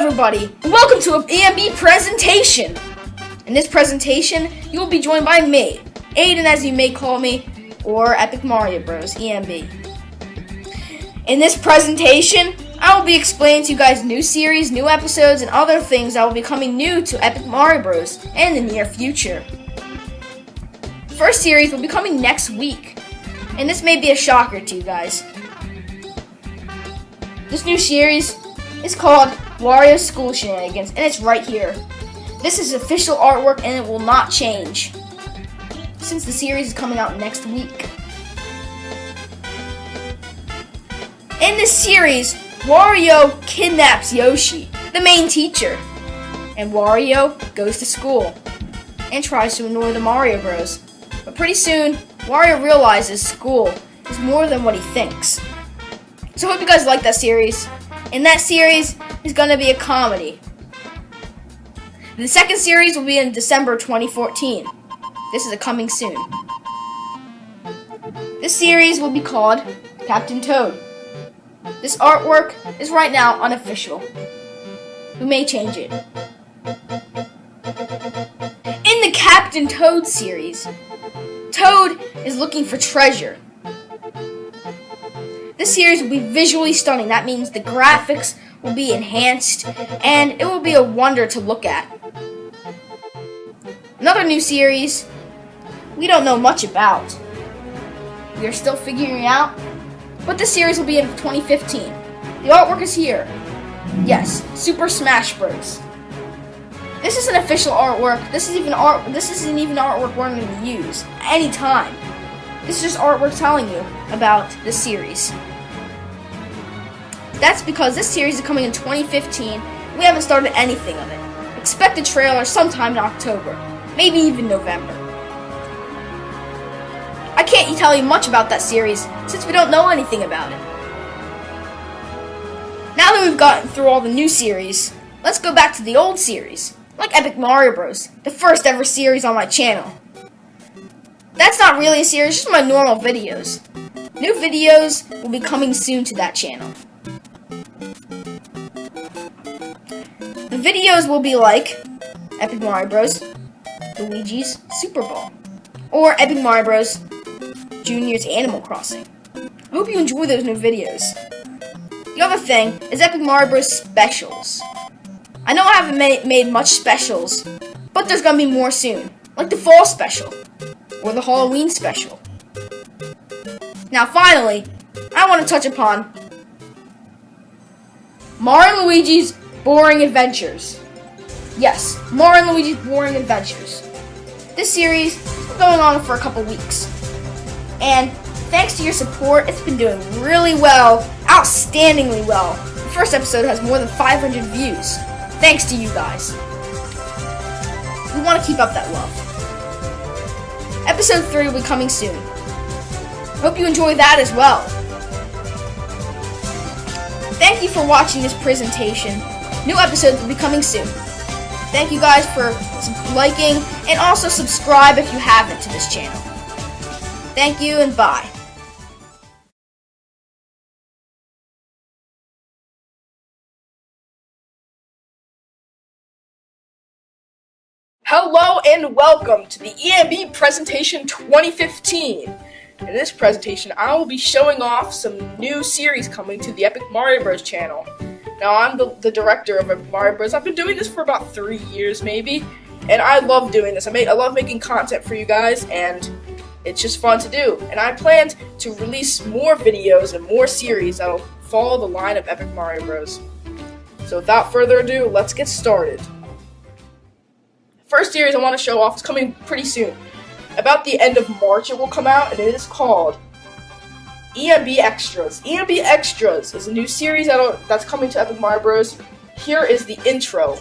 everybody, and welcome to an EMB Presentation. In this presentation, you will be joined by me, Aiden as you may call me, or EpicMarioBros, EMB. In this presentation, I will be explaining to you guys new series, new episodes, and other things that will be coming new to EpicMarioBros in the near future. The first series will be coming next week, and this may be a shocker to you guys. This new series is called Wario School Shenanigans, and it's right here. This is official artwork, and it will not change since the series is coming out next week. In this series, Wario kidnaps Yoshi, the main teacher, and Wario goes to school and tries to annoy the Mario Bros. But pretty soon, Wario realizes school is more than what he thinks. So I hope you guys like that series. And that series is going to be a comedy. The second series will be in December 2014. This is a coming soon. This series will be called Captain Toad. This artwork is right now unofficial. We may change it. In the Captain Toad series, Toad is looking for treasure. This series will be visually stunning. That means the graphics will be enhanced and it will be a wonder to look at. Another new series we don't know much about. We are still figuring it out, but this series will be in 2015. The artwork is here. Yes, Super Smash Bros. This is an official artwork. This isn't even artwork we're going to use any time. This is just artwork telling you about this series. That's because this series is coming in 2015. We haven't started anything of it. Expect a trailer sometime in October, maybe even November. I can't tell you much about that series since we don't know anything about it. Now that we've gotten through all the new series, let's go back to the old series, like Epic Mario Bros, the first ever series on my channel. That's not really a series, just my normal videos. New videos will be coming soon to that channel. The videos will be like Epic Mario Bros, Luigi's Super Bowl, or Epic Mario Bros Junior's Animal Crossing. I hope you enjoy those new videos. The other thing is Epic Mario Bros Specials. I know I haven't made much specials, but there's gonna be more soon, like the Fall Special, or the Halloween Special. Now finally, I want to touch upon Mario and Luigi's Boring Adventures. Yes, Mario and Luigi's Boring Adventures. This series has been going on for a couple weeks. And thanks to your support, it's been doing really well, outstandingly well. The first episode has more than 500 views. Thanks to you guys. We want to keep up that love. Episode 3 will be coming soon. Hope you enjoy that as well. Thank you for watching this presentation. New episodes will be coming soon. Thank you guys for liking and also subscribe if you haven't to this channel. Thank you and bye. Hello and welcome to the EMB Presentation 2015. In this presentation, I will be showing off some new series coming to the EpicMarioBros channel. Now, I'm the director of EpicMarioBros. I've been doing this for about 3 years, maybe, and I love doing this. I love making content for you guys, and it's just fun to do. And I plan to release more videos and more series that'll follow the line of EpicMarioBros. So without further ado, let's get started. First series I want to show off is coming pretty soon. About the end of March it will come out, and it is called EMB Extras. EMB Extras is a new series that's coming to EpicMarioBros. Here is the intro.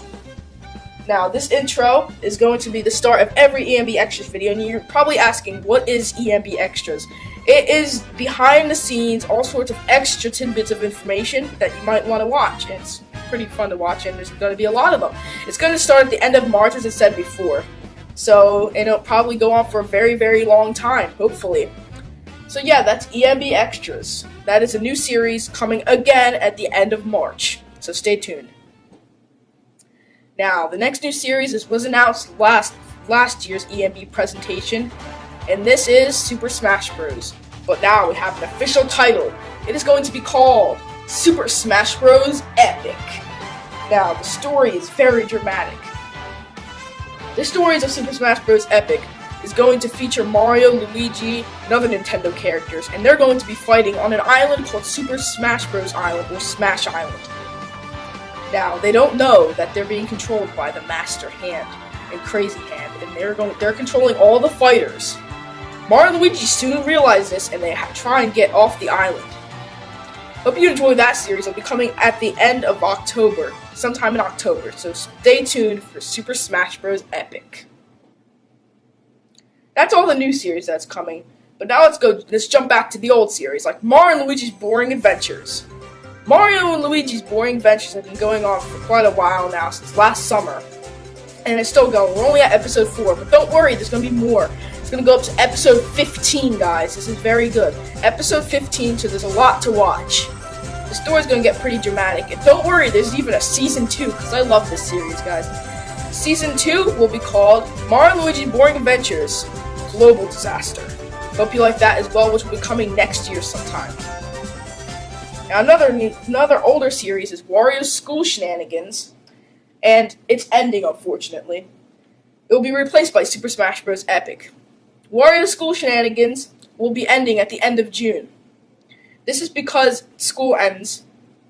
Now, this intro is going to be the start of every EMB Extras video, and you're probably asking, what is EMB Extras? It is behind the scenes, all sorts of extra tidbits of information that you might want to watch. And it's pretty fun to watch, and there's going to be a lot of them. It's going to start at the end of March, as I said before. So, and it'll probably go on for a very, very long time, hopefully. So yeah, that's EMB Extras. That is a new series coming again at the end of March. So stay tuned. Now, the next new series was announced last year's EMB presentation, and this is Super Smash Bros. But now we have an official title. It is going to be called Super Smash Bros. Epic. Now, the story is very dramatic. The stories of Super Smash Bros. Epic is going to feature Mario, Luigi, and other Nintendo characters, and they're going to be fighting on an island called Super Smash Bros. Island, or Smash Island. Now, they don't know that they're being controlled by the Master Hand and Crazy Hand, and they're controlling all the fighters. Mario and Luigi soon realize this, and they try and get off the island. Hope you enjoyed that series. It'll be coming at the end of October, sometime in October, so stay tuned for Super Smash Bros. Epic. That's all the new series that's coming, but now let's jump back to the old series, like Mario and Luigi's Boring Adventures. Mario and Luigi's Boring Adventures have been going on for quite a while now, since last summer, and it's still going. We're only at episode 4, but don't worry, there's going to be more. It's going to go up to episode 15, guys. This is very good. Episode 15, so there's a lot to watch. The story's going to get pretty dramatic. And don't worry, there's even a season 2, because I love this series, guys. Season 2 will be called Mario and Luigi's Boring Adventures Global Disaster. Hope you like that as well, which will be coming next year sometime. Now, another older series is Wario's School Shenanigans, and it's ending, unfortunately. It will be replaced by Super Smash Bros. Epic. Wario's School Shenanigans will be ending at the end of June. This is because school ends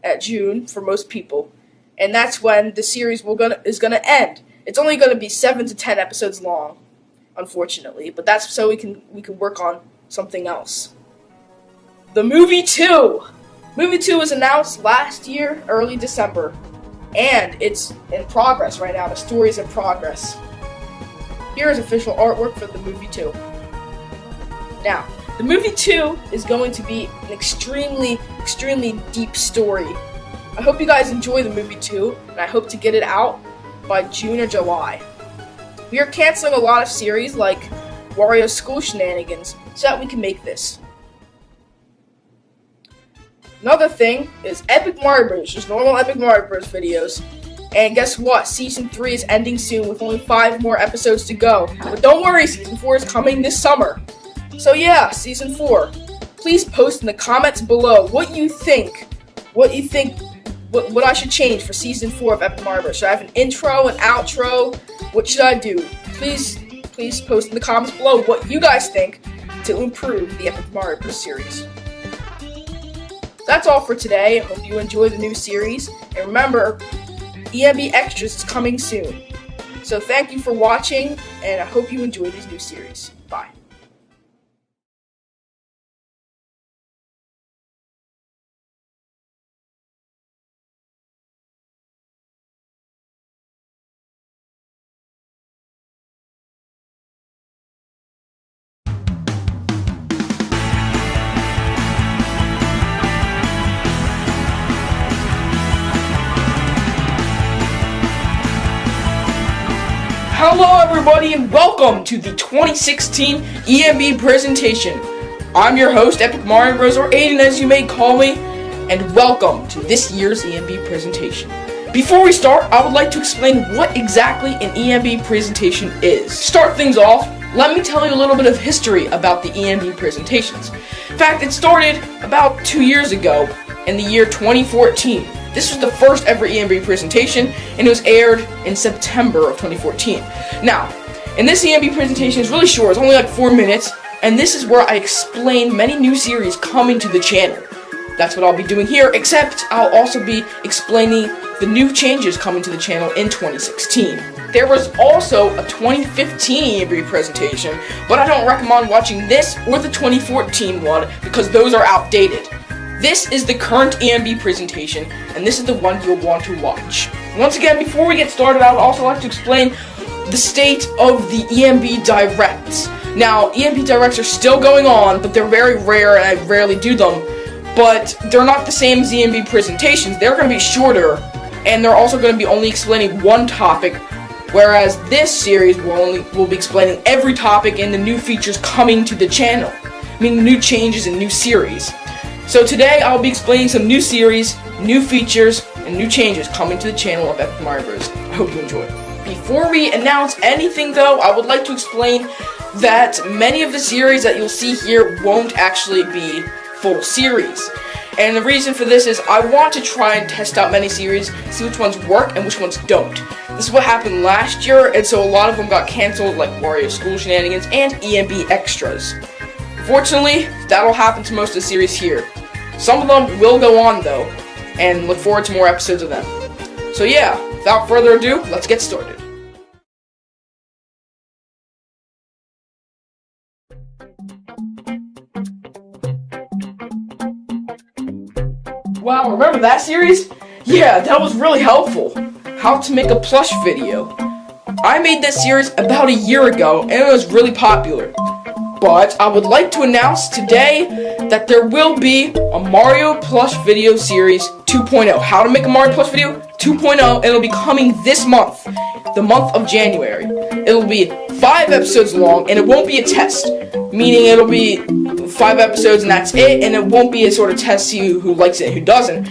at June for most people, and that's when the series is gonna end. It's only gonna be 7 to 10 episodes long, unfortunately, but that's so we can work on something else. The Movie 2! Movie 2 was announced last year, early December, and it's in progress right now. The story is in progress. Here is official artwork for the Movie 2. Now, the Movie 2 is going to be an extremely, extremely deep story. I hope you guys enjoy the Movie 2, and I hope to get it out by June or July. We are canceling a lot of series like Wario's School Shenanigans so that we can make this. Another thing is EpicMarioBros, just normal EpicMarioBros videos. And guess what? Season 3 is ending soon with only 5 more episodes to go. But don't worry, Season 4 is coming this summer. So yeah, Season 4. Please post in the comments below what you think. What I should change for Season 4 of EpicMarioBros. Should I have an intro, an outro? What should I do? Please post in the comments below what you guys think to improve the EpicMarioBros series. That's all for today. I hope you enjoy the new series. And remember, EMB Extras is coming soon. So thank you for watching, and I hope you enjoy these new series. Bye. Hello everybody and welcome to the 2016 EMB Presentation. I'm your host, EpicMarioBros, or Aiden as you may call me, and welcome to this year's EMB Presentation. Before we start, I would like to explain what exactly an EMB Presentation is. To start things off, let me tell you a little bit of history about the EMB Presentations. In fact, it started about 2 years ago in the year 2014. This was the first ever EMB presentation, and it was aired in September of 2014. Now, in this EMB presentation, it's really short, it's only like 4 minutes, and this is where I explain many new series coming to the channel. That's what I'll be doing here, except I'll also be explaining the new changes coming to the channel in 2016. There was also a 2015 EMB presentation, but I don't recommend watching this or the 2014 one because those are outdated. This is the current EMB presentation, and this is the one you'll want to watch. Once again, before we get started, I would also like to explain the state of the EMB Directs. Now, EMB Directs are still going on, but they're very rare, and I rarely do them. But they're not the same as EMB presentations. They're going to be shorter, and they're also going to be only explaining one topic, whereas this series will be explaining every topic and the new features coming to the channel. I mean, new changes and new series. So today I'll be explaining some new series, new features, and new changes coming to the channel of Epic Mario Bros. I hope you enjoy. Before we announce anything though, I would like to explain that many of the series that you'll see here won't actually be full series. And the reason for this is I want to try and test out many series, see which ones work and which ones don't. This is what happened last year, and so a lot of them got cancelled, like Wario School Shenanigans and EMB Extras. Fortunately, that'll happen to most of the series here. Some of them will go on though, and look forward to more episodes of them. So yeah, without further ado, let's get started. Wow, remember that series? Yeah, that was really helpful. How to make a plush video. I made this series about a year ago, and it was really popular. But I would like to announce today that there will be a Mario plush video series 2.0. How to make a Mario plush video 2.0, and it'll be coming this month, the month of January. It'll be 5 episodes long, and it won't be a test, meaning it'll be 5 episodes and that's it, and it won't be a sort of test to you who likes it and who doesn't,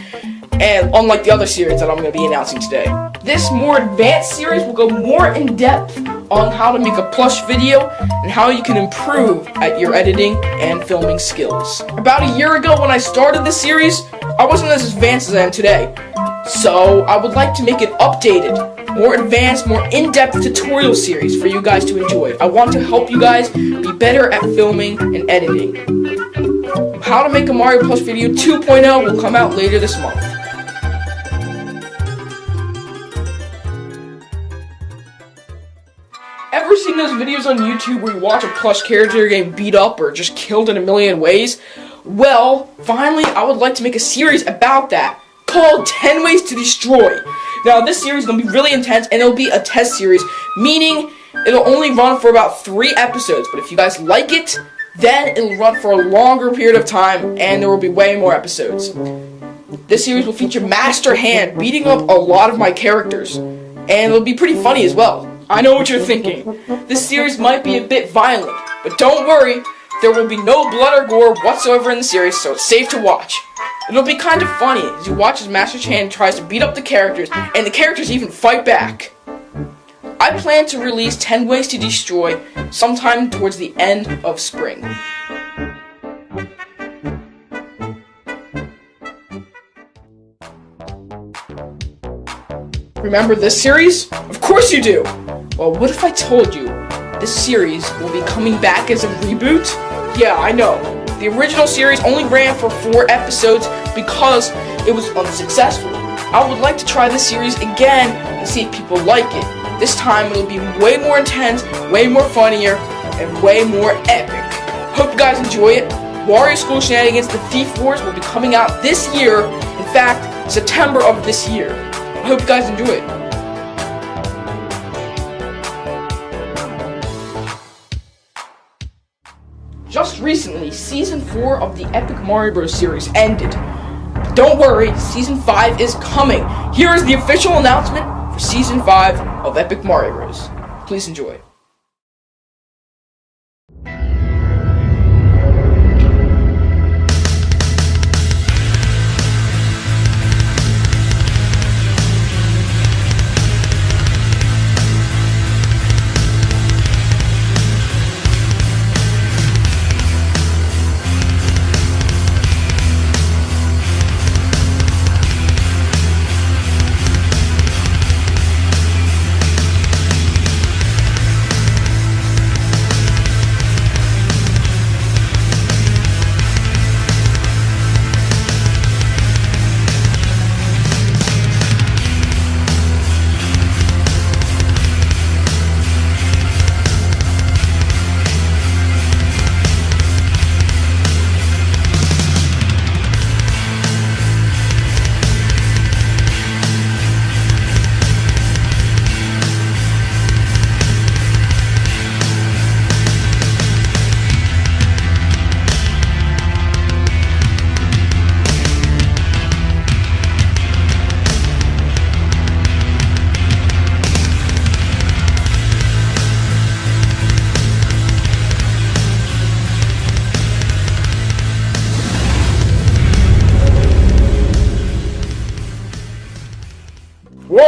and unlike the other series that I'm going to be announcing today. This more advanced series will go more in depth on how to make a plush video and how you can improve at your editing and filming skills. About a year ago when I started this series, I wasn't as advanced as I am today, so I would like to make it updated, more advanced, more in-depth tutorial series for you guys to enjoy. I want to help you guys be better at filming and editing. How to make a Mario Plush video 2.0 will come out later this month. Ever seen those videos on YouTube where you watch a plush character getting beat up or just killed in a million ways? Well, finally, I would like to make a series about that called 10 Ways to Destroy. Now, this series is going to be really intense, and it'll be a test series, meaning it'll only run for about 3 episodes. But if you guys like it, then it'll run for a longer period of time, and there will be way more episodes. This series will feature Master Hand beating up a lot of my characters, and it'll be pretty funny as well. I know what you're thinking. This series might be a bit violent, but don't worry, there will be no blood or gore whatsoever in the series, so it's safe to watch. It'll be kind of funny as you watch as Master Hand tries to beat up the characters, and the characters even fight back. I plan to release 10 Ways to Destroy sometime towards the end of spring. Remember this series? Of course you do! Well, what if I told you this series will be coming back as a reboot? Yeah, I know. The original series only ran for 4 episodes because it was unsuccessful. I would like to try this series again and see if people like it. This time it'll be way more intense, way more funnier, and way more epic. Hope you guys enjoy it. Wario School Shenanigans The Thief Wars will be coming out this year. In fact, September of this year. I hope you guys enjoy it. Just recently, Season 4 of the Epic Mario Bros. Series ended. But don't worry, Season 5 is coming. Here is the official announcement for Season 5 of Epic Mario Bros. Please enjoy.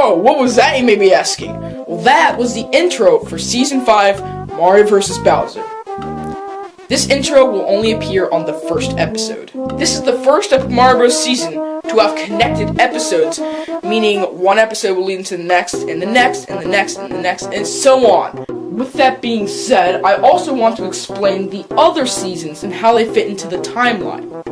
Whoa, what was that, you may be asking? Well, that was the intro for Season 5, Mario vs. Bowser. This intro will only appear on the first episode. This is the first Epic Mario Bros. Season to have connected episodes, meaning one episode will lead into the next, and the next, and the next, and the next, and so on. With that being said, I also want to explain the other seasons and how they fit into the timeline.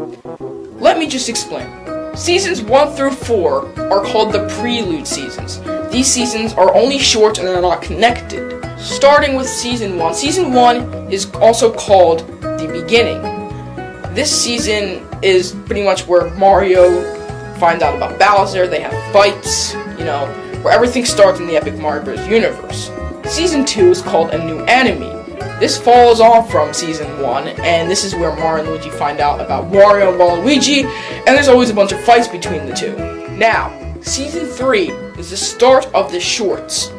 Let me just explain. Seasons 1 through 4 are called the prelude seasons. These seasons are only short and are not connected. Starting with Season 1. Season 1 is also called the beginning. This season is pretty much where Mario finds out about Bowser, they have fights, where everything starts in the Epic Mario Bros. Universe. Season 2 is called A New Enemy. This follows on from Season 1, and this is where Mario and Luigi find out about Wario and Waluigi, and there's always a bunch of fights between the two. Now, Season 3 is the start of the shorts.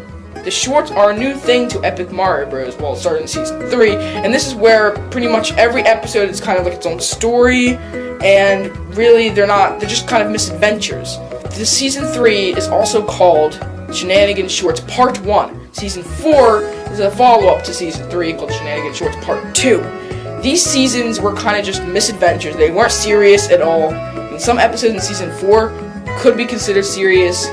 The shorts are a new thing to Epic Mario Bros. Well, it started in Season 3, and this is where pretty much every episode is kind of like its own story, and really they're just kind of misadventures. The Season 3 is also called Shenanigans Shorts Part 1. Season 4 is a follow-up to Season 3 called Shenanigans Shorts Part 2. These seasons were kind of just misadventures. They weren't serious at all. Some episodes in Season 4 could be considered serious,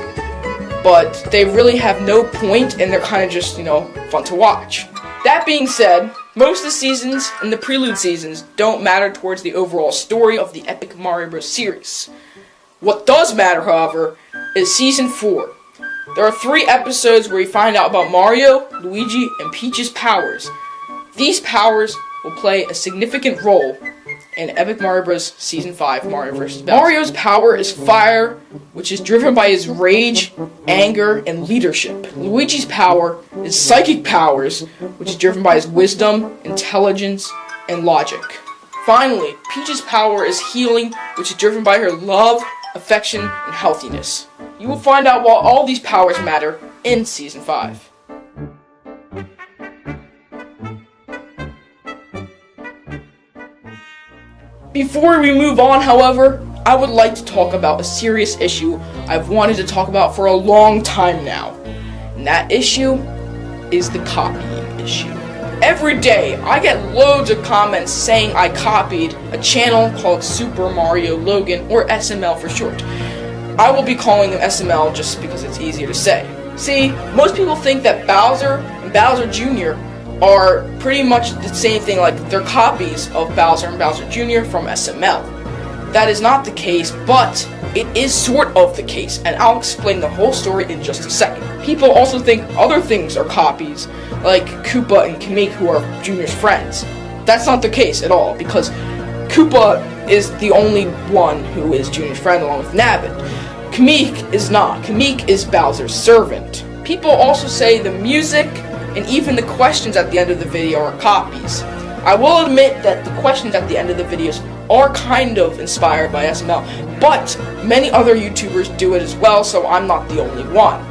but they really have no point, and they're kind of just, fun to watch. That being said, most of the seasons and the prelude seasons don't matter towards the overall story of the Epic Mario Bros. Series. What does matter, however, is Season 4. There are 3 episodes where you find out about Mario, Luigi, and Peach's powers. These powers will play a significant role in Epic Mario Bros. Season 5, Mario vs. Bowser. Mario's power is fire, which is driven by his rage, anger, and leadership. Luigi's power is psychic powers, which is driven by his wisdom, intelligence, and logic. Finally, Peach's power is healing, which is driven by her love, affection, and healthiness. You will find out why all these powers matter in Season 5. Before we move on, however, I would like to talk about a serious issue I've wanted to talk about for a long time now. And that issue is the copying issue. Every day, I get loads of comments saying I copied a channel called Super Mario Logan, or SML for short. I will be calling them SML just because it's easier to say. See, most people think that Bowser and Bowser Jr. are pretty much the same thing, like they're copies of Bowser and Bowser Jr. from SML. That is not the case, but it is sort of the case, and I'll explain the whole story in just a second. People also think other things are copies, like Koopa and Kamik, who are Junior's friends. That's not the case at all, because Koopa is the only one who is Junior's friend along with Nabbit. Kamik is not. Kamik is Bowser's servant. People also say the music and even the questions at the end of the video are copies. I will admit that the questions at the end of the videos are kind of inspired by SML, but many other YouTubers do it as well, so I'm not the only one.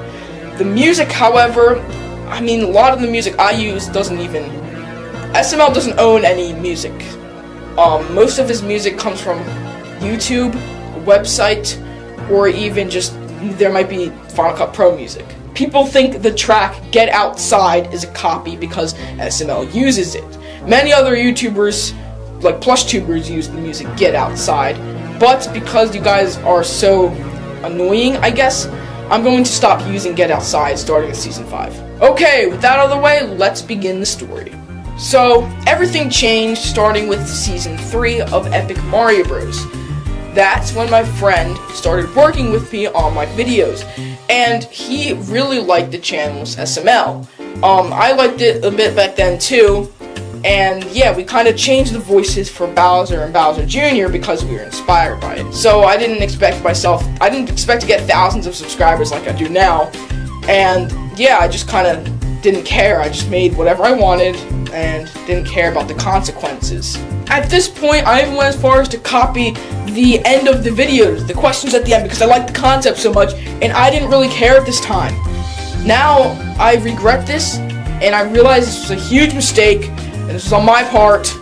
The music, however, a lot of the music I use SML doesn't own any music. Most of his music comes from YouTube, a website, or even just, there might be Final Cut Pro music. People think the track Get Outside is a copy because SML uses it. Many other YouTubers, like Plush tubers, use the music Get Outside, but because you guys are so annoying, I guess, I'm going to stop using Get Outside starting with Season 5. Okay, with that out of the way, let's begin the story. So, everything changed starting with Season 3 of Epic Mario Bros. That's when my friend started working with me on my videos, and he really liked the channel's SML. I liked it a bit back then too, and yeah, we kind of changed the voices for Bowser and Bowser Jr. because we were inspired by it. So I didn't expect to get thousands of subscribers like I do now, and yeah, I just kind of didn't care. I just made whatever I wanted and didn't care about the consequences. At this point, I even went as far as to copy the end of the videos, the questions at the end, because I liked the concept so much, and I didn't really care at this time. Now, I regret this, and I realize this was a huge mistake, and this was on my part,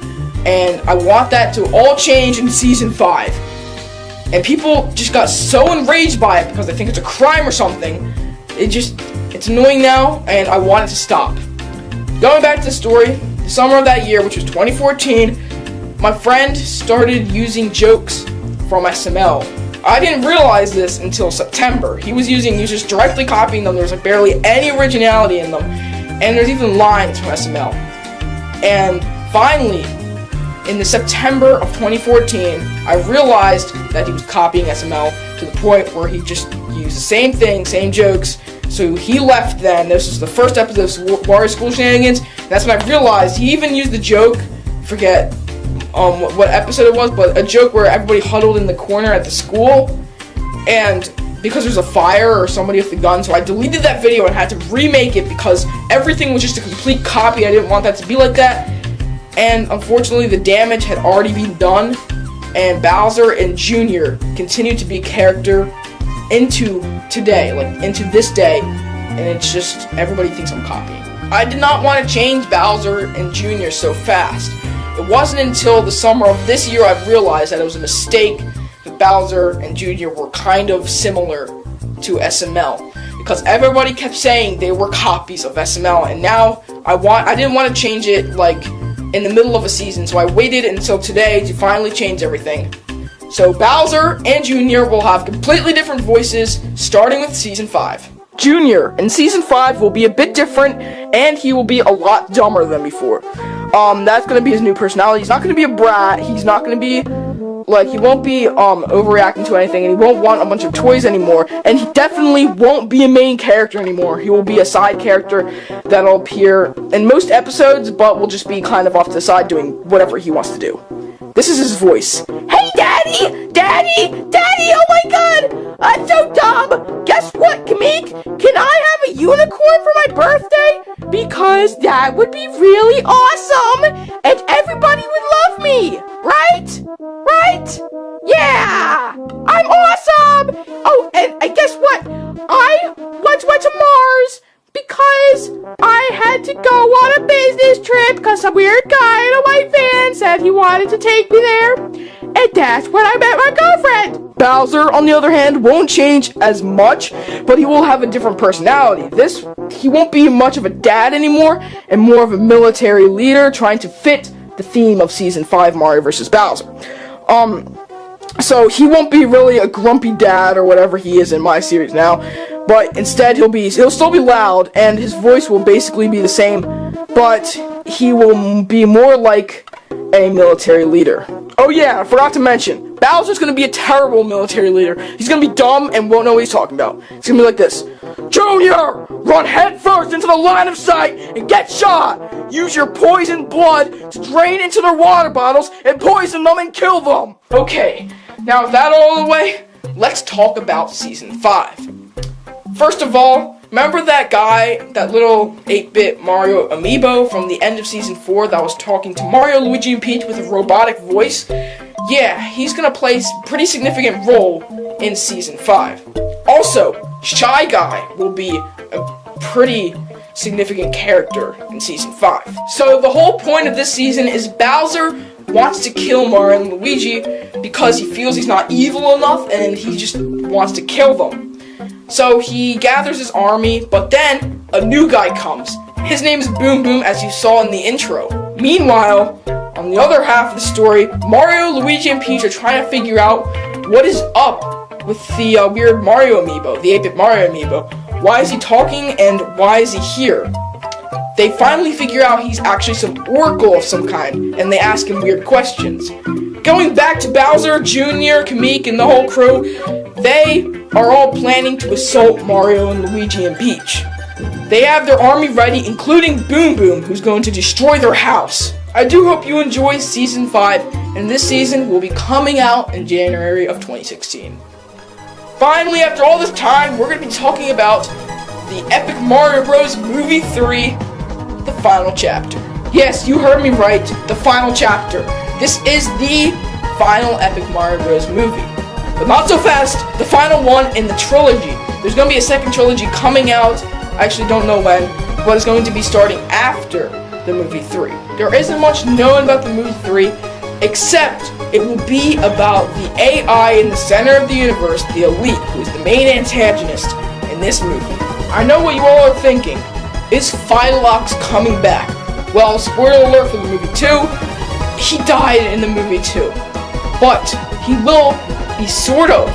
and I want that to all change in Season 5. And people just got so enraged by it because they think it's a crime or something, it's annoying now, and I want it to stop. Going back to the story, the summer of that year, which was 2014, my friend started using jokes from SML. I didn't realize this until September. He was just directly copying them. There was like barely any originality in them, and there's even lines from SML. And finally, in the September of 2014, I realized that he was copying SML to the point where he just used the same thing, same jokes. So he left then. This was the first episode of Wario School Shenanigans. And that's when I realized he even used the joke, forget what episode it was, but a joke where everybody huddled in the corner at the school, and because there's a fire or somebody with the gun, so I deleted that video and had to remake it because everything was just a complete copy. I didn't want that to be like that, and unfortunately the damage had already been done, and Bowser and Junior continue to be a character into today, like into this day, and it's just everybody thinks I'm copying. I did not want to change Bowser and Junior so fast. It wasn't until the summer of this year I realized that it was a mistake that Bowser and Junior were kind of similar to SML, because everybody kept saying they were copies of SML, and now I didn't want to change it like in the middle of a season, so I waited until today to finally change everything. So Bowser and Junior will have completely different voices starting with Season 5. Junior in Season 5 will be a bit different, and he will be a lot dumber than before. That's gonna be his new personality. He's not gonna be a brat. He's not gonna be like, he won't be overreacting to anything, and he won't want a bunch of toys anymore, and he definitely won't be a main character anymore. He will be a side character that'll appear in most episodes, but will just be kind of off to the side doing whatever he wants to do. This is his voice. Hey, Daddy! Daddy! Daddy! Oh my god! I'm so dumb! Guess what, Kamik? Can I have a unicorn for my birthday? Because that would be really awesome! And everybody would love me! Right? Right? Yeah! I'm awesome! Oh, and guess what? I once went to Mars because I had to go on a business trip because some weird guy in a white van said he wanted to take me there. And that's when I met my girlfriend. Bowser, on the other hand, won't change as much, but he will have a different personality. He won't be much of a dad anymore, and more of a military leader trying to fit the theme of Season 5 Mario vs. Bowser. So he won't be really a grumpy dad or whatever he is in my series now, but instead he'll still be loud, and his voice will basically be the same, but he will be more like a military leader. Oh yeah, I forgot to mention, Bowser's gonna be a terrible military leader. He's gonna be dumb and won't know what he's talking about. It's gonna be like this. Junior, run headfirst into the line of sight and get shot. Use your poisoned blood to drain into their water bottles and poison them and kill them. Okay, now with that all the way, let's talk about Season 5. First of all, remember that guy, that little 8-bit Mario amiibo from the end of Season 4 that was talking to Mario, Luigi, and Peach with a robotic voice? Yeah, he's gonna play a pretty significant role in Season 5. Also, Shy Guy will be a pretty significant character in Season 5. So the whole point of this season is Bowser wants to kill Mario and Luigi because he feels he's not evil enough and he just wants to kill them. So he gathers his army, but then a new guy comes. His name is Boom Boom, as you saw in the intro. Meanwhile, on the other half of the story, Mario, Luigi, and Peach are trying to figure out what is up with the weird Mario amiibo, the 8-bit Mario amiibo. Why is he talking, and why is he here? They finally figure out he's actually some oracle of some kind, and they ask him weird questions. Going back to Bowser, Junior, Kamik, and the whole crew, they are all planning to assault Mario and Luigi and Peach. They have their army ready, including Boom Boom, who's going to destroy their house. I do hope you enjoy Season 5, and this season will be coming out in January of 2016. Finally, after all this time, we're going to be talking about the Epic Mario Bros. Movie 3, the final chapter. Yes, you heard me right, the final chapter. This is the final Epic Mario Bros. Movie. But not so fast, the final one in the trilogy. There's going to be a second trilogy coming out, I actually don't know when, but it's going to be starting after the movie 3. There isn't much known about the movie 3, except it will be about the AI in the center of the universe, the Elite, who is the main antagonist in this movie. I know what you all are thinking. Is Philox coming back? Well, spoiler alert for the movie 2, he died in the movie 2. But he will be sort of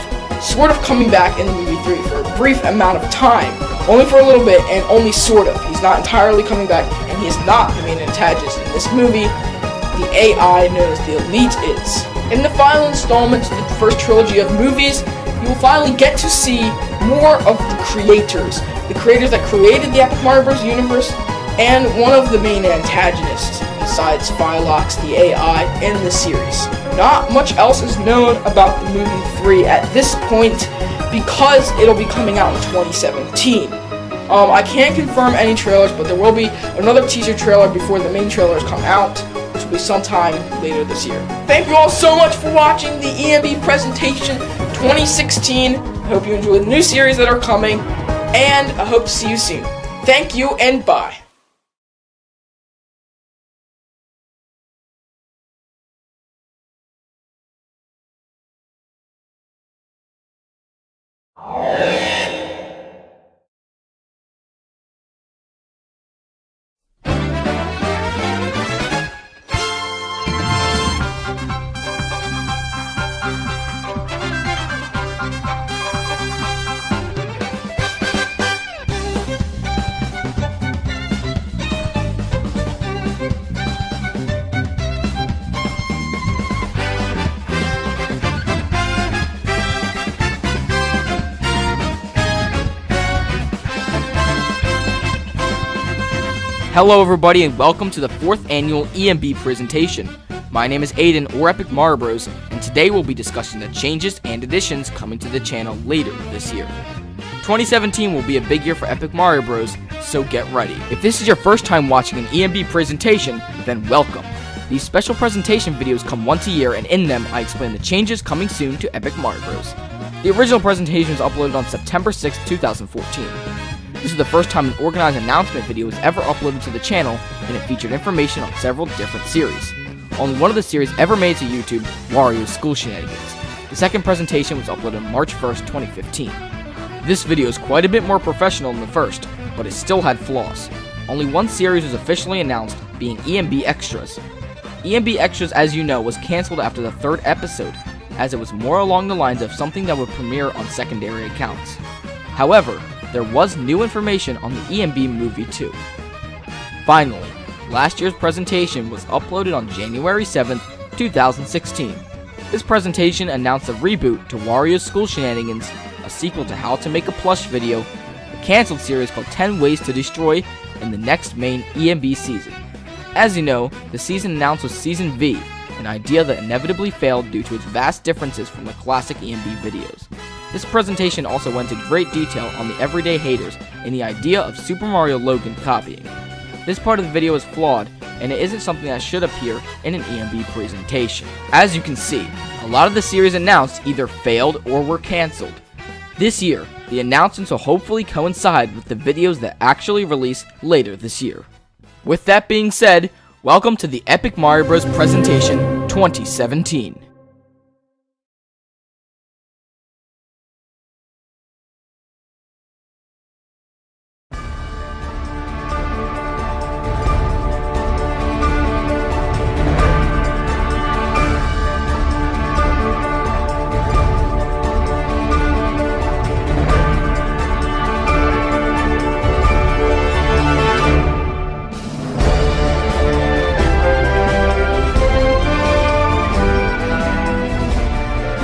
coming back in the movie 3 for a brief amount of time. Only for a little bit, and only sort of. He's not entirely coming back, and he is not the main antagonist in this movie. The AI known as the Elite is. In the final installment to the first trilogy of movies, you will finally get to see more of the creators. The creators that created the EpicMarioBros universe, and one of the main antagonists, besides Philox, the AI, in the series. Not much else is known about the movie 3 at this point, because it'll be coming out in 2017. I can't confirm any trailers, but there will be another teaser trailer before the main trailers come out, which will be sometime later this year. Thank you all so much for watching the EMB Presentation 2016. I hope you enjoy the new series that are coming, and I hope to see you soon. Thank you, and bye. Hello everybody and welcome to the 4th annual EMB Presentation. My name is Aiden, or EpicMarioBros, and today we'll be discussing the changes and additions coming to the channel later this year. 2017 will be a big year for EpicMarioBros, so get ready. If this is your first time watching an EMB presentation, then welcome. These special presentation videos come once a year, and in them I explain the changes coming soon to EpicMarioBros. The original presentation was uploaded on September 6, 2014. This is the first time an organized announcement video was ever uploaded to the channel, and it featured information on several different series. Only one of the series ever made it to YouTube, Wario's School Shenanigans. The second presentation was uploaded on March 1st, 2015. This video is quite a bit more professional than the first, but it still had flaws. Only one series was officially announced, being EMB Extras. EMB Extras, as you know, was cancelled after the 3rd episode, as it was more along the lines of something that would premiere on secondary accounts. However, there was new information on the EMB Movie 2. Finally, last year's presentation was uploaded on January 7th, 2016. This presentation announced a reboot to Wario's School Shenanigans, a sequel to How to Make a Plush video, a cancelled series called 10 Ways to Destroy, and the next main EMB season. As you know, the season announced was Season V, an idea that inevitably failed due to its vast differences from the classic EMB videos. This presentation also went into great detail on the everyday haters and the idea of Super Mario Logan copying. This part of the video is flawed, and it isn't something that should appear in an EMB presentation. As you can see, a lot of the series announced either failed or were cancelled. This year, the announcements will hopefully coincide with the videos that actually release later this year. With that being said, welcome to the EpicMarioBros Presentation 2017.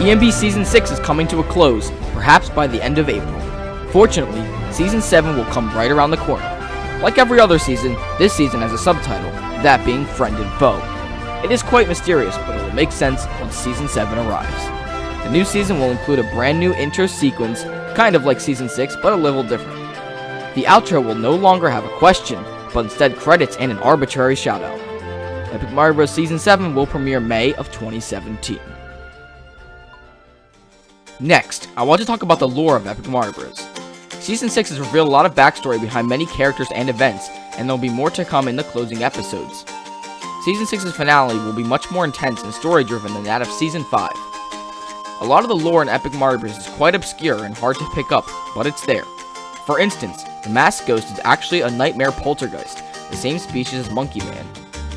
EMB Season 6 is coming to a close, perhaps by the end of April. Fortunately, Season 7 will come right around the corner. Like every other season, this season has a subtitle, that being Friend and Foe. It is quite mysterious, but it will make sense once Season 7 arrives. The new season will include a brand new intro sequence, kind of like Season 6, but a little different. The outro will no longer have a question, but instead credits and an arbitrary shoutout. EpicMarioBros Season 7 will premiere May of 2017. Next, I want to talk about the lore of EpicMarioBros. Season 6 has revealed a lot of backstory behind many characters and events, and there will be more to come in the closing episodes. Season 6's finale will be much more intense and story-driven than that of Season 5. A lot of the lore in EpicMarioBros is quite obscure and hard to pick up, but it's there. For instance, the masked ghost is actually a nightmare poltergeist, the same species as Monkey Man.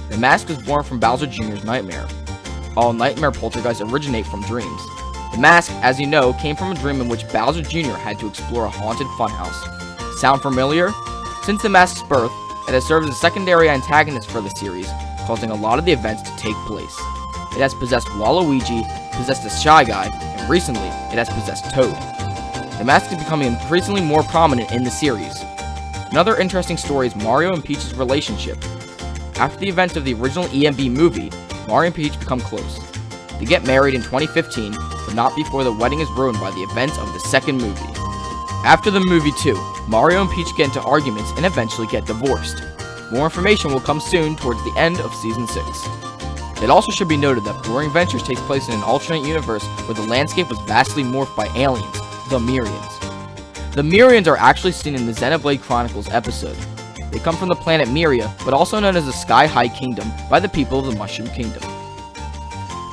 The mask was born from Bowser Jr.'s nightmare. All nightmare poltergeists originate from dreams. The mask, as you know, came from a dream in which Bowser Jr. had to explore a haunted funhouse. Sound familiar? Since the mask's birth, it has served as a secondary antagonist for the series, causing a lot of the events to take place. It has possessed Waluigi, possessed a Shy Guy, and recently, it has possessed Toad. The mask is becoming increasingly more prominent in the series. Another interesting story is Mario and Peach's relationship. After the events of the original EMB movie, Mario and Peach become close. They get married in 2015, but not before the wedding is ruined by the events of the second movie. After the movie too, Mario and Peach get into arguments and eventually get divorced. More information will come soon towards the end of Season 6. It also should be noted that Boring Adventures takes place in an alternate universe where the landscape was vastly morphed by aliens, the Mirians. The Mirians are actually seen in the Xenoblade Chronicles episode. They come from the planet Miria, but also known as the Sky High Kingdom by the people of the Mushroom Kingdom.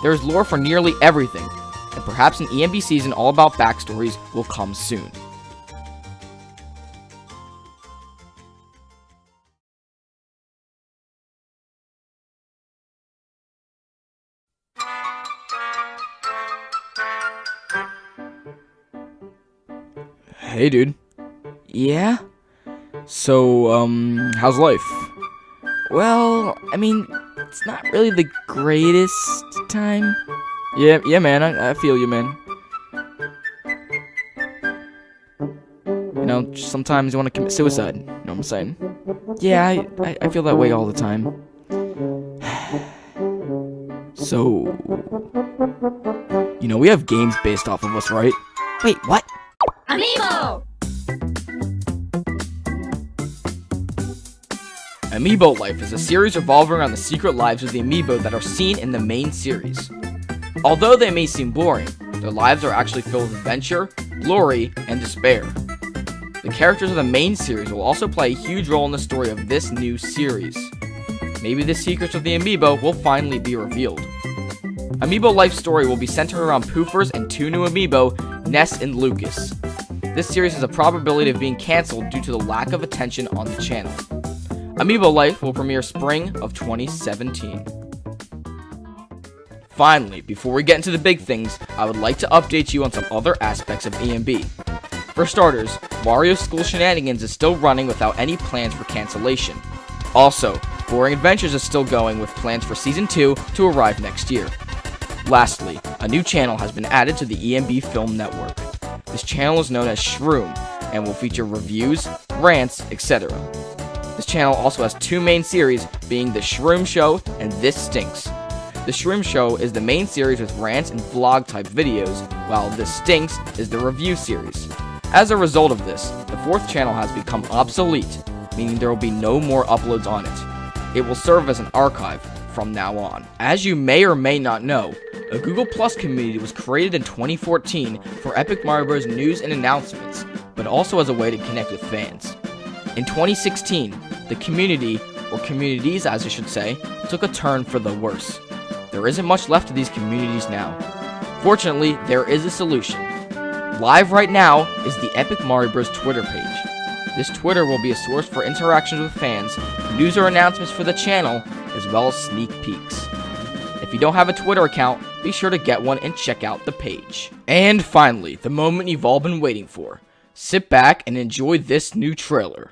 There is lore for nearly everything, and perhaps an EMB season all about backstories will come soon. Hey dude. Yeah? So, how's life? Well, I mean, it's not really the greatest time. Yeah, man, I feel you, man. You know, sometimes you want to commit suicide, you know what I'm saying? Yeah, I feel that way all the time. So, you know, we have games based off of us, right? Wait, what? Amiibo! Amiibo Life is a series revolving around the secret lives of the amiibo that are seen in the main series. Although they may seem boring, their lives are actually filled with adventure, glory, and despair. The characters of the main series will also play a huge role in the story of this new series. Maybe the secrets of the amiibo will finally be revealed. Amiibo Life's story will be centered around Poofers and two new amiibo, Ness and Lucas. This series has a probability of being cancelled due to the lack of attention on the channel. Amiibo Life will premiere spring of 2017. Finally, before we get into the big things, I would like to update you on some other aspects of EMB. For starters, Wario's School Shenanigans is still running without any plans for cancellation. Also, Boring Adventures is still going with plans for Season 2 to arrive next year. Lastly, a new channel has been added to the EMB Film Network. This channel is known as Shroom and will feature reviews, rants, etc. This channel also has two main series, being The Shroom Show and This Stinks. The Shroom Show is the main series with rants and vlog type videos, while This Stinks is the review series. As a result of this, the fourth channel has become obsolete, meaning there will be no more uploads on it. It will serve as an archive from now on. As you may or may not know, a Google Plus community was created in 2014 for EpicMarioBros news and announcements, but also as a way to connect with fans. In 2016, the community, or communities as I should say, took a turn for the worse. There isn't much left of these communities now. Fortunately, there is a solution. Live right now is the EpicMarioBros Twitter page. This Twitter will be a source for interactions with fans, news or announcements for the channel, as well as sneak peeks. If you don't have a Twitter account, be sure to get one and check out the page. And finally, the moment you've all been waiting for. Sit back and enjoy this new trailer.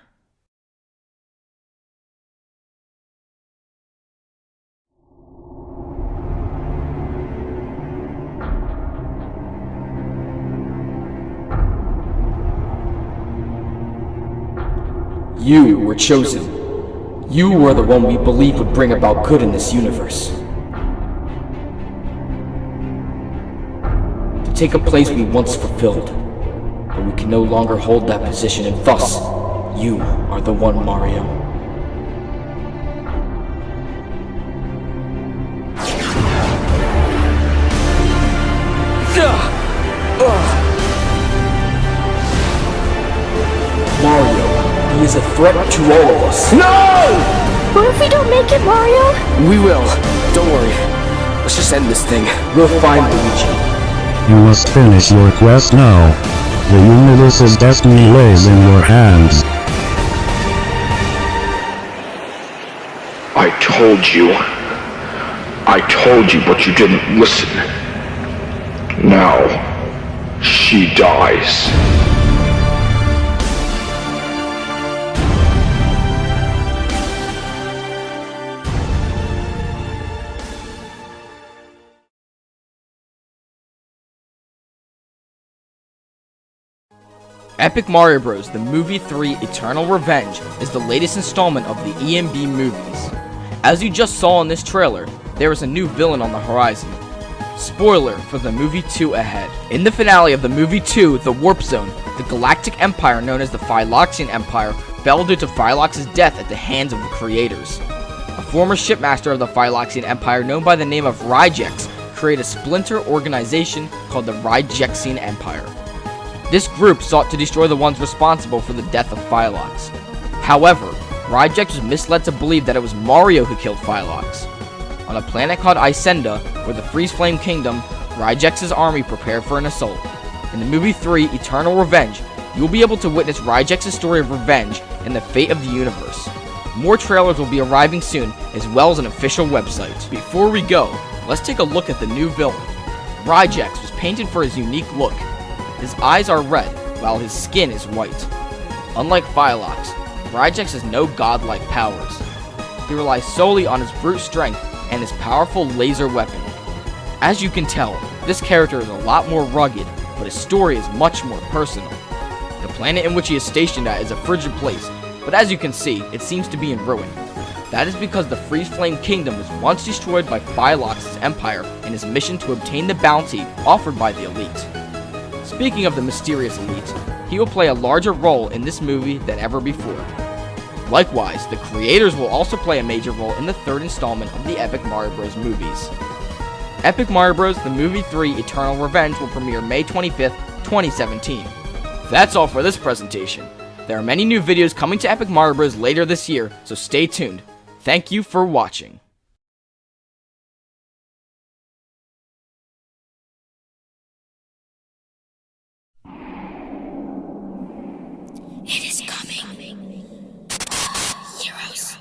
You were chosen. You were the one we believed would bring about good in this universe. To take a place we once fulfilled, but we can no longer hold that position, and thus, you are the one, Mario. Mario, he is a threat to all of us. No! What if we don't make it, Mario? We will. Don't worry. Let's just end this thing. We'll find Luigi. You must finish your quest now. The universe's destiny lays in your hands. I told you, but you didn't listen. Now, she dies. Epic Mario Bros. The Movie 3 Eternal Revenge is the latest installment of the EMB movies. As you just saw in this trailer, there is a new villain on the horizon. Spoiler for the movie 2 ahead. In the finale of the movie 2, The Warp Zone, the galactic empire known as the Philoxian Empire fell due to Philox's death at the hands of the creators. A former shipmaster of the Philoxian Empire known by the name of Ryjex created a splinter organization called the Ryjexian Empire. This group sought to destroy the ones responsible for the death of Philox. However, Ryjex was misled to believe that it was Mario who killed Philox. On a planet called Isenda, where the Freeze Flame Kingdom, Ryjex's army prepared for an assault. In the movie 3, Eternal Revenge, you will be able to witness Ryjex's story of revenge and the fate of the universe. More trailers will be arriving soon, as well as an official website. Before we go, let's take a look at the new villain. Ryjex was painted for his unique look. His eyes are red, while his skin is white. Unlike Philox, Ryjex has no godlike powers. He relies solely on his brute strength and his powerful laser weapon. As you can tell, this character is a lot more rugged, but his story is much more personal. The planet in which he is stationed at is a frigid place, but as you can see, it seems to be in ruin. That is because the Freeze Flame Kingdom was once destroyed by Philox's empire in his mission to obtain the bounty offered by the elite. Speaking of the mysterious elite, he will play a larger role in this movie than ever before. Likewise, the creators will also play a major role in the third installment of the Epic Mario Bros. Movies. Epic Mario Bros. The Movie 3 Eternal Revenge will premiere May 25th, 2017. That's all for this presentation. There are many new videos coming to Epic Mario Bros. Later this year, so stay tuned. Thank you for watching. It is coming. Heroes,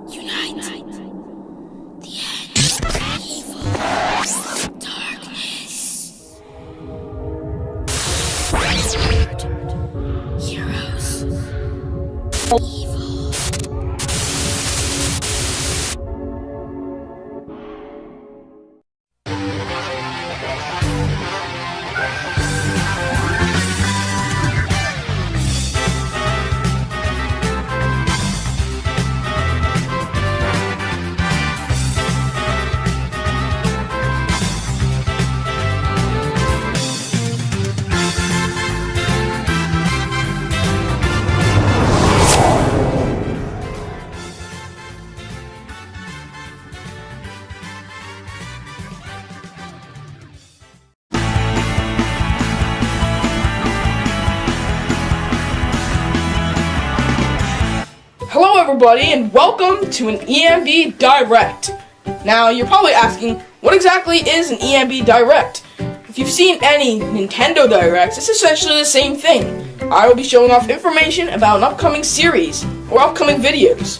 unite. The end. Evil. Darkness. Heroes. Evil. Hello everybody and welcome to an EMB Direct. Now you're probably asking, what exactly is an EMB Direct? If you've seen any Nintendo Directs, it's essentially the same thing. I will be showing off information about an upcoming series or upcoming videos.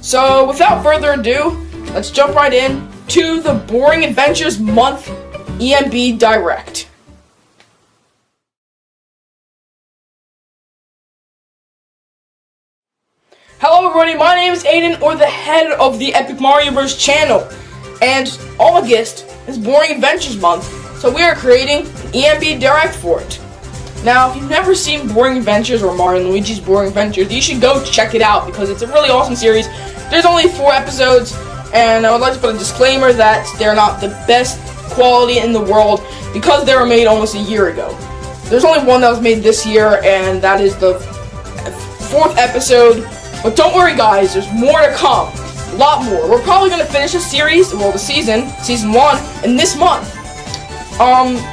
So without further ado, let's jump right in to the Boring Adventures Month EMB Direct. Hello everybody, my name is Aiden, or the head of the Epic Mario Bros Channel, and August is Boring Adventures Month, so we are creating an EMB Direct for it. Now, if you've never seen Boring Adventures or Mario and Luigi's Boring Adventures, you should go check it out because it's a really awesome series. There's only 4 episodes, and I would like to put a disclaimer that they're not the best quality in the world because they were made almost a year ago. There's only one that was made this year, and that is the 4th episode. But don't worry guys, there's more to come. A lot more. We're probably going to finish the series, well the season 1, in this month.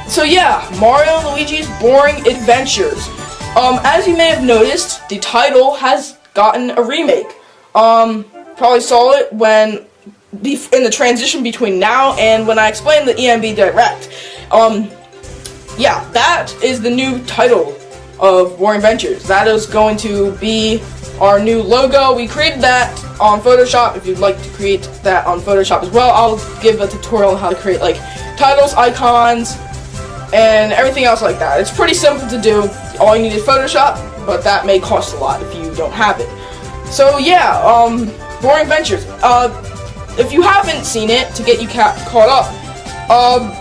So yeah, Mario and Luigi's Boring Adventures. As you may have noticed, the title has gotten a remake. Probably saw it when, in the transition between now and when I explained the EMB Direct. yeah, that is the new title of Boring Adventures. That is going to be our new logo. We created that on Photoshop. If you'd like to create that on Photoshop as well, I'll give a tutorial on how to create like titles, icons, and everything else like that. It's pretty simple to do. All you need is Photoshop, but that may cost a lot if you don't have it. So yeah, Boring Adventures. If you haven't seen it, to get you caught up,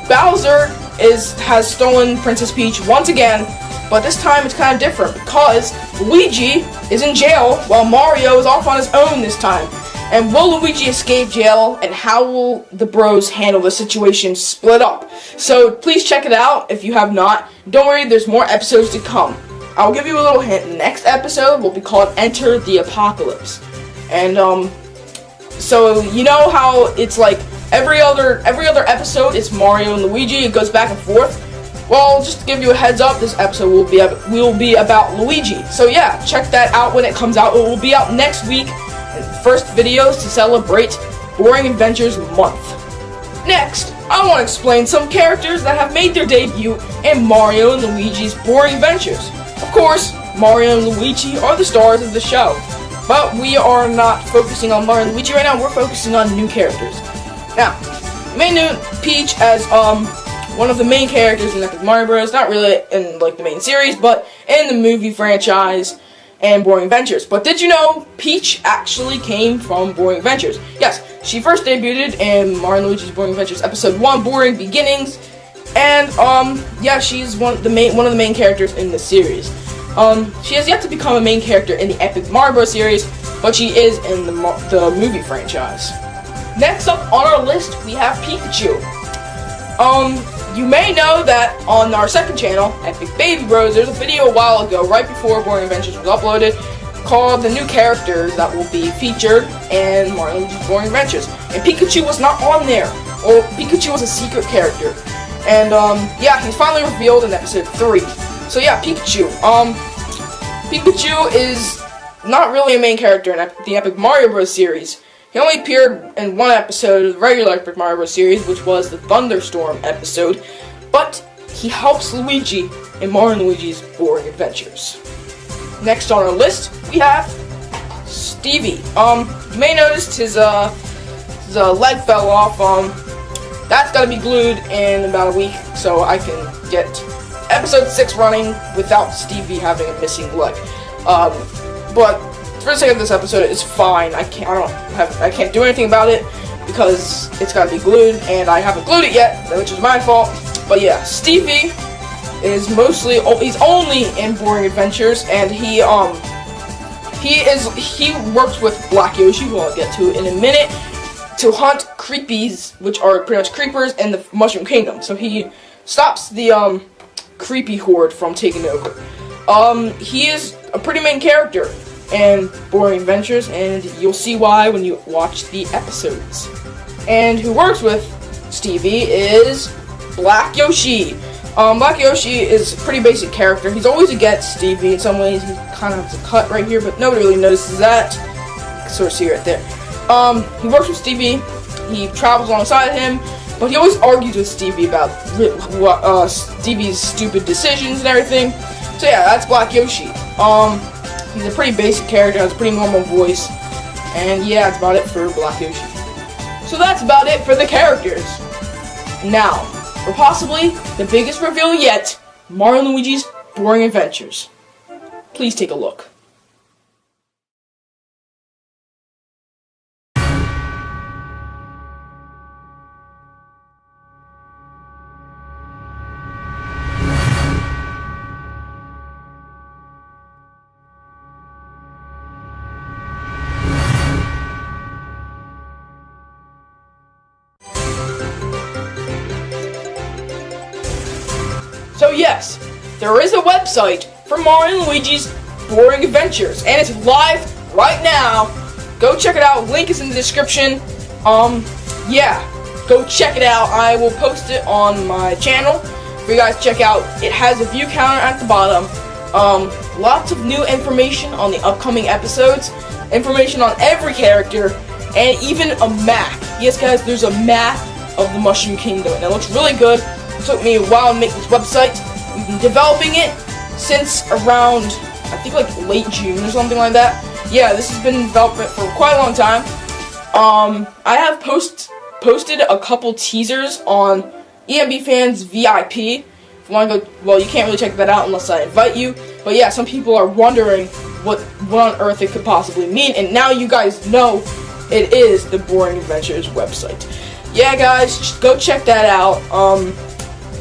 Bowser has stolen Princess Peach once again, but this time it's kind of different because Luigi is in jail while Mario is off on his own this time. And will Luigi escape jail, and how will the bros handle the situation split up? So please check it out if you have not. Don't worry, there's more episodes to come. I'll give you a little hint. The next episode will be called Enter the Apocalypse. And so you know how it's like every other episode is Mario and Luigi, it goes back and forth. Well, just to give you a heads up, this episode will be about Luigi. So yeah, check that out when it comes out. It will be out next week. First videos to celebrate Boring Adventures month. Next, I want to explain some characters that have made their debut in Mario and Luigi's Boring Adventures. Of course, Mario and Luigi are the stars of the show, but we are not focusing on Mario and Luigi right now. We're focusing on new characters. Now, we knew Peach as one of the main characters in Epic Mario Bros. Not really in like the main series, but in the movie franchise and Boring Adventures. But did you know Peach actually came from Boring Adventures? Yes, she first debuted in Mario and Luigi's Boring Adventures Episode 1, Boring Beginnings, and yeah, she's one of the main characters in the series. She has yet to become a main character in the Epic Mario Bros. Series, but she is in the movie franchise. Next up on our list, we have Pikachu. You may know that on our second channel, Epic Baby Bros, there's a video a while ago, right before Boring Adventures was uploaded, called The New Characters That Will Be Featured in Mario and Luigi's Boring Adventures. And Pikachu was not on there, or Pikachu was a secret character. And, yeah, he's finally revealed in Episode 3. So yeah, Pikachu. Pikachu is not really a main character in the Epic Mario Bros. Series. He only appeared in one episode of the regular Epic Mario Bros. Series, which was the Thunderstorm episode, but he helps Luigi in Mario and Luigi's Boring Adventures. Next on our list, we have Stevie. You may notice his leg fell off. That's gotta be glued in about a week, so I can get episode 6 running without Stevie having a missing leg. But for the sake of this episode, it's fine. I can't do anything about it because it's gotta be glued, and I haven't glued it yet, which is my fault. But yeah, Stevie is he's only in Boring Adventures, and he works with Black Yoshi, who I'll get to in a minute, to hunt creepies, which are pretty much creepers in the Mushroom Kingdom. So he stops the creepy horde from taking over. He is a pretty main character in Boring Adventures, and you'll see why when you watch the episodes. And who works with Stevie is Black Yoshi. Black Yoshi is a pretty basic character. He's always against Stevie in some ways. He kind of has a cut right here, but nobody really notices that. You can sort of see right there. He works with Stevie. He travels alongside him, but he always argues with Stevie about Stevie's stupid decisions and everything. So yeah, that's Black Yoshi. He's a pretty basic character, has a pretty normal voice, and yeah, that's about it for Black Yoshi. So that's about it for the characters. Now, for possibly the biggest reveal yet, Mario and Luigi's Boring Adventures. Please take a look. So yes, there is a website for Mario and Luigi's Boring Adventures, and it's live right now. Go check it out. Link is in the description. Yeah, go check it out. I will post it on my channel for you guys to check out. It has a view counter at the bottom. Lots of new information on the upcoming episodes, information on every character, and even a map. Yes, guys, there's a map of the Mushroom Kingdom, and it looks really good. It took me a while to make this website, We've been developing it since around, I think like late June or something like that. Yeah, this has been in development for quite a long time. I have posted a couple teasers on EMB Fans VIP. If you want to go, well, you can't really check that out unless I invite you. But yeah, some people are wondering what on earth it could possibly mean, and now you guys know it is the Boring Adventures website. Yeah, guys, just go check that out.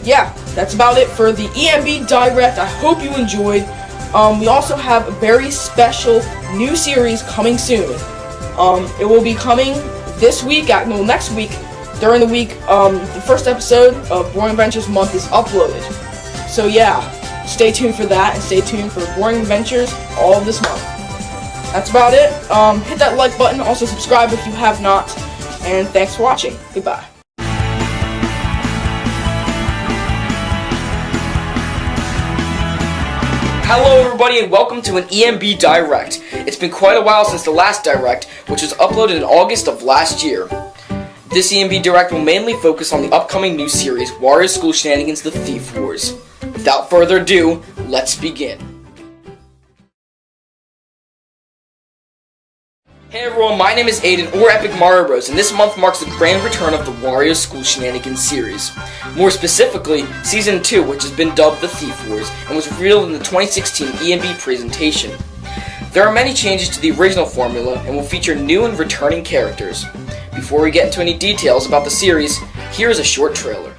Yeah, that's about it for the EMB Direct. I hope you enjoyed. We also have a very special new series coming soon. It will be coming this week, next week, during the week. The first episode of Boring Adventures Month is uploaded. So yeah, stay tuned for that, and stay tuned for Boring Adventures all of this month. That's about it. Hit that like button, also subscribe if you have not, and thanks for watching. Goodbye. Hello everybody and welcome to an EMB Direct. It's been quite a while since the last Direct, which was uploaded in August of last year. This EMB Direct will mainly focus on the upcoming new series, Wario School Shenanigans: The Thief Wars. Without further ado, let's begin. Hey everyone, my name is Aiden, or EpicMarioBros, and this month marks the grand return of the Wario School Shenanigans series. More specifically, Season 2, which has been dubbed The Thief Wars, and was revealed in the 2016 EMB Presentation. There are many changes to the original formula, and will feature new and returning characters. Before we get into any details about the series, here is a short trailer.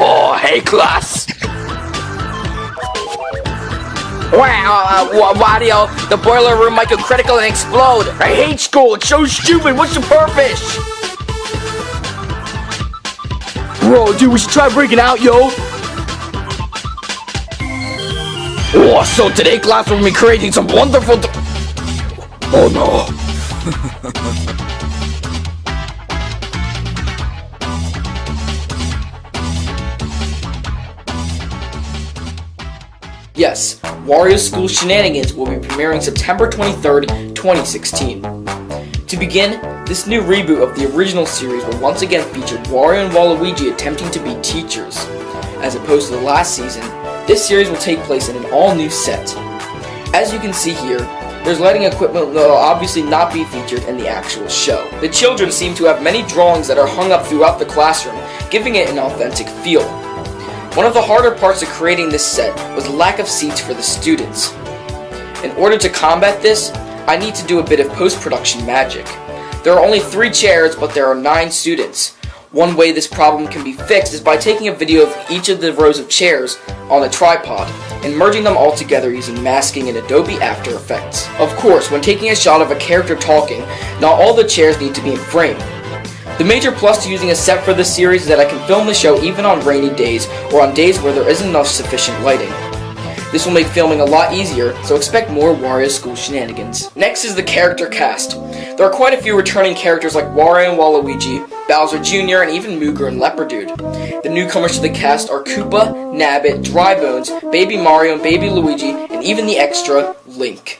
Oh, hey class! Wow, Wario, the boiler room might go critical and explode! I hate school, it's so stupid, what's the purpose? Bro, dude, we should try breaking out, yo! Oh, so today class will be creating some wonderful oh no! Yes, Wario School Shenanigans will be premiering September 23rd, 2016. To begin, this new reboot of the original series will once again feature Wario and Waluigi attempting to be teachers. As opposed to the last season, this series will take place in an all-new set. As you can see here, there's lighting equipment that will obviously not be featured in the actual show. The children seem to have many drawings that are hung up throughout the classroom, giving it an authentic feel. One of the harder parts of creating this set was the lack of seats for the students. In order to combat this, I need to do a bit of post-production magic. There are only 3 chairs, but there are 9 students. One way this problem can be fixed is by taking a video of each of the rows of chairs on a tripod and merging them all together using masking in Adobe After Effects. Of course, when taking a shot of a character talking, not all the chairs need to be in frame. The major plus to using a set for this series is that I can film the show even on rainy days or on days where there isn't enough sufficient lighting. This will make filming a lot easier, so expect more Wario School Shenanigans. Next is the character cast. There are quite a few returning characters like Wario and Waluigi, Bowser Jr., and even Mooger and Leopardude. The newcomers to the cast are Koopa, Nabbit, Drybones, Baby Mario, and Baby Luigi, and even the extra, Link.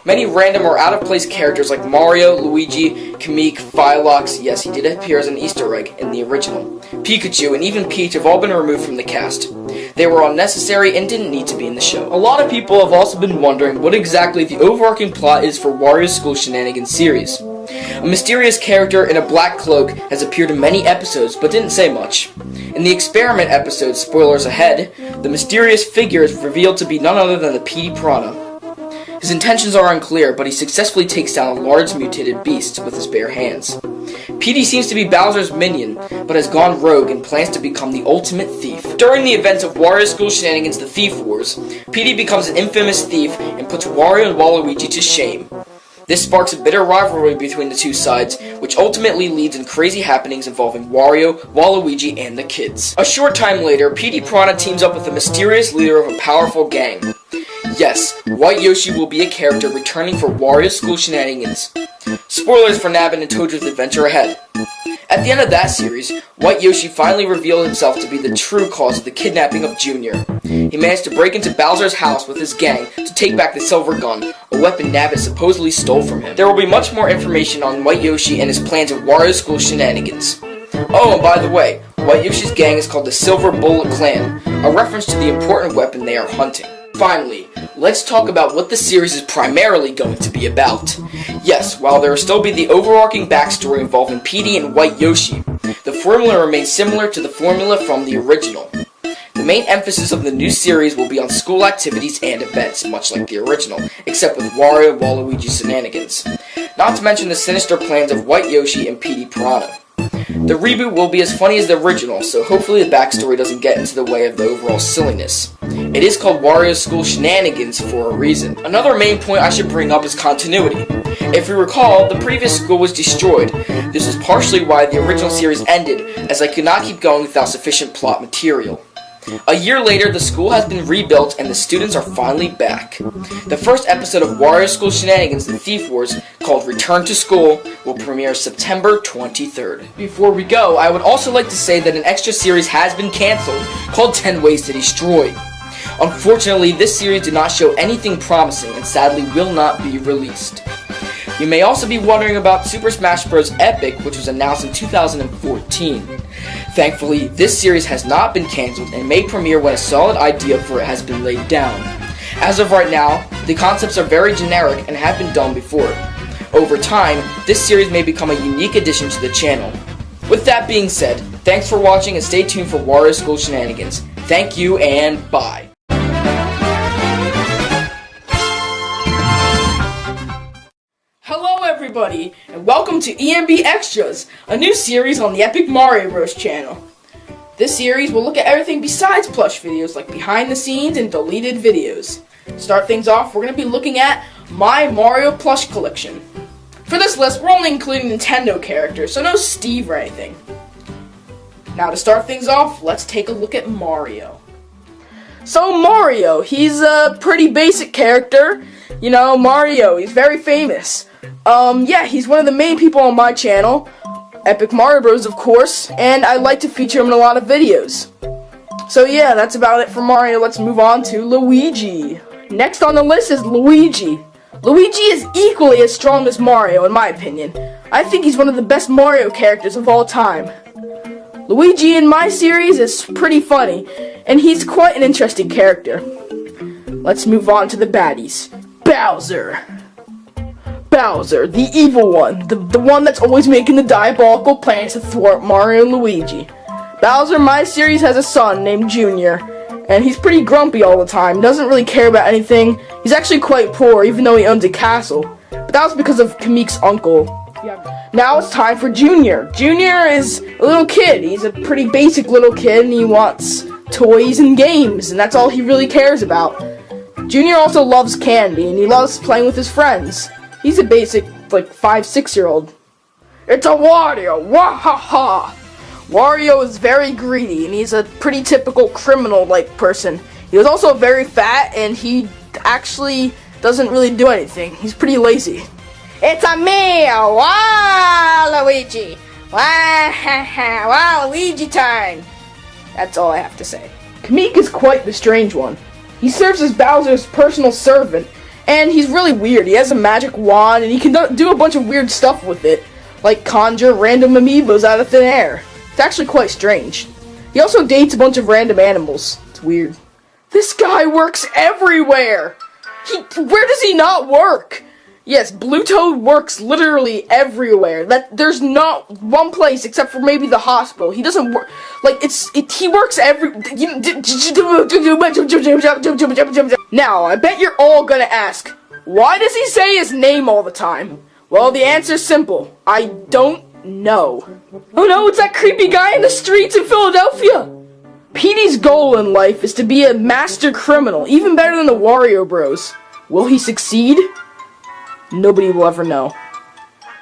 Many random or out-of-place characters like Mario, Luigi, Kamek, Philox, yes, he did appear as an Easter egg in the original, Pikachu, and even Peach have all been removed from the cast. They were unnecessary and didn't need to be in the show. A lot of people have also been wondering what exactly the overarching plot is for Wario School Shenanigans series. A mysterious character in a black cloak has appeared in many episodes but didn't say much. In the experiment episode, spoilers ahead, the mysterious figure is revealed to be none other than the Petey Piranha. His intentions are unclear, but he successfully takes down a large mutated beast with his bare hands. Petey seems to be Bowser's minion, but has gone rogue and plans to become the ultimate thief. During the events of Wario School Shenanigans: The Thief Wars, Petey becomes an infamous thief and puts Wario and Waluigi to shame. This sparks a bitter rivalry between the two sides, which ultimately leads in crazy happenings involving Wario, Waluigi, and the kids. A short time later, Petey Piranha teams up with the mysterious leader of a powerful gang. Yes, White Yoshi will be a character returning for Wario School Shenanigans. Spoilers for Nabbit and Toad's Adventure ahead. At the end of that series, White Yoshi finally revealed himself to be the true cause of the kidnapping of Junior. He managed to break into Bowser's house with his gang to take back the Silver Gun, a weapon Nabbit supposedly stole from him. There will be much more information on White Yoshi and his plans at Wario School Shenanigans. Oh, and by the way, White Yoshi's gang is called the Silver Bullet Clan, a reference to the important weapon they are hunting. Finally, let's talk about what the series is primarily going to be about. Yes, while there will still be the overarching backstory involving Petey and White Yoshi, the formula remains similar to the formula from the original. The main emphasis of the new series will be on school activities and events, much like the original, except with Wario and Waluigi's Shenanigans. Not to mention the sinister plans of White Yoshi and Petey Piranha. The reboot will be as funny as the original, so hopefully the backstory doesn't get into the way of the overall silliness. It is called Wario School Shenanigans for a reason. Another main point I should bring up is continuity. If you recall, the previous school was destroyed. This is partially why the original series ended, as I could not keep going without sufficient plot material. A year later, the school has been rebuilt and the students are finally back. The first episode of Wario School Shenanigans and Thief Wars, called Return to School, will premiere September 23rd. Before we go, I would also like to say that an extra series has been cancelled, called 10 Ways to Destroy. Unfortunately, this series did not show anything promising and sadly will not be released. You may also be wondering about Super Smash Bros. Epic, which was announced in 2014. Thankfully, this series has not been cancelled and may premiere when a solid idea for it has been laid down. As of right now, the concepts are very generic and have been done before. Over time, this series may become a unique addition to the channel. With that being said, thanks for watching and stay tuned for Wario School Shenanigans. Thank you and bye. Hello everybody, and welcome to EMB Extras, a new series on the EpicMarioBros Channel. This series will look at everything besides plush videos, like behind the scenes and deleted videos. To start things off, we're going to be looking at my Mario plush collection. For this list, we're only including Nintendo characters, so no Steve or anything. Now to start things off, let's take a look at Mario. So Mario, he's a pretty basic character. You know, Mario, he's very famous. Yeah, he's one of the main people on my channel, EpicMarioBros, of course, and I like to feature him in a lot of videos. So yeah, that's about it for Mario. Let's move on to Luigi. Next on the list is Luigi. Luigi is equally as strong as Mario, in my opinion. I think he's one of the best Mario characters of all time. Luigi in my series is pretty funny, and he's quite an interesting character. Let's move on to the baddies. Bowser. Bowser, the evil one, the one that's always making the diabolical plans to thwart Mario and Luigi. Bowser in my series has a son named Junior, and he's pretty grumpy all the time, doesn't really care about anything. He's actually quite poor, even though he owns a castle. But that was because of Kamik's uncle. Now it's time for Junior. Junior is a little kid. He's a pretty basic little kid, and he wants toys and games, and that's all he really cares about. Junior also loves candy, and he loves playing with his friends. He's a basic, like, 5-6-year-old. It's a Wario! Wahaha! Wario is very greedy, and he's a pretty typical criminal-like person. He was also very fat, and he actually doesn't really do anything. He's pretty lazy. It's a me, Waluigi! Waluigi time! That's all I have to say. Kamik is quite the strange one. He serves as Bowser's personal servant, and he's really weird. He has a magic wand, and he can do a bunch of weird stuff with it, like conjure random amiibos out of thin air. It's actually quite strange. He also dates a bunch of random animals. It's weird. This guy works everywhere! Where does he not work? Yes, Blue Toad works literally everywhere. There's not one place except for maybe the hospital. He doesn't work, like, he works Now, I bet you're all gonna ask, why does he say his name all the time? Well, the answer's simple. I don't know. Oh no, it's that creepy guy in the streets in Philadelphia! Petey's goal in life is to be a master criminal, even better than the Wario Bros. Will he succeed? Nobody will ever know.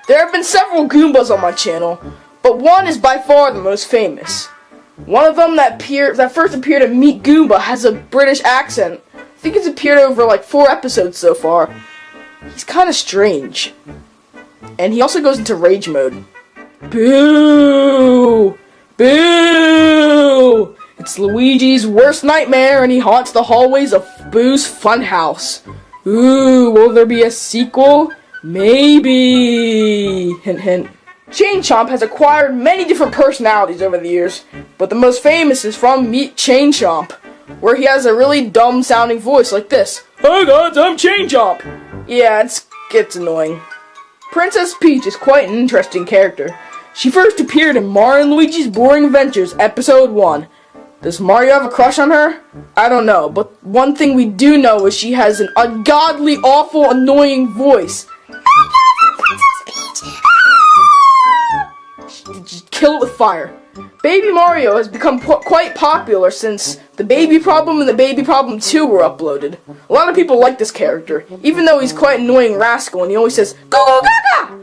There have been several Goombas on my channel, but one is by far the most famous. One of them that first appeared in Meet Goomba has a British accent. I think it's appeared over like 4 episodes so far. He's kind of strange. And he also goes into rage mode. Boo! Boo! It's Luigi's worst nightmare, and he haunts the hallways of Boo's Funhouse. Ooh, will there be a sequel? Maybe. Hint, hint. Chain Chomp has acquired many different personalities over the years, but the most famous is from Meet Chain Chomp, where he has a really dumb sounding voice like this. Hi guys, I'm Chain Chomp. Yeah, it's annoying. Princess Peach is quite an interesting character. She first appeared in Mario and Luigi's Boring Adventures, Episode 1. Does Mario have a crush on her? I don't know, but one thing we do know is she has an ungodly, awful, annoying voice. Just kill it with fire. Baby Mario has become quite popular since The Baby Problem and The Baby Problem 2 were uploaded. A lot of people like this character, even though he's quite an annoying rascal and he always says, "Go go gaga!"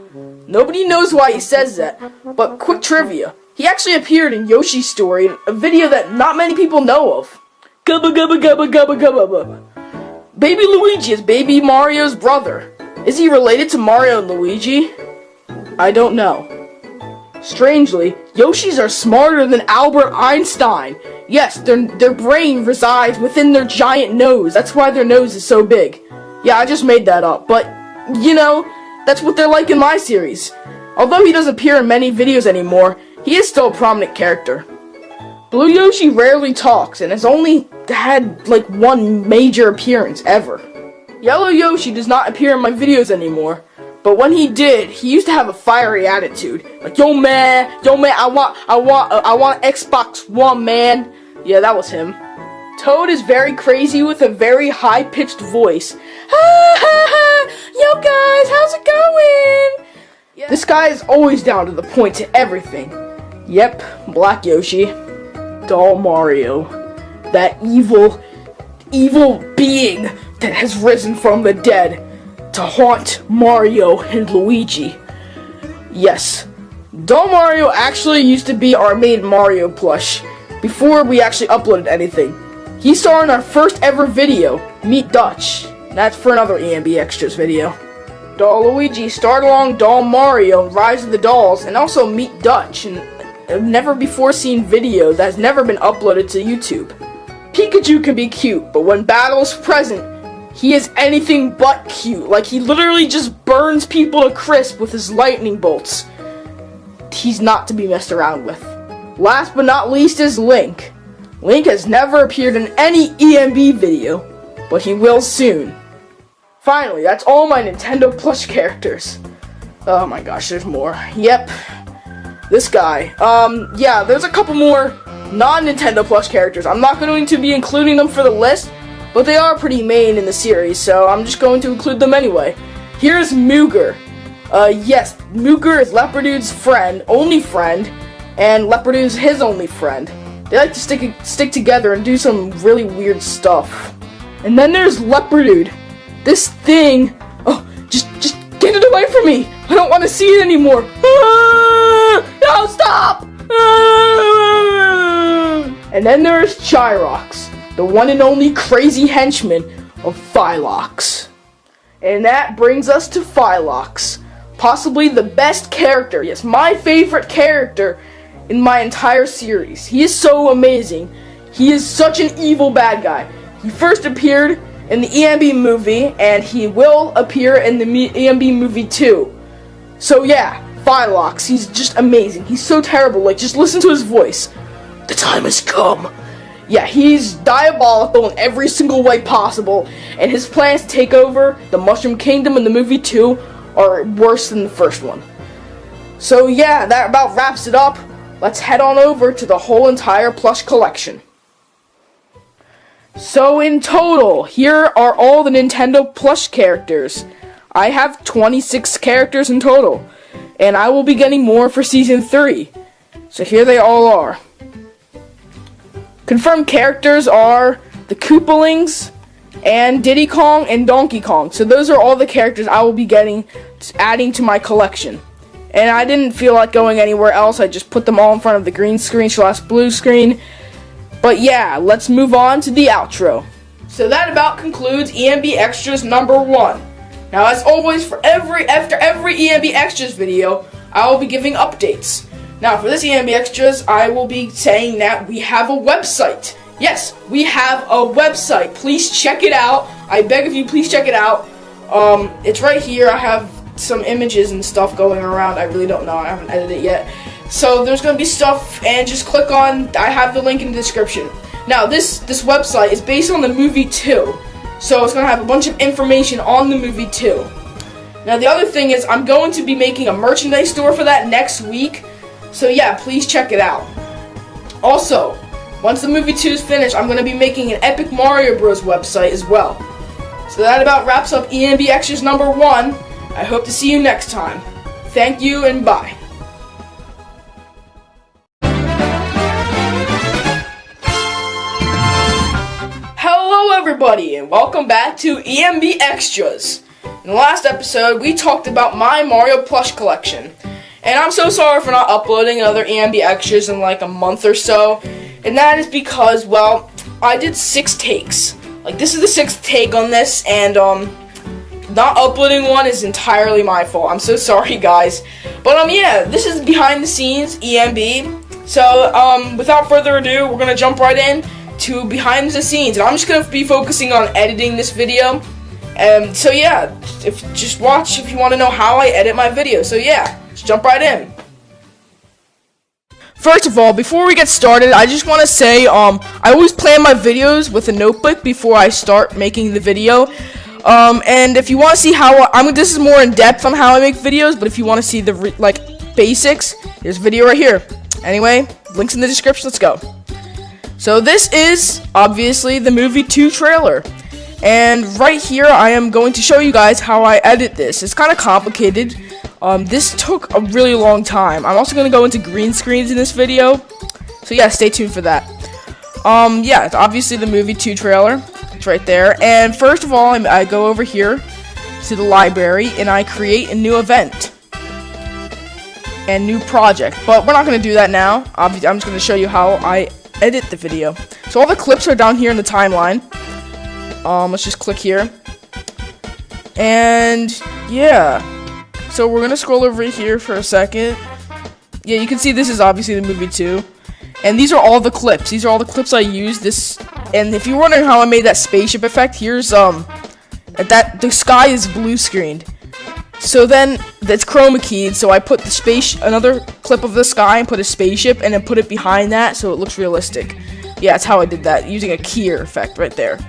Nobody knows why he says that, but quick trivia. He actually appeared in Yoshi's Story, a video that not many people know of. Gubba gubba gubba gubba gubba gubba. Baby Luigi is Baby Mario's brother. Is he related to Mario and Luigi? I don't know. Strangely, Yoshis are smarter than Albert Einstein. Yes, their brain resides within their giant nose. That's why their nose is so big. Yeah, I just made that up, but, you know, that's what they're like in my series. Although he doesn't appear in many videos anymore, he is still a prominent character. Blue Yoshi rarely talks and has only had like one major appearance ever. Yellow Yoshi does not appear in my videos anymore, but when he did, he used to have a fiery attitude. Like, yo man, I want Xbox One, man. Yeah, that was him. Toad is very crazy with a very high-pitched voice. Ha ha ha! Yo guys, how's it going? Yeah. This guy is always down to the point to everything. Yep, Black Yoshi. Doll Mario. That evil being that has risen from the dead to haunt Mario and Luigi. Yes, Doll Mario actually used to be our main Mario plush before we actually uploaded anything. He saw in our first ever video, Meet Dutch. That's for another EMB Extras video. Doll Luigi starred along Doll Mario in Rise of the Dolls and also Meet Dutch in a never before seen video that has never been uploaded to YouTube. Pikachu can be cute, but when battle's present, he is anything but cute. Like, he literally just burns people to crisp with his lightning bolts. He's not to be messed around with. Last but not least is Link. Link has never appeared in any EMB video, but he will soon. Finally, that's all my Nintendo plush characters. Oh my gosh, there's more. Yep. This guy. Yeah, there's a couple more non-Nintendo plush characters. I'm not going to be including them for the list, but they are pretty main in the series, so I'm just going to include them anyway. Here's Mooger. Yes, Mooger is Leopardude's friend, only friend, and Leopardude's his only friend. They like to stick together and do some really weird stuff. And then there's Leopardude. This thing... Oh, just get it away from me! I don't want to see it anymore! Ah! No, stop! Ah! And then there's Chyrox, the one and only crazy henchman of Philox. And that brings us to Philox. Possibly the best character, yes, my favorite character in my entire series. He is so amazing. He is such an evil bad guy. He first appeared in the EMB movie, and he will appear in the EMB movie too. So yeah, Philox, he's just amazing. He's so terrible, like, just listen to his voice. The time has come. Yeah, he's diabolical in every single way possible, and his plans to take over the Mushroom Kingdom in the movie 2 are worse than the first one. So yeah, that about wraps it up. Let's head on over to the whole entire plush collection. So in total, here are all the Nintendo plush characters. I have 26 characters in total, and I will be getting more for Season 3. So here they all are. Confirmed characters are the Koopalings, and Diddy Kong, and Donkey Kong. So those are all the characters I will be adding to my collection. And I didn't feel like going anywhere else. I just put them all in front of the green screen / blue screen. But yeah, let's move on to the outro. So that about concludes EMB Extras number 1. Now, as always, after every EMB Extras video, I will be giving updates. Now, for this EMB Extras, I will be saying that we have a website. Yes, we have a website. Please check it out. I beg of you, please check it out. It's right here. I have some images and stuff going around. I really don't know. I haven't edited it yet. So there's going to be stuff, and just click on, I have the link in the description. Now, this website is based on the movie 2. So it's going to have a bunch of information on the movie 2. Now, the other thing is, I'm going to be making a merchandise store for that next week. So yeah, please check it out. Also, once the movie 2 is finished, I'm going to be making an Epic Mario Bros website as well. So that about wraps up EMB Extras number 1. I hope to see you next time. Thank you and bye. Hello everybody and welcome back to EMB Extras. In the last episode, we talked about my Mario Plush collection. And I'm so sorry for not uploading another EMB Extras in like a month or so. And that is because, well, I did 6 takes. Like, this is the 6th take on this, and not uploading one is entirely my fault. I'm so sorry, guys. But yeah, this is behind the scenes EMB. So without further ado, we're gonna jump right in to behind the scenes, and I'm just gonna be focusing on editing this video. So yeah, just watch if you want to know how I edit my video. So yeah, let's jump right in. First of all, before we get started, I just want to say, I always plan my videos with a notebook before I start making the video. And if you want to see how this is more in depth on how I make videos, but if you want to see the basics, here's a video right here. Anyway, links in the description. Let's go. So this is obviously the movie 2 trailer. And right here, I am going to show you guys how I edit this. It's kind of complicated. This took a really long time. I'm also going to go into green screens in this video. So yeah, stay tuned for that. Yeah, it's obviously the movie 2 trailer. It's right there. And first of all, I go over here to the library and I create a new event and new project. But we're not going to do that now. I'm just going to show you how I edit the video. So all the clips are down here in the timeline. Let's just click here. And yeah. So we're gonna scroll over here for a second. Yeah, you can see this is obviously the movie 2. And these are all the clips. These are all the clips I used. And if you're wondering how I made that spaceship effect, here's the sky is blue screened. So then that's chroma keyed. So I put another clip of the sky and put a spaceship and then put it behind that so it looks realistic. Yeah, that's how I did that, using a keyer effect right there.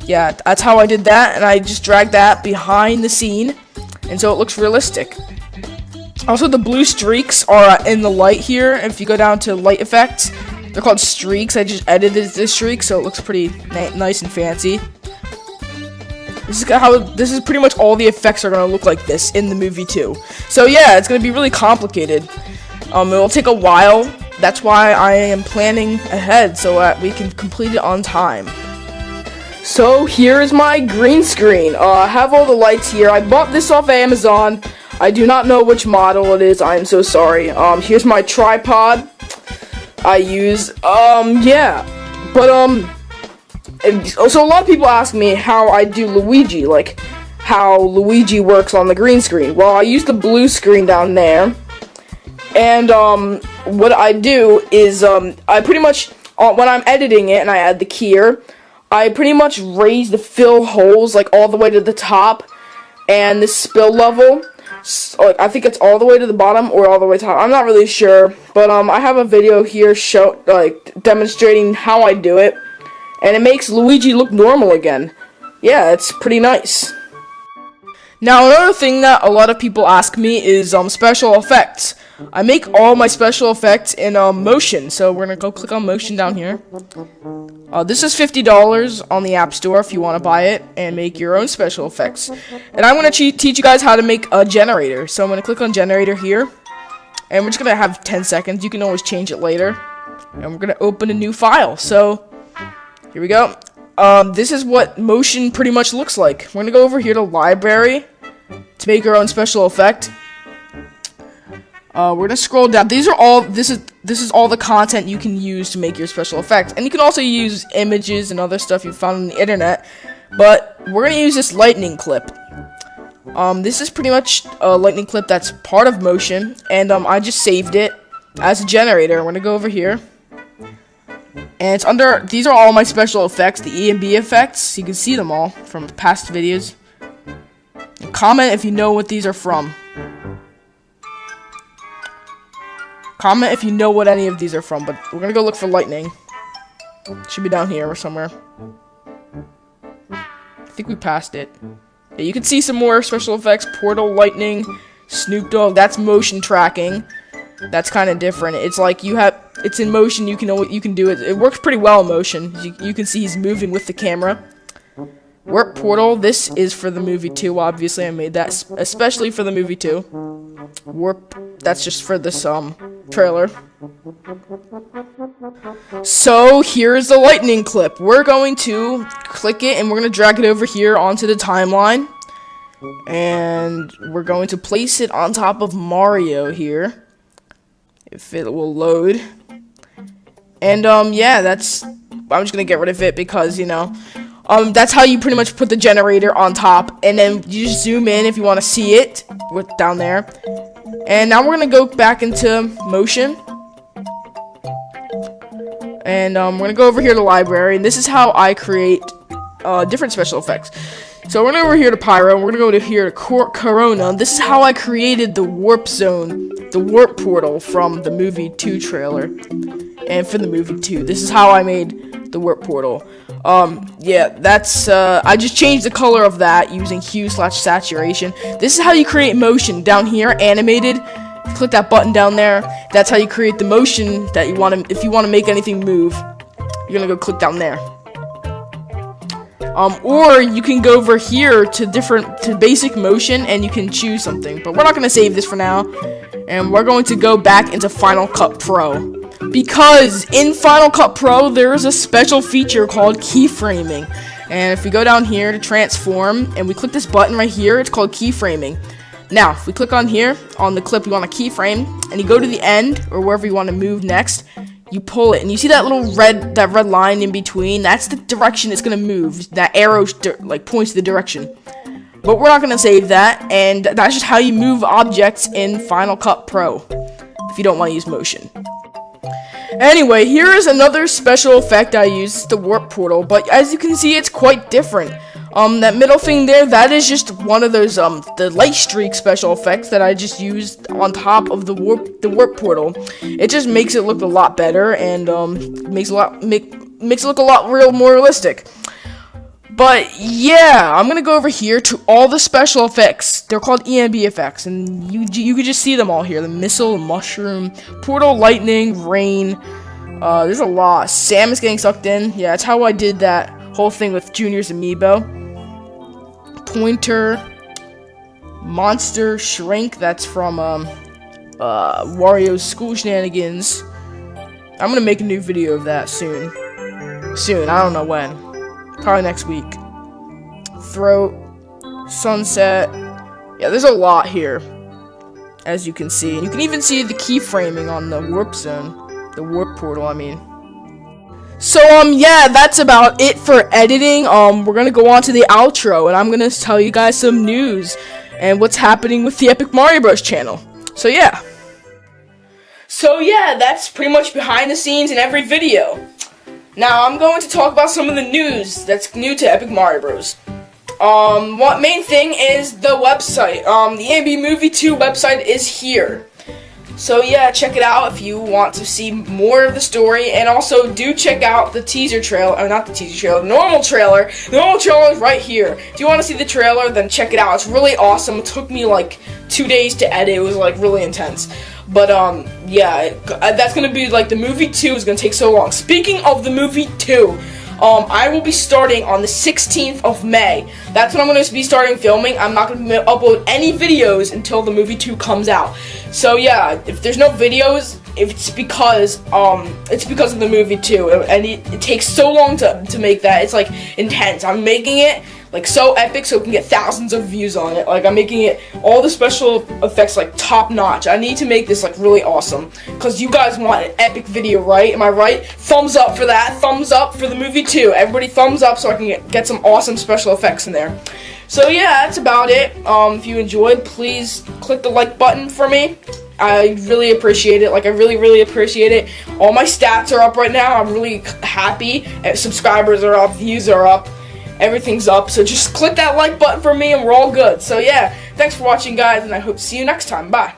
Yeah, that's how I did that, and I just dragged that behind the scene. And so it looks realistic. Also, the blue streaks are in the light here. If you go down to light effects, they're called streaks. I just edited the streaks, so it looks pretty nice and fancy. This is pretty much all the effects are gonna look like this in the movie 2. So yeah, it's gonna be really complicated. It will take a while. That's why I am planning ahead so that we can complete it on time. So here's my green screen. I have all the lights here. I bought this off Amazon. I do not know which model it is. I am so sorry. Here's my tripod I use. Yeah. But so a lot of people ask me how I do Luigi, like how Luigi works on the green screen. Well, I use the blue screen down there. And what I do is I pretty much when I'm editing it and I add the keyer, I pretty much raise the fill holes like all the way to the top, and the spill level, so, I think it's all the way to the bottom or all the way to the top. I'm not really sure, but I have a video here demonstrating how I do it, and it makes Luigi look normal again. Yeah, it's pretty nice. Now, another thing that a lot of people ask me is special effects. I make all my special effects in Motion, so we're gonna go click on Motion down here. This is $50 on the App Store if you want to buy it and make your own special effects. And I'm gonna teach you guys how to make a generator. So I'm gonna click on Generator here, and we're just gonna have 10 seconds. You can always change it later. And we're gonna open a new file. So here we go. This is what Motion pretty much looks like. We're gonna go over here to Library to make our own special effect. We're gonna scroll down. This is all the content you can use to make your special effects, and you can also use images and other stuff you found on the internet. But we're gonna use this lightning clip. This is pretty much a lightning clip that's part of motion, and I just saved it as a generator. I'm gonna go over here, and it's under. These are all my special effects, the EMB effects. You can see them all from past videos. And comment if you know what these are from. Comment if you know what any of these are from. But we're gonna go look for lightning. Should be down here or somewhere. I think we passed it. Yeah, you can see some more special effects. Portal, lightning, Snoop Dogg. That's motion tracking. That's kind of different. It's like it's in motion. You can do it. It works pretty well in motion. You can see he's moving with the camera. Warp portal. This is for the movie 2. Obviously, I made that especially for the movie 2. Warp. That's just for this trailer. So here's the lightning clip. We're going to click it and we're going to drag it over here onto the timeline. And we're going to place it on top of Mario here. If it will load. And yeah, I'm just going to get rid of it because, you know, that's how you pretty much put the generator on top. And then you just zoom in if you want to see it down there. And now we're going to go back into motion. And we're going to go over here to library. And this is how I create different special effects. So we're going to go over here to Pyro. We're going to go to here to Corona. This is how I created the warp zone, the warp portal from the movie 2 trailer. And for the movie 2. This is how I made the warp portal. Yeah, that's, I just changed the color of that using hue/saturation. This is how you create motion down here, animated. Click that button down there. That's how you create the motion that you want to, if you want to make anything move. You're gonna go click down there. Or you can go over here to basic motion and you can choose something. But we're not gonna save this for now. And we're going to go back into Final Cut Pro. Because in Final Cut Pro, there is a special feature called keyframing. And if we go down here to transform, and we click this button right here, it's called keyframing. Now, if we click on here, on the clip you want to keyframe, and you go to the end, or wherever you want to move next, you pull it, and you see that little red line in between? That's the direction it's going to move. That arrow, like, points the direction. But we're not going to save that, and that's just how you move objects in Final Cut Pro, if you don't want to use motion. Anyway, here is another special effect I use, the warp portal, but as you can see, it's quite different. That middle thing there, that is just one of those, the light streak special effects that I just used on top of the warp portal. It just makes it look a lot better, and, makes it look a lot more realistic. But, yeah, I'm gonna go over here to all the special effects. They're called EMB effects, and you can just see them all here. The missile, mushroom, portal, lightning, rain. There's a lot. Sam is getting sucked in. Yeah, that's how I did that whole thing with Junior's amiibo. Pointer, monster, shrink. That's from, Wario's school shenanigans. I'm gonna make a new video of that soon. I don't know when. Probably next week. Throat, sunset. Yeah, there's a lot here, as you can see. And you can even see the keyframing on the warp zone. The warp portal, I mean. So, yeah, that's about it for editing. We're gonna go on to the outro, and I'm gonna tell you guys some news and what's happening with the EpicMarioBros channel. So, yeah. That's pretty much behind the scenes in every video. Now, I'm going to talk about some of the news that's new to EpicMarioBros. One main thing is the website. The EMB Movie 2 website is here. So yeah, check it out if you want to see more of the story, and also do check out the teaser trailer, or not the teaser trailer, the normal trailer. The normal trailer is right here. If you want to see the trailer, then check it out. It's really awesome. It took me like 2 days to edit. It was like really intense. But yeah, that's gonna be like the movie 2 is gonna take so long. Speaking of the movie 2, I will be starting on the 16th of May. That's when I'm going to be starting filming. I'm not going to upload any videos until the movie 2 comes out. So yeah, if there's no videos, it's because of the movie 2, and it takes so long to make that. It's like intense. I'm making it like so epic so we can get thousands of views on it. Like I'm making it all the special effects like top notch. I need to make this like really awesome because you guys want an epic video, right? Am I right? Thumbs up for that. Thumbs up for the movie 2. Everybody thumbs up so I can get some awesome special effects in there. So yeah, that's about it. If you enjoyed, please click the like button for me. I really appreciate it. Like, I really appreciate it. All my stats are up right now. I'm really happy. Subscribers are up, views are up, everything's up. So just click that like button for me and we're all good. So yeah, thanks for watching, guys, and I hope to see you next time. Bye.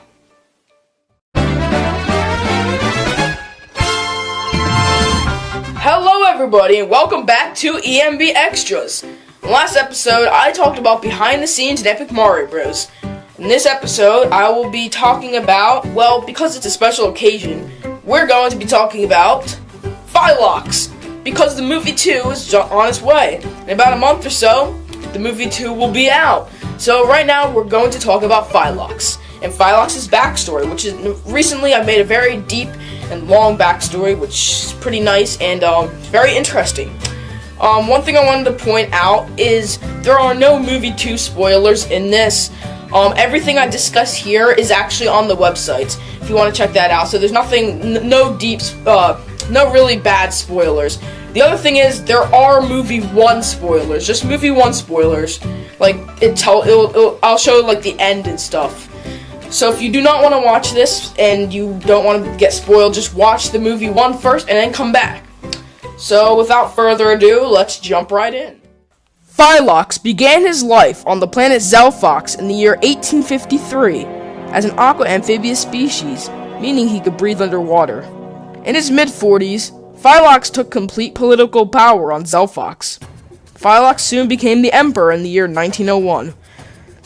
Hello everybody, and welcome back to EMB Extras. In the last episode, I talked about behind the scenes in Epic Mario Bros. In this episode, I will be talking about, well, because it's a special occasion, we're going to be talking about Philox, because the movie 2 is on its way. In about a month or so, the movie 2 will be out. So right now, we're going to talk about Philox, and Philox's backstory, which is, recently I made a very deep and long backstory, which is pretty nice and very interesting. One thing I wanted to point out is there are no movie 2 spoilers in this. Everything I discuss here is actually on the website, if you want to check that out. So there's nothing, no really bad spoilers. The other thing is there are movie 1 spoilers, just movie 1 spoilers. Like I'll show like the end and stuff. So if you do not want to watch this and you don't want to get spoiled, just watch the movie 1 first and then come back. So without further ado, let's jump right in. Philox began his life on the planet Zelphox in the year 1853 as an aqua-amphibious species, meaning he could breathe underwater. In his mid-40s, Philox took complete political power on Zelphox. Philox soon became the emperor in the year 1901.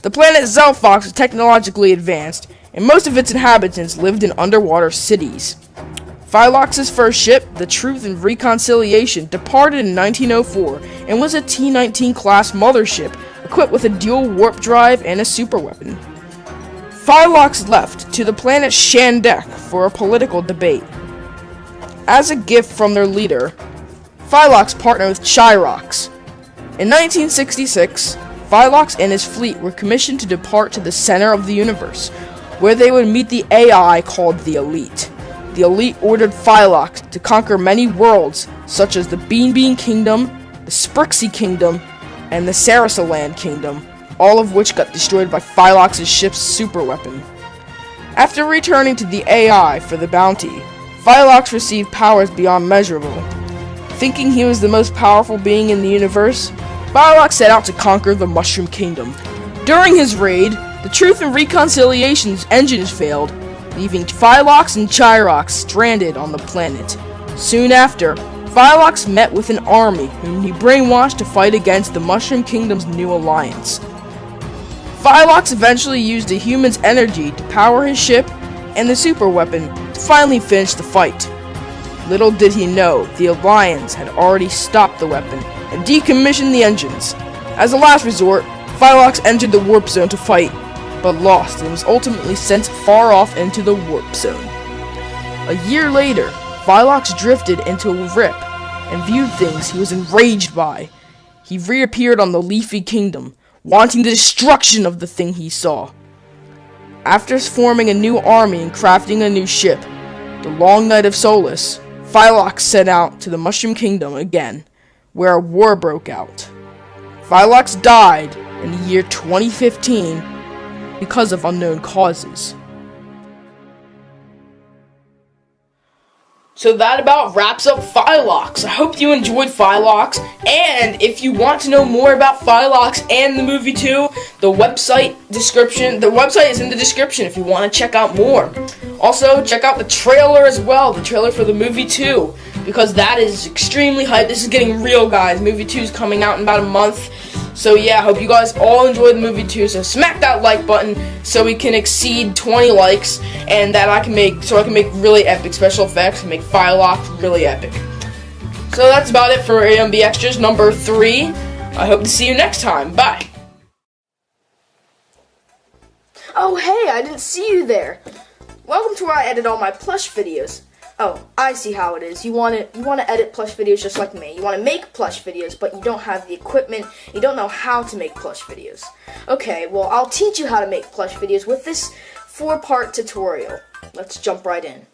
The planet Zelphox was technologically advanced, and most of its inhabitants lived in underwater cities. Philox's first ship, the Truth and Reconciliation, departed in 1904 and was a T-19 class mothership equipped with a dual warp drive and a superweapon. Philox left to the planet Shandek for a political debate. As a gift from their leader, Philox partnered with Chyrox. In 1966, Philox and his fleet were commissioned to depart to the center of the universe, where they would meet the AI called the Elite. The Elite ordered Philox to conquer many worlds, such as the Bean Bean Kingdom, the Sprixie Kingdom, and the Sarasaland Kingdom, all of which got destroyed by Philox's ship's superweapon. After returning to the AI for the bounty, Philox received powers beyond measurable. Thinking he was the most powerful being in the universe, Philox set out to conquer the Mushroom Kingdom. During his raid, the Truth and Reconciliation's engines failed, leaving Philox and Chyrox stranded on the planet. Soon after, Philox met with an army whom he brainwashed to fight against the Mushroom Kingdom's new alliance. Philox eventually used the human's energy to power his ship and the superweapon to finally finish the fight. Little did he know, the alliance had already stopped the weapon and decommissioned the engines. As a last resort, Philox entered the warp zone to fight, but lost and was ultimately sent far off into the warp zone. A year later, Philox drifted into a rip and viewed things he was enraged by. He reappeared on the Leafy Kingdom, wanting the destruction of the thing he saw. After forming a new army and crafting a new ship, the Long Night of Solace, Philox set out to the Mushroom Kingdom again, where a war broke out. Philox died in the year 2015 because of unknown causes. So that about wraps up Philox. I hope you enjoyed Philox, and if you want to know more about Philox and the movie 2, the website is in the description if you want to check out more. Also, check out the trailer as well, the trailer for the movie 2, because that is extremely hyped. This is getting real, guys. Movie 2 is coming out in about a month. So yeah, I hope you guys all enjoyed the movie 2. So smack that like button so we can exceed 20 likes, and that I can make really epic special effects and make Philox really epic. So that's about it for EMB Extras number 3. I hope to see you next time. Bye. Oh hey, I didn't see you there. Welcome to where I edit all my Plush videos. Oh, I see how it is. You want to edit Plush videos just like me. You want to make Plush videos, but you don't have the equipment. You don't know how to make Plush videos. Okay, well, I'll teach you how to make Plush videos with this 4-part tutorial. Let's jump right in.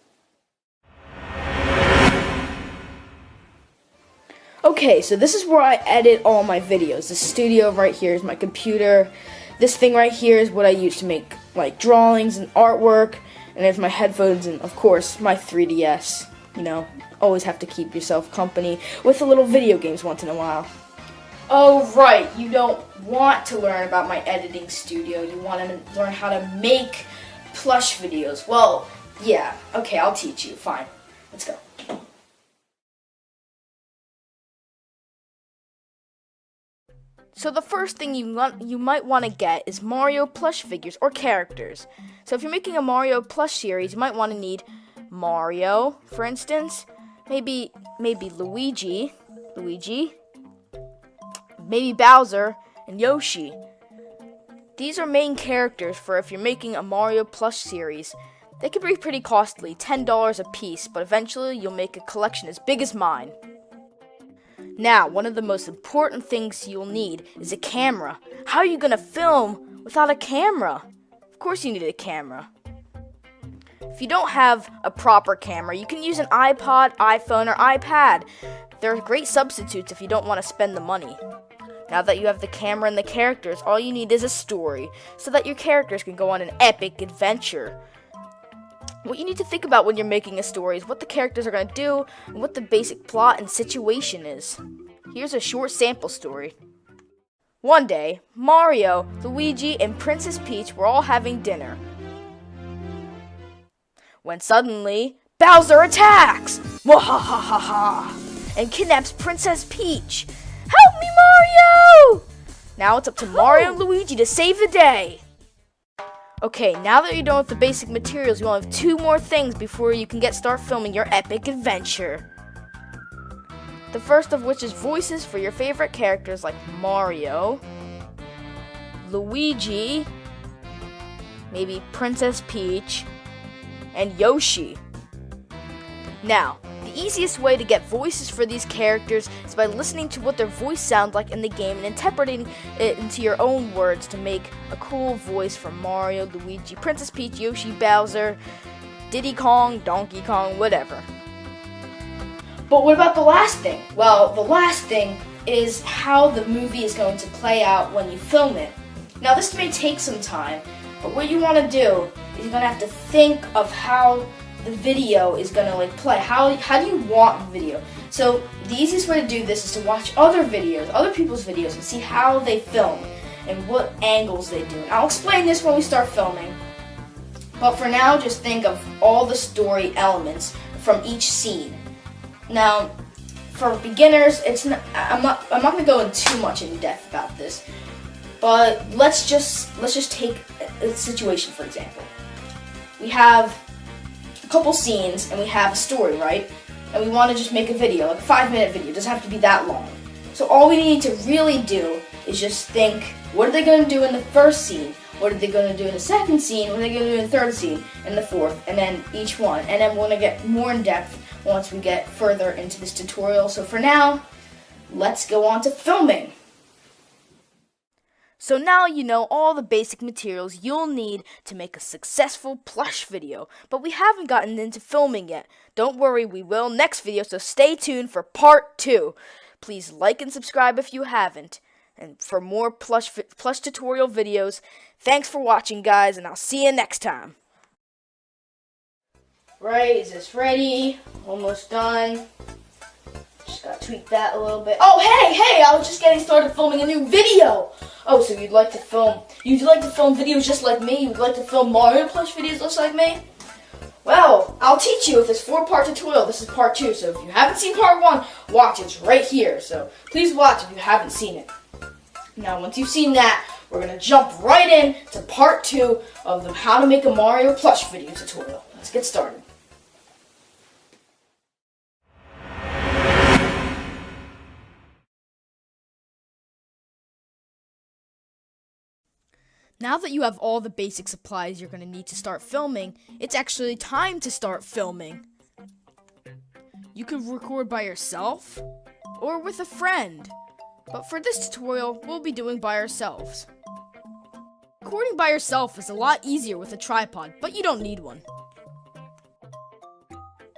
Okay, so this is where I edit all my videos. The studio right here is my computer. This thing right here is what I use to make like drawings and artwork. And there's my headphones and of course my 3DS. You know, always have to keep yourself company with the little video games once in a while. Oh right, you don't want to learn about my editing studio. You want to learn how to make Plush videos. Well, yeah, okay, I'll teach you. Fine, let's go. So the first thing you might want to get is Mario plush figures or characters. So if you're making a Mario plush series, you might want to need Mario, for instance, maybe Luigi, maybe Bowser and Yoshi. These are main characters for if you're making a Mario plush series. They can be pretty costly, $10 a piece, but eventually you'll make a collection as big as mine. Now, one of the most important things you'll need is a camera. How are you going to film without a camera? Of course you need a camera. If you don't have a proper camera, you can use an iPod, iPhone, or iPad. They're great substitutes if you don't want to spend the money. Now that you have the camera and the characters, all you need is a story, so that your characters can go on an epic adventure. What you need to think about when you're making a story is what the characters are going to do and what the basic plot and situation is. Here's a short sample story. One day, Mario, Luigi, and Princess Peach were all having dinner, when suddenly, Bowser attacks! Wahahaha! And kidnaps Princess Peach. Help me, Mario! Now it's up to Mario and Luigi to save the day. Okay, now that you're done with the basic materials, you only have 2 more things before you can start filming your epic adventure. The first of which is voices for your favorite characters like Mario, Luigi, maybe Princess Peach, and Yoshi. Now, the easiest way to get voices for these characters is by listening to what their voice sounds like in the game and interpreting it into your own words to make a cool voice for Mario, Luigi, Princess Peach, Yoshi, Bowser, Diddy Kong, Donkey Kong, whatever. But what about the last thing? Well, the last thing is how the movie is going to play out when you film it. Now, this may take some time, but what you want to do is you're going to have to think of how the video is going to play. How do you want the video? So the easiest way to do this is to watch other people's videos, and see how they film and what angles they do. And I'll explain this when we start filming. But for now, just think of all the story elements from each scene. Now, for beginners, I'm not going to go in too much in depth about this. But let's just take a situation, for example. We have a couple scenes and we have a story, right? And we want to just make a video, like a 5-minute video. It doesn't have to be that long. So all we need to really do is just think, what are they going to do in the first scene? What are they going to do in the second scene? What are they going to do in the third scene? And the fourth, and then each one. And then we're going to get more in depth once we get further into this tutorial. So for now, let's go on to filming. So now you know all the basic materials you'll need to make a successful plush video, but we haven't gotten into filming yet. Don't worry, we will next video, so stay tuned for part 2. Please like and subscribe if you haven't. And for more plush tutorial videos, thanks for watching, guys, and I'll see you next time. Right, is this ready? Almost done. Just gotta tweak that a little bit. Oh, hey, I was just getting started filming a new video. Oh, so you'd like to film videos just like me? You'd like to film Mario plush videos just like me? Well, I'll teach you with this 4-part tutorial. This is part 2, so if you haven't seen part 1, watch it. It's right here. So please watch if you haven't seen it. Now, once you've seen that, we're gonna jump right in to part 2 of the how to make a Mario plush video tutorial. Let's get started. Now that you have all the basic supplies you're going to need to start filming, it's actually time to start filming. You can record by yourself or with a friend, but for this tutorial, we'll be doing by ourselves. Recording by yourself is a lot easier with a tripod, but you don't need one.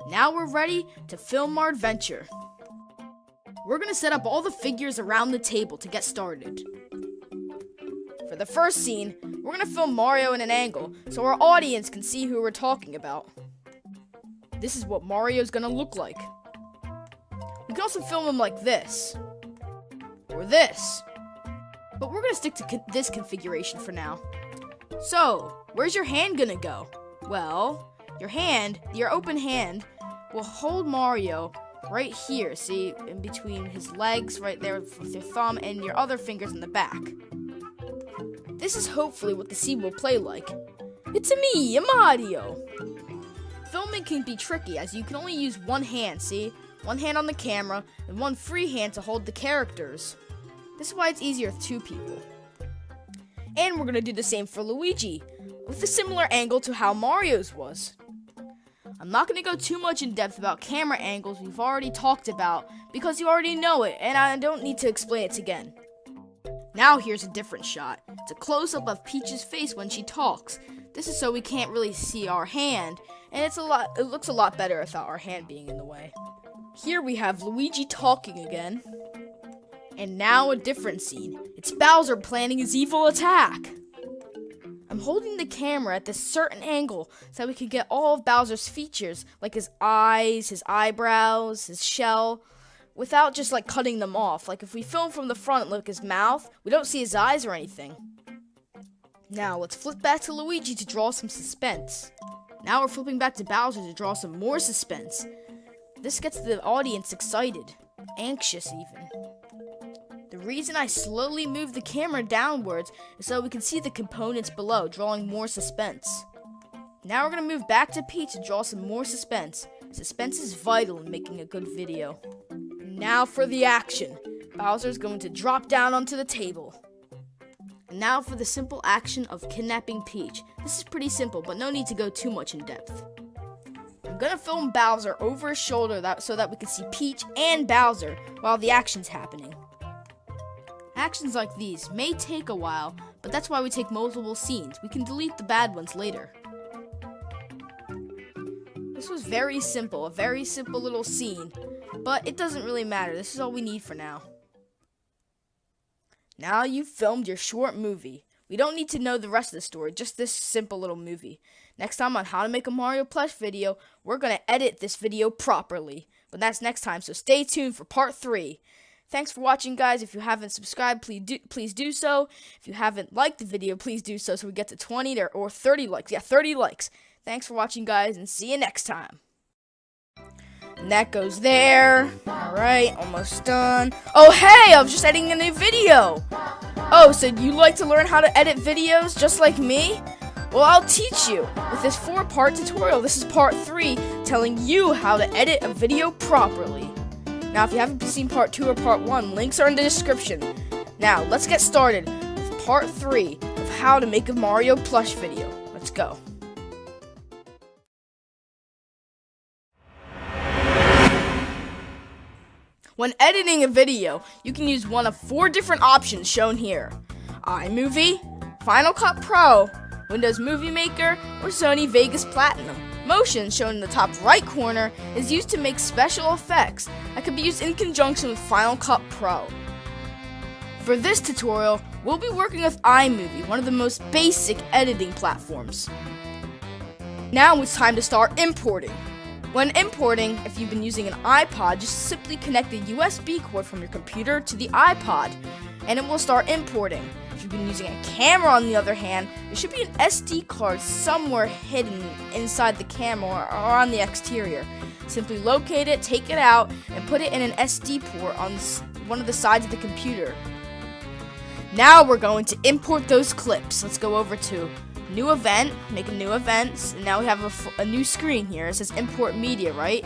Now we're ready to film our adventure. we're gonna set up all the figures around the table to get started. For the first scene, we're gonna film Mario in an angle so our audience can see who we're talking about. This is what Mario's gonna look like. We can also film him like this. Or this. But we're gonna stick to this configuration for now. So, where's your hand gonna go? Well, your open hand, will hold Mario right here, see, in between his legs, right there with your thumb, and your other fingers in the back. This is hopefully what the scene will play like. It's me, Mario! Filming can be tricky as you can only use one hand, see? One hand on the camera, and one free hand to hold the characters. This is why it's easier with two people. And we're gonna do the same for Luigi, with a similar angle to how Mario's was. I'm not gonna go too much in depth about camera angles we've already talked about, because you already know it, and I don't need to explain it again. Now here's a different shot. It's a close-up of Peach's face when she talks. This is so we can't really see our hand, and it looks a lot better without our hand being in the way. Here we have Luigi talking again. And now a different scene. It's Bowser planning his evil attack. I'm holding the camera at this certain angle so we can get all of Bowser's features, like his eyes, his eyebrows, his shell, without just like cutting them off. Like if we film from the front and look at his mouth, we don't see his eyes or anything. Now let's flip back to Luigi to draw some suspense. Now we're flipping back to Bowser to draw some more suspense. This gets the audience excited, anxious even. The reason I slowly move the camera downwards is so we can see the components below, drawing more suspense. Now we're going to move back to Peach to draw some more suspense. Suspense is vital in making a good video. Now for the action. Bowser's going to drop down onto the table. And now for the simple action of kidnapping Peach. This is pretty simple, but no need to go too much in depth. I'm going to film Bowser over his shoulder so that we can see Peach and Bowser while the action's happening. Actions like these may take a while, but that's why we take multiple scenes. We can delete the bad ones later. This was very simple, a very simple little scene, but it doesn't really matter. This is all we need for now. Now you've filmed your short movie. We don't need to know the rest of the story, just this simple little movie. Next time on How to Make a Mario Plush video, we're going to edit this video properly. But that's next time, so stay tuned for part 3. Thanks for watching, guys. If you haven't subscribed, please do so. If you haven't liked the video, please do so we get to 20 or 30 likes. Yeah, 30 likes. Thanks for watching, guys, and see you next time. And that goes there. Alright, almost done. Oh, hey, I was just editing a new video. Oh, so you like to learn how to edit videos just like me? Well, I'll teach you with this 4-part tutorial. This is part 3, telling you how to edit a video properly. Now, if you haven't seen part 2 or part 1, links are in the description. Now, let's get started with part 3 of how to make a Mario plush video. Let's go. When editing a video, you can use one of 4 different options shown here: iMovie, Final Cut Pro, Windows Movie Maker, or Sony Vegas Platinum. Motion, shown in the top right corner, is used to make special effects that can be used in conjunction with Final Cut Pro. For this tutorial, we'll be working with iMovie, one of the most basic editing platforms. Now it's time to start importing. When importing, if you've been using an iPod, just simply connect the USB cord from your computer to the iPod, and it will start importing. If you've been using a camera, on the other hand, there should be an SD card somewhere hidden inside the camera or on the exterior. Simply locate it, take it out, and put it in an SD port on one of the sides of the computer. Now we're going to import those clips. Let's go over to New Event, make a new event, and now we have a new screen here. It says Import Media, right?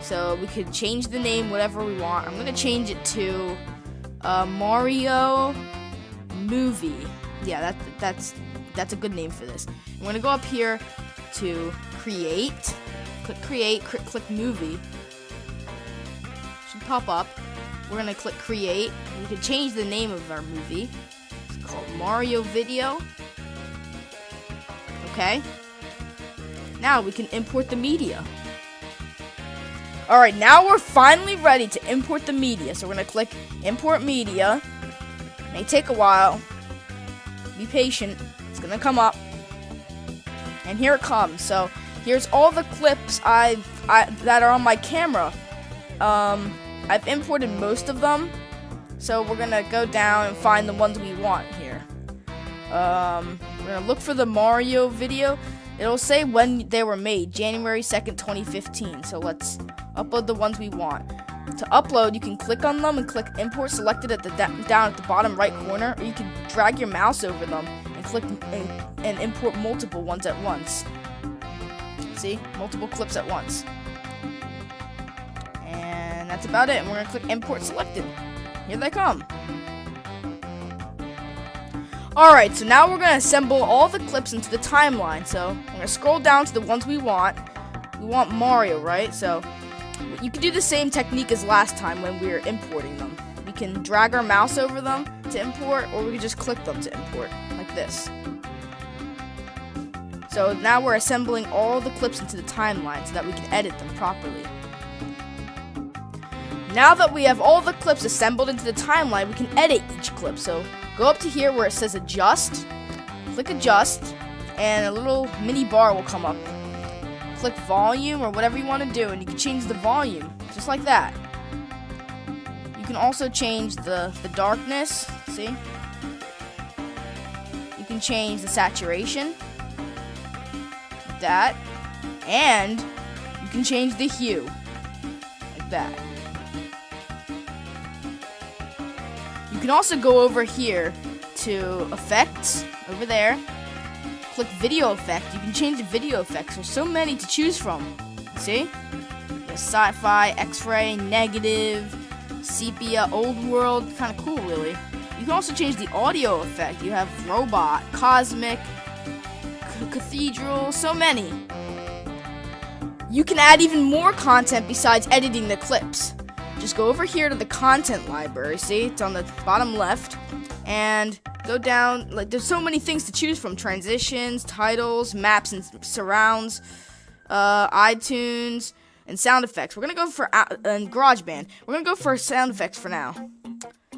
So we could change the name, whatever we want. I'm going to change it to Mario Movie. Yeah, that's a good name for this. I'm gonna go up here to create, click movie. Should pop up. We're gonna click create. We can change the name of our movie. It's called Mario Video. Okay. Now we can import the media. Alright, now we're finally ready to import the media. So we're going to click Import Media. It may take a while. Be patient. It's going to come up. And here it comes. So here's all the clips that are on my camera. I've imported most of them. So we're going to go down and find the ones we want here. We're going to look for the Mario video. It'll say when they were made, January 2nd, 2015. So let's upload the ones we want. To upload, you can click on them and click import selected at the down at the bottom right corner, or you can drag your mouse over them and click and import multiple ones at once. See? Multiple clips at once. And that's about it. And we're going to click import selected. Here they come. Alright, so now we're going to assemble all the clips into the timeline. So we're going to scroll down to the ones we want. We want Mario, right? So you can do the same technique as last time when we were importing them. We can drag our mouse over them to import, or we can just click them to import, like this. So now we're assembling all the clips into the timeline so that we can edit them properly. Now that we have all the clips assembled into the timeline, we can edit each clip. So go up to here where it says adjust, click adjust, and a little mini bar will come up. Click volume or whatever you want to do, and you can change the volume, just like that. You can also change the darkness, see? You can change the saturation, like that, and you can change the hue, like that. You can also go over here to effects, over there, click video effect. You can change the video effects. There's so many to choose from. See? There's sci-fi, X-ray, negative, sepia, old world, kind of cool really. You can also change the audio effect. You have robot, cosmic, cathedral, so many. You can add even more content besides editing the clips. Just go over here to the content library, see? It's on the bottom left, and go down. Like, there's so many things to choose from: transitions, titles, maps and surrounds, iTunes, and sound effects. We're gonna go for GarageBand. We're gonna go for sound effects for now.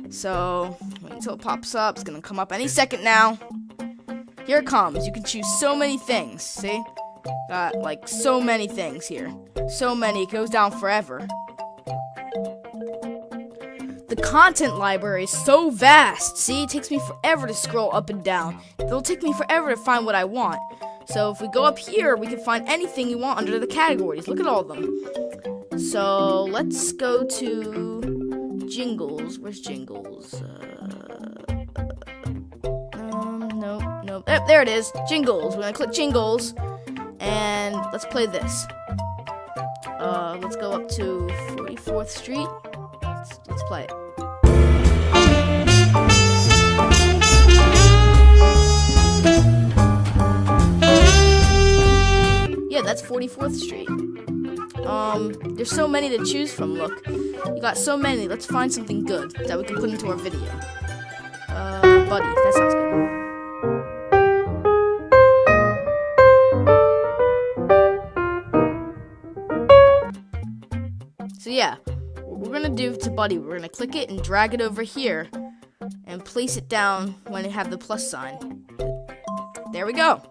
So wait until it pops up. It's gonna come up any second now. Here it comes. You can choose so many things. See? Got like so many things here. So many. It goes down forever. The content library is so vast. See, it takes me forever to scroll up and down. It'll take me forever to find what I want. So if we go up here, we can find anything you want under the categories. Look at all of them. So let's go to jingles. Where's jingles? Nope. There it is. Jingles. We're gonna click jingles, and let's play this. Let's go up to 44th Street. Let's play it. Yeah, that's 44th Street. There's so many to choose from, look. You got so many. Let's find something good that we can put into our video. Buddy, that sounds good. So yeah, what we're gonna do to Buddy, we're gonna click it and drag it over here and place it down when it have the plus sign. There we go.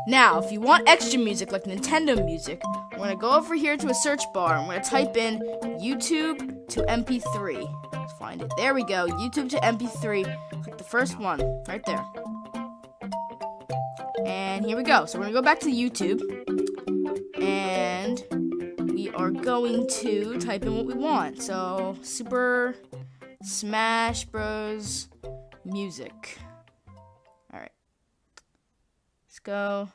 Now, if you want extra music like Nintendo music, we're gonna go over here to a search bar and we're gonna type in YouTube to MP3. Let's find it. There we go. YouTube to MP3. Click the first one right there. And here we go. So we're gonna go back to YouTube and we are going to type in what we want. So, Super Smash Bros. Music. Alright. Let's go.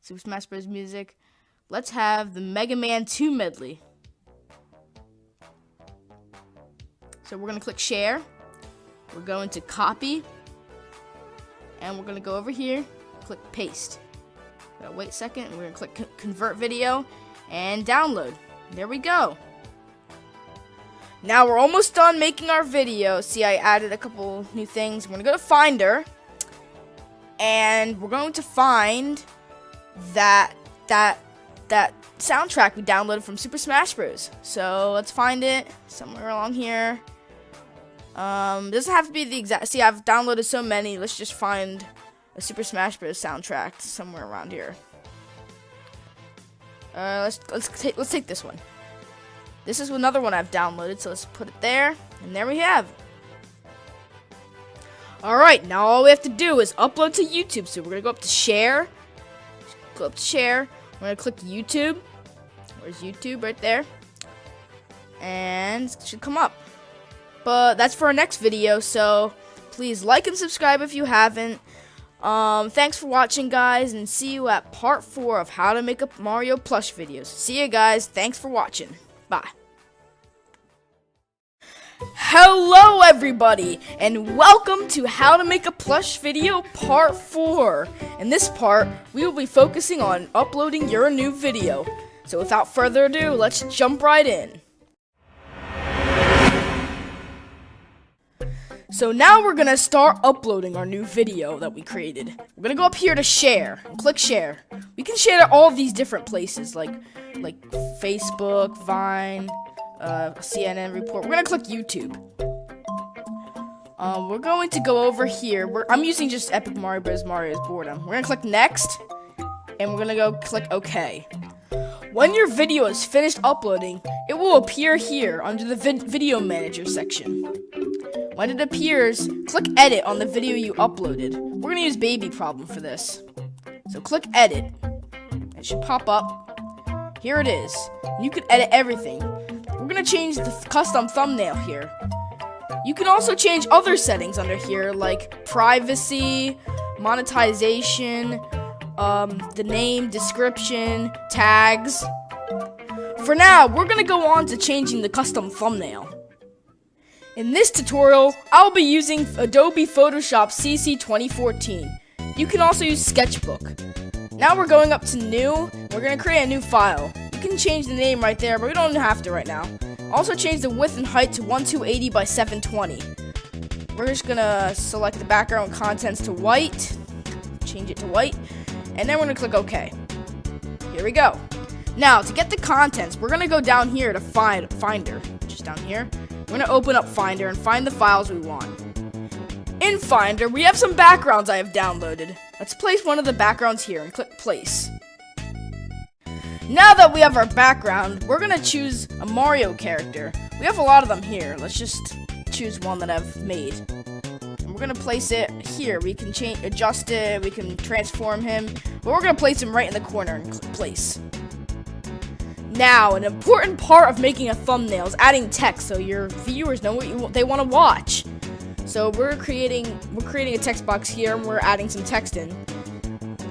Super Smash Bros. Music. Let's have the Mega Man 2 medley. So, we're going to click Share. We're going to Copy. And we're going to go over here. Click Paste. Wait a second. We're going to click Convert Video. And download. There we go. Now we're almost done making our video. See, I added a couple new things. We're going to go to Finder. And we're going to find that that soundtrack we downloaded from Super Smash Bros. So let's find it somewhere along here. Doesn't have to be the exact. See, I've downloaded so many. Let's just find a Super Smash Bros. Soundtrack somewhere around here. Let's take this one. This is another one I've downloaded, so let's put it there, and there we have. Alright, now all we have to do is upload to YouTube. So we're gonna go up to share. Go up to share. We're gonna click YouTube. Where's YouTube? Right there. And it should come up. But that's for our next video, so please like and subscribe if you haven't. Thanks for watching, guys, and see you at part 4 of how to make a Mario plush videos. See you guys. Thanks for watching. Bye. Hello everybody, and welcome to how to make a plush video part 4. In this part, we will be focusing on uploading your new video. So without further ado, let's jump right in. So now we're gonna start uploading our new video that we created. We're gonna go up here to share and click share. We can share to all these different places like Facebook, Vine, CNN report. We're gonna click YouTube. We're going to go over here. I'm using just EpicMarioBros Mario's Boredom. We're gonna click next, and we're gonna go click OK. When your video is finished uploading, it will appear here under the video manager section. When it appears, click edit on the video you uploaded. We're gonna use Baby Problem for this. So click edit. It should pop up. Here it is. You can edit everything. We're gonna change the custom thumbnail here. You can also change other settings under here, like privacy, monetization, the name, description, tags. For now, we're gonna go on to changing the custom thumbnail. In this tutorial, I'll be using Adobe Photoshop CC 2014. You can also use Sketchbook. Now we're going up to new. We're gonna create a new file. You can change the name right there, but we don't have to right now. Also change the width and height to 1280 by 720. We're just gonna select the background contents to white. Change it to white. And then we're gonna click OK. Here we go. Now, to get the contents, we're gonna go down here to Finder. Just down here. We're gonna open up Finder and find the files we want. In Finder, we have some backgrounds I have downloaded. Let's place one of the backgrounds here and click place. Now that we have our background, we're gonna choose a Mario character. We have a lot of them here. Let's just choose one that I've made. And we're gonna place it here. We can adjust it, we can transform him, but we're gonna place him right in the corner and click place. Now, an important part of making a thumbnail is adding text so your viewers know what they want to watch. So we're creating a text box here, and we're adding some text in.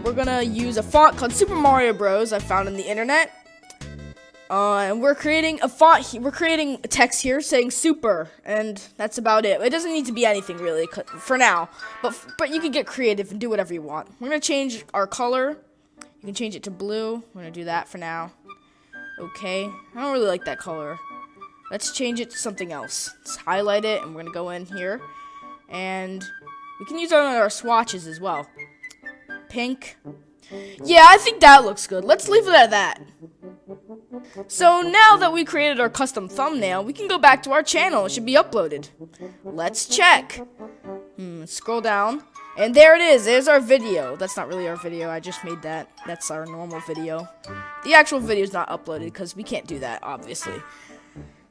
We're gonna use a font called Super Mario Bros. I found on the internet, and we're creating a font. We're creating a text here saying Super, and that's about it. It doesn't need to be anything really for now, but you can get creative and do whatever you want. We're gonna change our color. You can change it to blue. We're gonna do that for now. Okay, I don't really like that color. Let's change it to something else. Let's highlight it, and we're gonna go in here, and we can use our swatches as well. Pink. Yeah, I think that looks good. Let's leave it at that. So now that we created our custom thumbnail, we can go back to our channel. It should be uploaded. Let's check. Scroll down. And there it is. There's our video. That's not really our video. I just made that. That's our normal video. The actual video is not uploaded because we can't do that, obviously.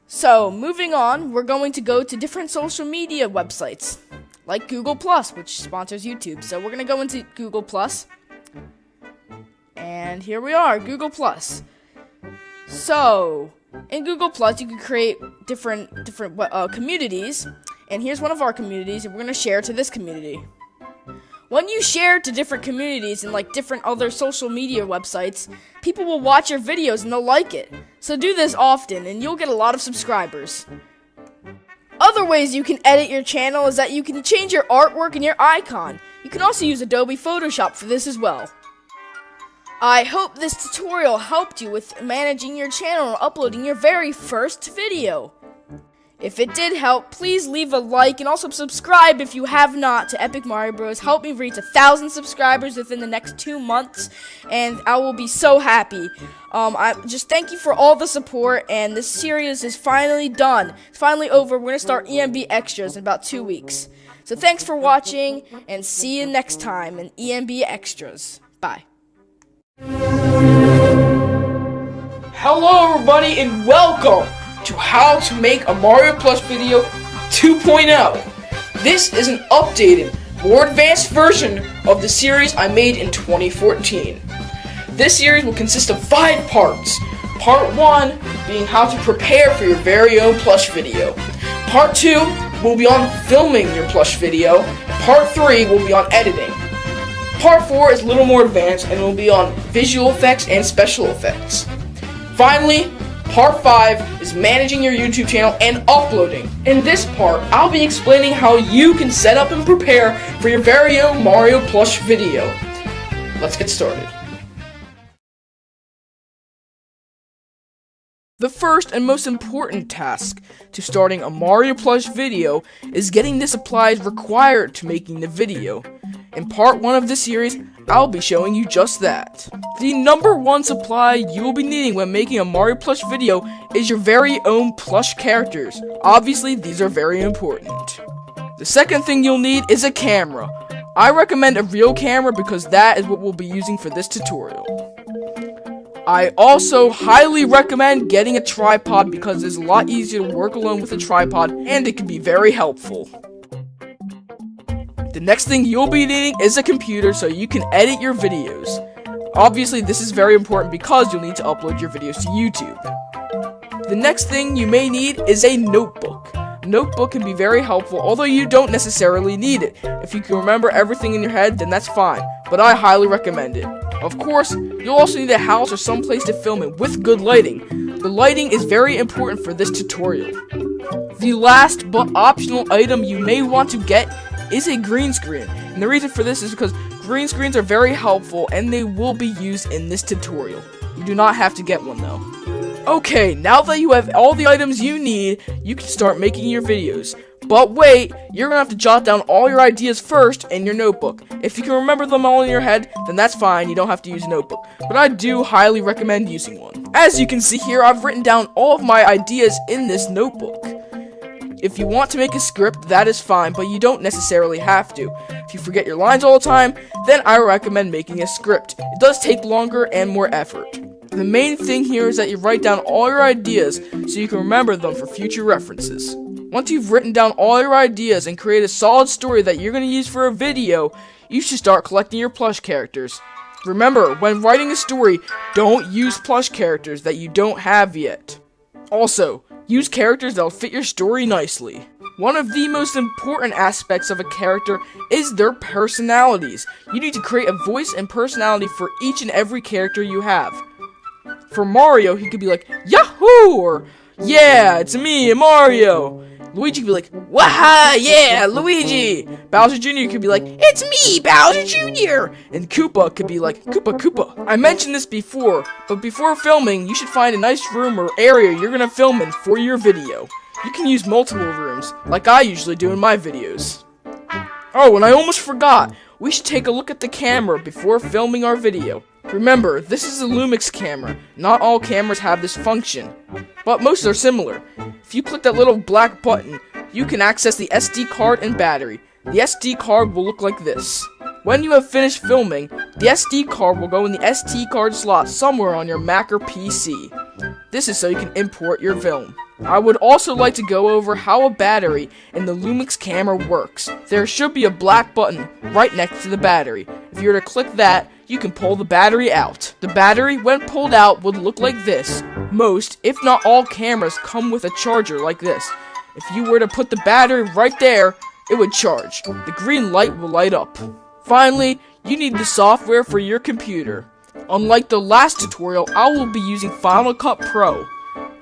So, moving on, we're going to go to different social media websites, like Google+, which sponsors YouTube. So we're going to go into Google+. And here we are, Google+. So, in Google+, you can create different communities. And here's one of our communities, and we're going to share to this community. When you share to different communities and like different other social media websites, people will watch your videos and they'll like it. So do this often and you'll get a lot of subscribers. Other ways you can edit your channel is that you can change your artwork and your icon. You can also use Adobe Photoshop for this as well. I hope this tutorial helped you with managing your channel and uploading your very first video. If it did help, please leave a like and also subscribe if you have not to Epic Mario Bros. Help me reach 1,000 subscribers within the next 2 months, and I will be so happy. I just thank you for all the support, and this series is finally done. It's finally over. We're gonna start EMB Extras in about 2 weeks. So thanks for watching, and see you next time in EMB Extras. Bye. Hello everybody and welcome to How to Make a Mario Plush Video 2.0. This is an updated, more advanced version of the series I made in 2014. This series will consist of 5 parts. Part 1 being how to prepare for your very own plush video. Part 2 will be on filming your plush video. Part 3 will be on editing. Part 4 is a little more advanced and will be on visual effects and special effects. Finally, Part 5 is managing your YouTube channel and uploading. In this part, I'll be explaining how you can set up and prepare for your very own Mario Plush video. Let's get started. The first and most important task to starting a Mario Plush video is getting the supplies required to making the video. In part 1 of this series, I'll be showing you just that. The number 1 supply you will be needing when making a Mario Plush video is your very own plush characters. Obviously, these are very important. The second thing you'll need is a camera. I recommend a real camera because that is what we'll be using for this tutorial. I also highly recommend getting a tripod because it's a lot easier to work alone with a tripod and it can be very helpful. The next thing you'll be needing is a computer so you can edit your videos. Obviously, this is very important because you'll need to upload your videos to YouTube. The next thing you may need is a notebook. A notebook can be very helpful, although you don't necessarily need it. If you can remember everything in your head, then that's fine, but I highly recommend it. Of course, you'll also need a house or some place to film it with good lighting. The lighting is very important for this tutorial. The last but optional item you may want to get is a green screen, and the reason for this is because green screens are very helpful and they will be used in this tutorial. You do not have to get one though. Okay, now that you have all the items you need, you can start making your videos. But wait, you're gonna have to jot down all your ideas first in your notebook. If you can remember them all in your head, then that's fine, you don't have to use a notebook. But I do highly recommend using one. As you can see here, I've written down all of my ideas in this notebook. If you want to make a script, that is fine, but you don't necessarily have to. If you forget your lines all the time, then I recommend making a script. It does take longer and more effort. The main thing here is that you write down all your ideas so you can remember them for future references. Once you've written down all your ideas and create a solid story that you're going to use for a video, you should start collecting your plush characters. Remember, when writing a story, don't use plush characters that you don't have yet. Also, use characters that'll fit your story nicely. One of the most important aspects of a character is their personalities. You need to create a voice and personality for each and every character you have. For Mario, he could be like, Yahoo! Or, yeah, it's me, Mario! Luigi could be like, Waha, yeah, Luigi! Bowser Jr. could be like, it's me, Bowser Jr. And Koopa could be like, Koopa Koopa. I mentioned this before, but before filming, you should find a nice room or area you're gonna film in for your video. You can use multiple rooms, like I usually do in my videos. Oh, and I almost forgot, we should take a look at the camera before filming our video. Remember, this is a Lumix camera. Not all cameras have this function, but most are similar. If you click that little black button, you can access the SD card and battery. The SD card will look like this. When you have finished filming, the SD card will go in the SD card slot somewhere on your Mac or PC. This is so you can import your film. I would also like to go over how a battery in the Lumix camera works. There should be a black button right next to the battery. If you were to click that, you can pull the battery out. The battery, when pulled out, would look like this. Most, if not all cameras come with a charger like this. If you were to put the battery right there, it would charge. The green light will light up. Finally, you need the software for your computer. Unlike the last tutorial, I will be using Final Cut Pro.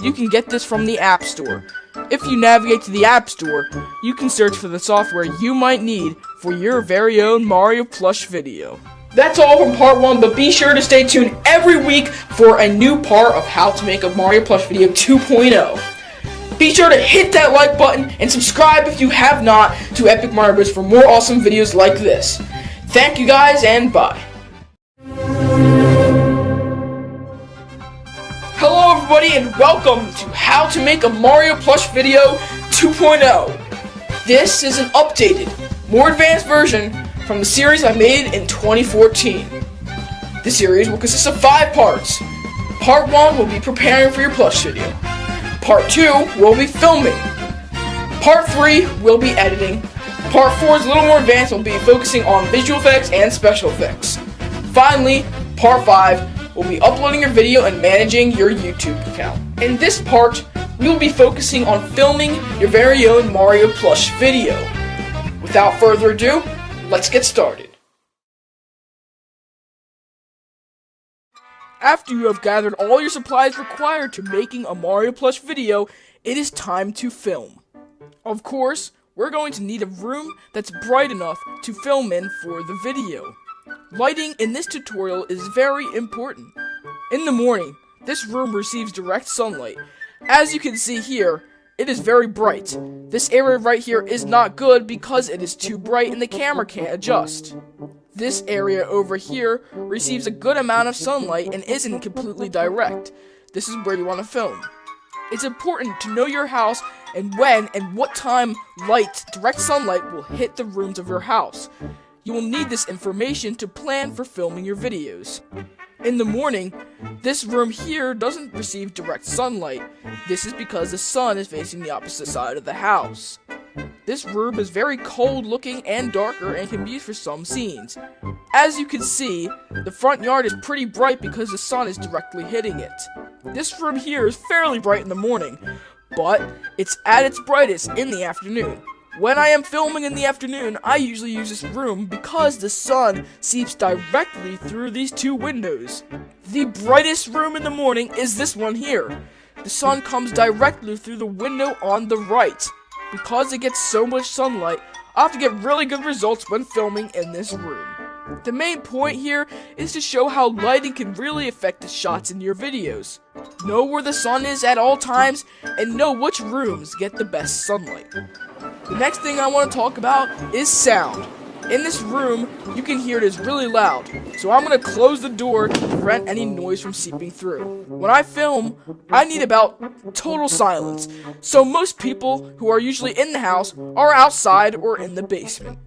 You can get this from the App Store. If you navigate to the App Store, you can search for the software you might need for your very own Mario Plush video. That's all from part 1, but be sure to stay tuned every week for a new part of how to make a Mario Plush video 2.0. Be sure to hit that like button and subscribe if you have not to Epic Mario Bros for more awesome videos like this. Thank you guys and bye. Hello everybody and welcome to How to Make a Mario Plush Video 2.0. This is an updated, more advanced version from the series I made in 2014. The series will consist of 5 parts. Part 1 will be preparing for your plush video. Part 2 will be filming. Part 3 will be editing. Part 4 is a little more advanced and will be focusing on visual effects and special effects. Finally, Part 5 will be uploading your video and managing your YouTube account. In this part, we will be focusing on filming your very own Mario Plush video. Without further ado, let's get started. After you have gathered all your supplies required to making a Mario Plush video, it is time to film. Of course, we're going to need a room that's bright enough to film in for the video. Lighting in this tutorial is very important. In the morning, this room receives direct sunlight. As you can see here, it is very bright. This area right here is not good because it is too bright and the camera can't adjust. This area over here receives a good amount of sunlight and isn't completely direct. This is where you want to film. It's important to know your house and when and what time direct sunlight will hit the rooms of your house. You will need this information to plan for filming your videos. In the morning, this room here doesn't receive direct sunlight. This is because the sun is facing the opposite side of the house. This room is very cold looking and darker and can be used for some scenes. As you can see, the front yard is pretty bright because the sun is directly hitting it. This room here is fairly bright in the morning, but it's at its brightest in the afternoon. When I am filming in the afternoon, I usually use this room because the sun seeps directly through these 2 windows. The brightest room in the morning is this one here. The sun comes directly through the window on the right. Because it gets so much sunlight, I have to get really good results when filming in this room. The main point here is to show how lighting can really affect the shots in your videos. Know where the sun is at all times, and know which rooms get the best sunlight. The next thing I want to talk about is sound. In this room, you can hear it is really loud, so I'm going to close the door to prevent any noise from seeping through. When I film, I need about total silence, so most people who are usually in the house are outside or in the basement.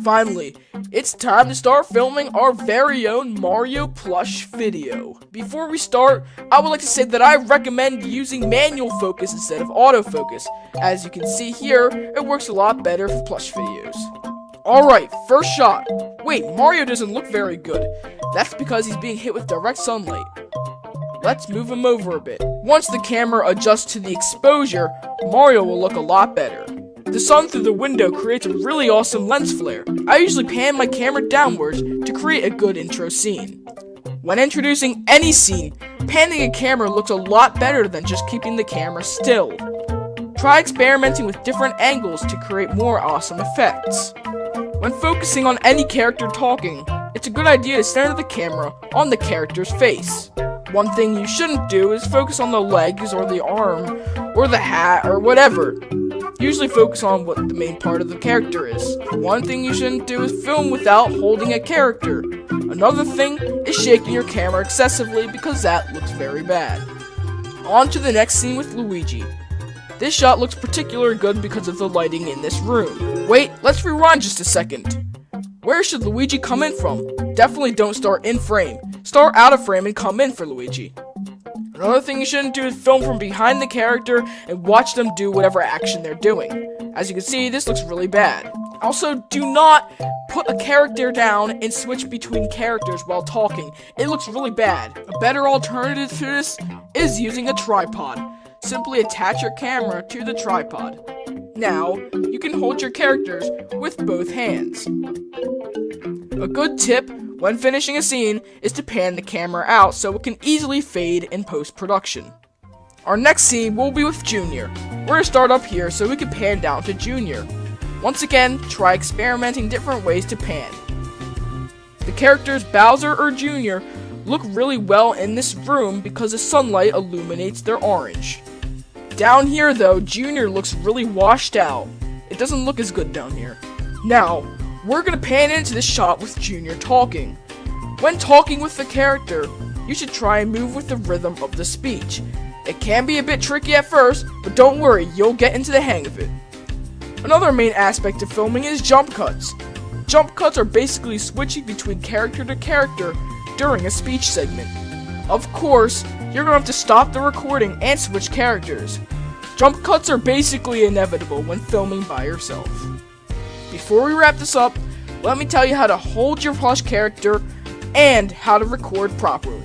Finally, it's time to start filming our very own Mario Plush video. Before we start, I would like to say that I recommend using manual focus instead of autofocus. As you can see here, it works a lot better for plush videos. Alright, first shot. Wait, Mario doesn't look very good. That's because he's being hit with direct sunlight. Let's move him over a bit. Once the camera adjusts to the exposure, Mario will look a lot better. The sun through the window creates a really awesome lens flare. I usually pan my camera downwards to create a good intro scene. When introducing any scene, panning a camera looks a lot better than just keeping the camera still. Try experimenting with different angles to create more awesome effects. When focusing on any character talking, it's a good idea to center the camera on the character's face. One thing you shouldn't do is focus on the legs or the arm or the hat or whatever. Usually focus on what the main part of the character is. One thing you shouldn't do is film without holding a character. Another thing is shaking your camera excessively because that looks very bad. On to the next scene with Luigi. This shot looks particularly good because of the lighting in this room. Wait, let's rewind just a second. Where should Luigi come in from? Definitely don't start in frame. Start out of frame and come in for Luigi. Another thing you shouldn't do is film from behind the character and watch them do whatever action they're doing. As you can see, this looks really bad. Also, do not put a character down and switch between characters while talking. It looks really bad. A better alternative to this is using a tripod. Simply attach your camera to the tripod. Now, you can hold your characters with both hands. A good tip when finishing a scene is to pan the camera out so it can easily fade in post-production. Our next scene will be with Junior. We're going to start up here so we can pan down to Junior. Once again, try experimenting different ways to pan. The characters Bowser or Junior look really well in this room because the sunlight illuminates their orange. Down here though, Junior looks really washed out. It doesn't look as good down here. Now, we're gonna pan into this shot with Junior talking. When talking with the character, you should try and move with the rhythm of the speech. It can be a bit tricky at first, but don't worry, you'll get into the hang of it. Another main aspect of filming is jump cuts. Jump cuts are basically switching between character to character during a speech segment. Of course, you're gonna have to stop the recording and switch characters. Jump cuts are basically inevitable when filming by yourself. Before we wrap this up, let me tell you how to hold your Plush character and how to record properly.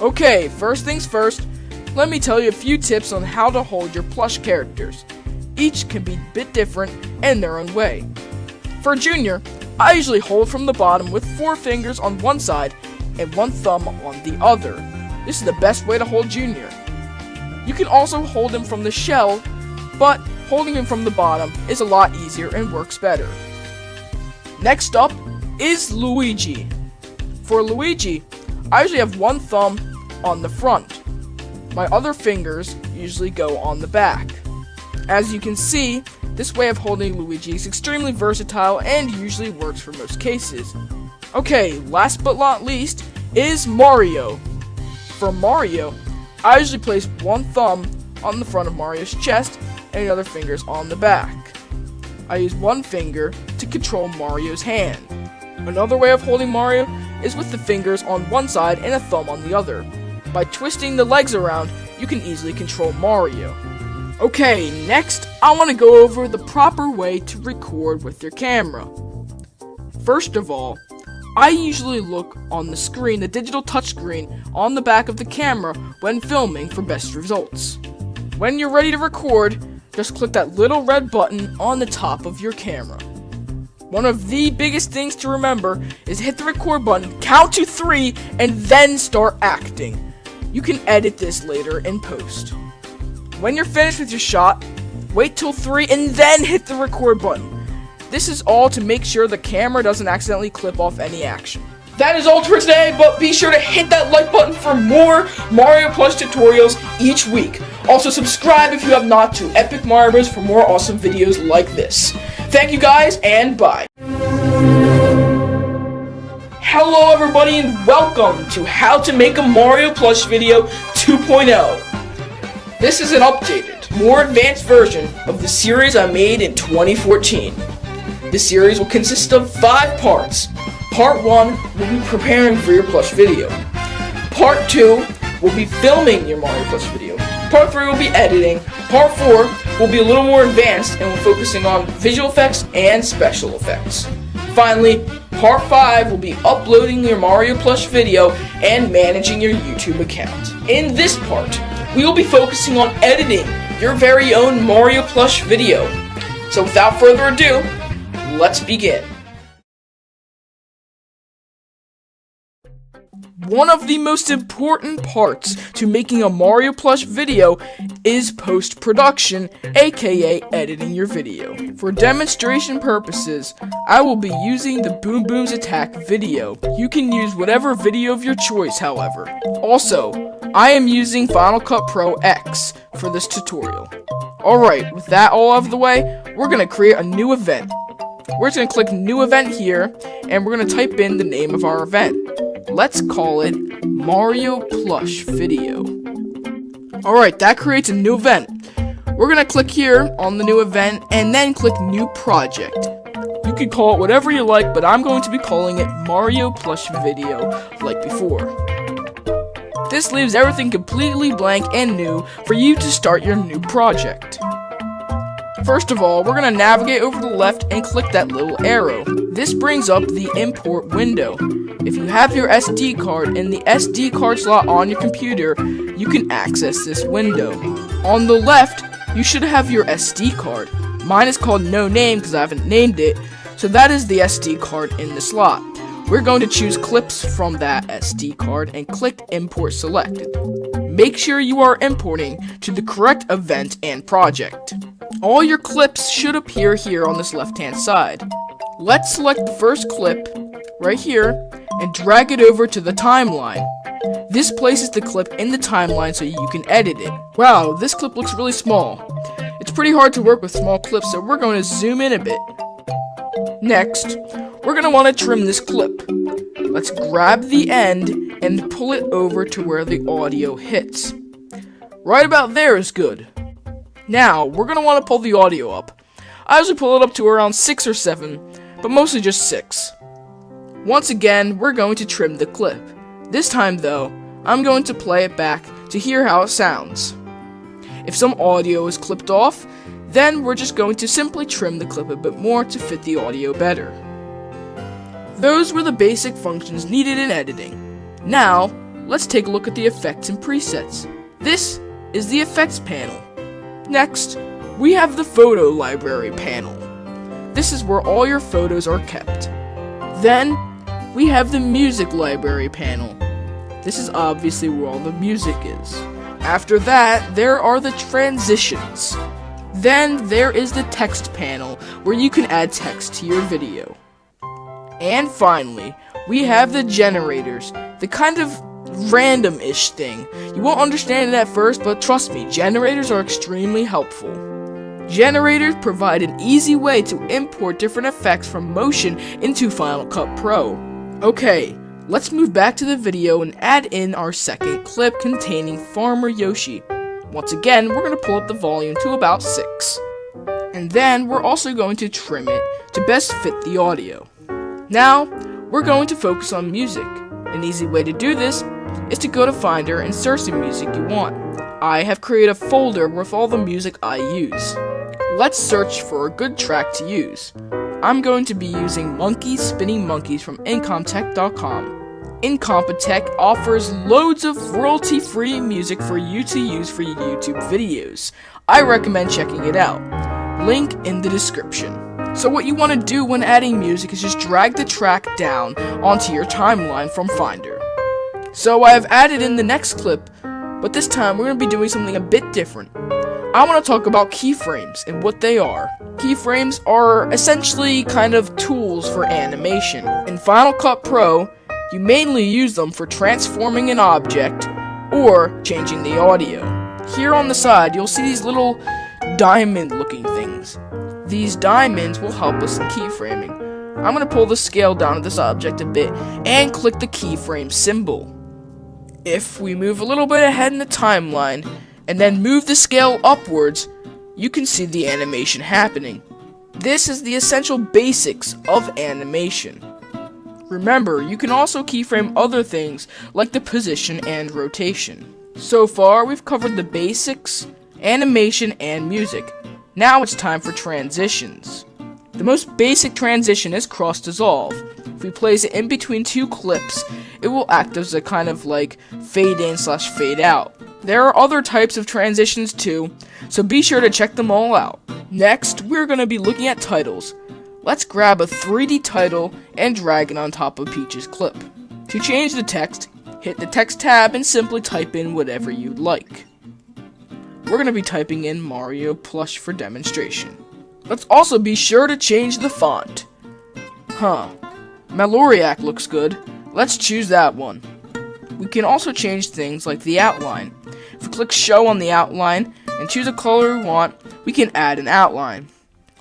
Okay, first things first, let me tell you a few tips on how to hold your Plush characters. Each can be a bit different in their own way. For Junior, I usually hold from the bottom with 4 fingers on one side and 1 thumb on the other. This is the best way to hold Junior. You can also hold him from the shell, but holding him from the bottom is a lot easier and works better. Next up is Luigi. For Luigi, I usually have 1 thumb on the front. My other fingers usually go on the back. As you can see, this way of holding Luigi is extremely versatile and usually works for most cases. Okay, last but not least is Mario. For Mario, I usually place 1 thumb on the front of Mario's chest and the other fingers on the back. I use 1 finger to control Mario's hand. Another way of holding Mario is with the fingers on one side and a thumb on the other. By twisting the legs around, you can easily control Mario. Okay, next, I want to go over the proper way to record with your camera. First of all, I usually look on the screen, the digital touchscreen on the back of the camera when filming for best results. When you're ready to record, just click that little red button on the top of your camera. One of the biggest things to remember is hit the record button, count to 3, and then start acting. You can edit this later in post. When you're finished with your shot, wait till 3 and then hit the record button. This is all to make sure the camera doesn't accidentally clip off any action. That is all for today, but be sure to hit that like button for more Mario Plush tutorials each week. Also subscribe if you have not to Epic Mario Bros for more awesome videos like this. Thank you guys, and bye. Hello everybody and welcome to How to Make a Mario Plush Video 2.0. This is an updated, more advanced version of the series I made in 2014. The series will consist of 5 parts. Part 1 will be preparing for your Plush video. Part 2 will be filming your Mario Plush video. Part 3 will be editing. Part 4 will be a little more advanced and will focusing on visual effects and special effects. Finally, Part 5 will be uploading your Mario Plush video and managing your YouTube account. In this part, we will be focusing on editing your very own Mario Plush video. So without further ado, let's begin. One of the most important parts to making a Mario Plush video is post-production, aka editing your video. For demonstration purposes, I will be using the Boom Boom's Attack video. You can use whatever video of your choice, however. Also, I am using Final Cut Pro X for this tutorial. Alright, with that all out of the way, we're going to create a new event. We're just going to click New Event here, and we're going to type in the name of our event. Let's call it Mario Plush Video. Alright, that creates a new event. We're going to click here on the new event, and then click New Project. You can call it whatever you like, but I'm going to be calling it Mario Plush Video, like before. This leaves everything completely blank and new for you to start your new project. First of all, we're going to navigate over to the left and click that little arrow. This brings up the import window. If you have your SD card in the SD card slot on your computer, you can access this window. On the left, you should have your SD card. Mine is called No Name because I haven't named it, so that is the SD card in the slot. We're going to choose clips from that SD card and click Import Selected. Make sure you are importing to the correct event and project. All your clips should appear here on this left-hand side. Let's select the first clip right here and drag it over to the timeline. This places the clip in the timeline so you can edit it. Wow, this clip looks really small. It's pretty hard to work with small clips, so we're going to zoom in a bit. Next, we're going to want to trim this clip. Let's grab the end and pull it over to where the audio hits. Right about there is good. Now, we're going to want to pull the audio up. I usually pull it up to around 6 or 7, but mostly just 6. Once again, we're going to trim the clip. This time though, I'm going to play it back to hear how it sounds. If some audio is clipped off, then we're just going to simply trim the clip a bit more to fit the audio better. Those were the basic functions needed in editing. Now, let's take a look at the effects and presets. This is the effects panel. Next, we have the photo library panel. This is where all your photos are kept. Then, we have the music library panel. This is obviously where all the music is. After that, there are the transitions. Then there is the text panel, where you can add text to your video. And finally, we have the generators, the kind of random-ish thing. You won't understand it at first, but trust me, generators are extremely helpful. Generators provide an easy way to import different effects from Motion into Final Cut Pro. Okay, let's move back to the video and add in our second clip containing Farmer Yoshi. Once again, we're going to pull up the volume to about 6. And then we're also going to trim it to best fit the audio. Now, we're going to focus on music. An easy way to do this is to go to Finder and search the music you want. I have created a folder with all the music I use. Let's search for a good track to use. I'm going to be using Monkeys Spinning Monkeys from Incompetech.com. Incompetech offers loads of royalty-free music for you to use for your YouTube videos. I recommend checking it out. Link in the description. So what you want to do when adding music is just drag the track down onto your timeline from Finder. So I have added in the next clip, but this time we're going to be doing something a bit different. I want to talk about keyframes and what they are. Keyframes are essentially kind of tools for animation. In Final Cut Pro, you mainly use them for transforming an object or changing the audio. Here on the side, you'll see these little diamond-looking things. These diamonds will help us in keyframing. I'm going to pull the scale down of this object a bit and click the keyframe symbol. If we move a little bit ahead in the timeline and then move the scale upwards, you can see the animation happening. This is the essential basics of animation. Remember, you can also keyframe other things like the position and rotation. So far, we've covered the basics, animation, and music. Now it's time for transitions. The most basic transition is cross dissolve. If we place it in between two clips, it will act as a kind of like fade in / fade out. There are other types of transitions too, so be sure to check them all out. Next, we're going to be looking at titles. Let's grab a 3D title and drag it on top of Peach's clip. To change the text, hit the text tab and simply type in whatever you'd like. We're going to be typing in Mario Plush for demonstration. Let's also be sure to change the font. Maloriac looks good. Let's choose that one. We can also change things like the outline. If we click show on the outline and choose a color we want, we can add an outline.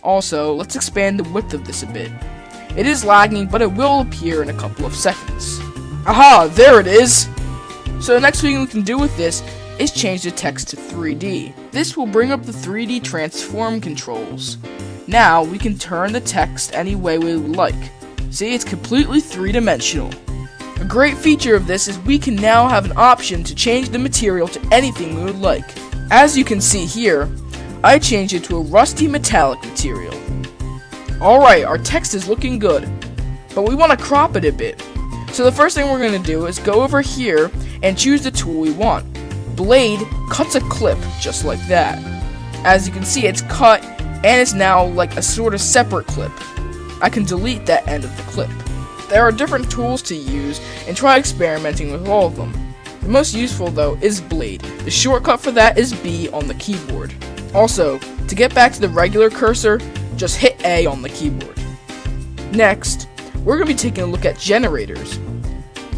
Also, let's expand the width of this a bit. It is lagging, but it will appear in a couple of seconds. Aha, there it is! So the next thing we can do with this is change the text to 3D. This will bring up the 3D transform controls. Now we can turn the text any way we would like. See, it's completely three-dimensional. A great feature of this is we can now have an option to change the material to anything we would like. As you can see here, I changed it to a rusty metallic material. Alright, our text is looking good, but we want to crop it a bit. So the first thing we're going to do is go over here and choose the tool we want. Blade cuts a clip just like that. As you can see, it's cut and it's now like a sort of separate clip. I can delete that end of the clip. There are different tools to use and try experimenting with all of them. The most useful though is Blade. The shortcut for that is B on the keyboard. Also, to get back to the regular cursor, just hit A on the keyboard. Next, we're going to be taking a look at generators.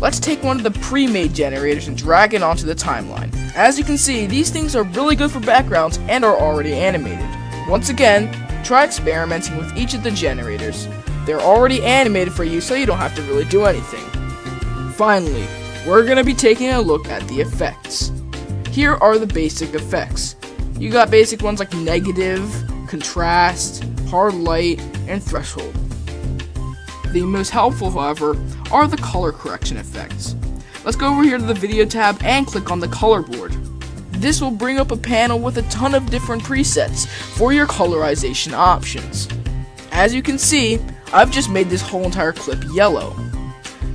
Let's take one of the pre-made generators and drag it onto the timeline. As you can see, these things are really good for backgrounds and are already animated. Once again, try experimenting with each of the generators. They're already animated for you, so you don't have to really do anything. Finally, we're going to be taking a look at the effects. Here are the basic effects. You got basic ones like negative, contrast, hard light, and threshold. The most helpful, however, are the color correction effects. Let's go over here to the video tab and click on the color board. This will bring up a panel with a ton of different presets for your colorization options. As you can see, I've just made this whole entire clip yellow.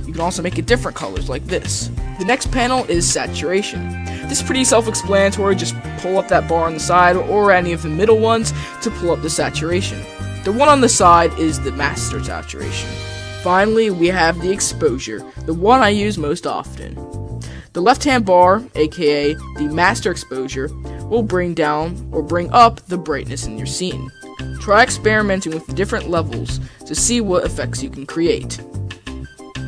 You can also make it different colors like this. The next panel is saturation. This is pretty self-explanatory, just pull up that bar on the side or any of the middle ones to pull up the saturation. The one on the side is the master saturation. Finally, we have the exposure, the one I use most often. The left-hand bar, aka the master exposure, will bring down or bring up the brightness in your scene. Try experimenting with different levels to see what effects you can create.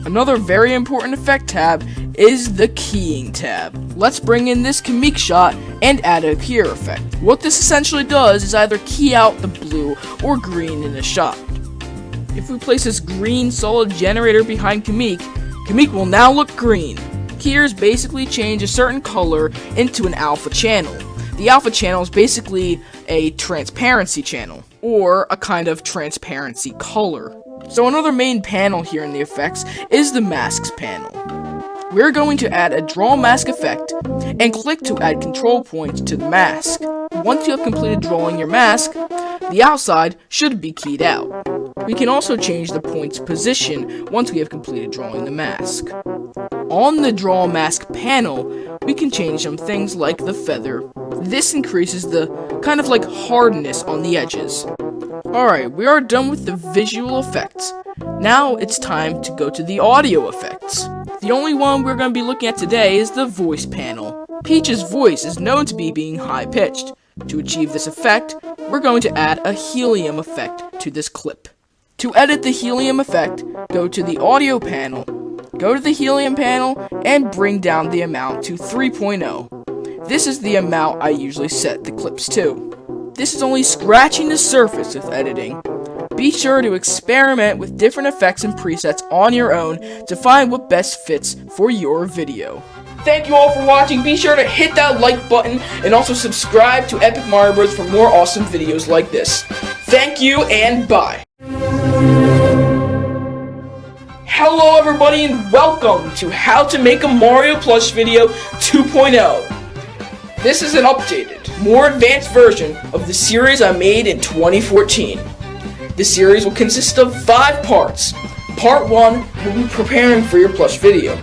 Another very important effect tab is the keying tab. Let's bring in this comic shot and add a keyer effect. What this essentially does is either key out the blue or green in a shot. If we place this green solid generator behind comic will now look green. Keyers basically change a certain color into an alpha channel. The alpha channel is basically a transparency channel, or a kind of transparency color. So another main panel here in the effects is the masks panel. We're going to add a draw mask effect and click to add control points to the mask. Once you have completed drawing your mask, the outside should be keyed out. We can also change the point's position once we have completed drawing the mask. On the draw mask panel, we can change some things like the feather. This increases the kind of like hardness on the edges. Alright, we are done with the visual effects. Now it's time to go to the audio effects. The only one we're going to be looking at today is the voice panel. Peach's voice is known to be being high-pitched. To achieve this effect, we're going to add a helium effect to this clip. To edit the helium effect, go to the audio panel, go to the helium panel, and bring down the amount to 3.0. This is the amount I usually set the clips to. This is only scratching the surface of editing. Be sure to experiment with different effects and presets on your own to find what best fits for your video. Thank you all for watching. Be sure to hit that like button and also subscribe to Epic Mario Bros for more awesome videos like this. Thank you and bye. Hello everybody and welcome to How to Make a Mario Plush Video 2.0. This is an updated, more advanced version of the series I made in 2014. This series will consist of 5 parts. Part 1 will be preparing for your plush video.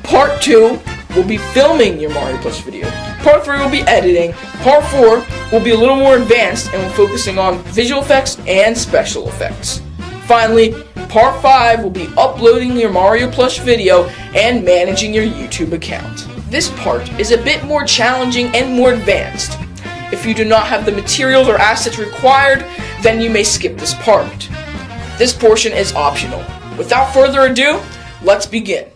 Part 2 will be filming your Mario Plush video. Part 3 will be editing. Part 4 will be a little more advanced and will focusing on visual effects and special effects. Finally, Part 5 will be uploading your Mario Plush video and managing your YouTube account. This part is a bit more challenging and more advanced. If you do not have the materials or assets required, then you may skip this part. This portion is optional. Without further ado, let's begin.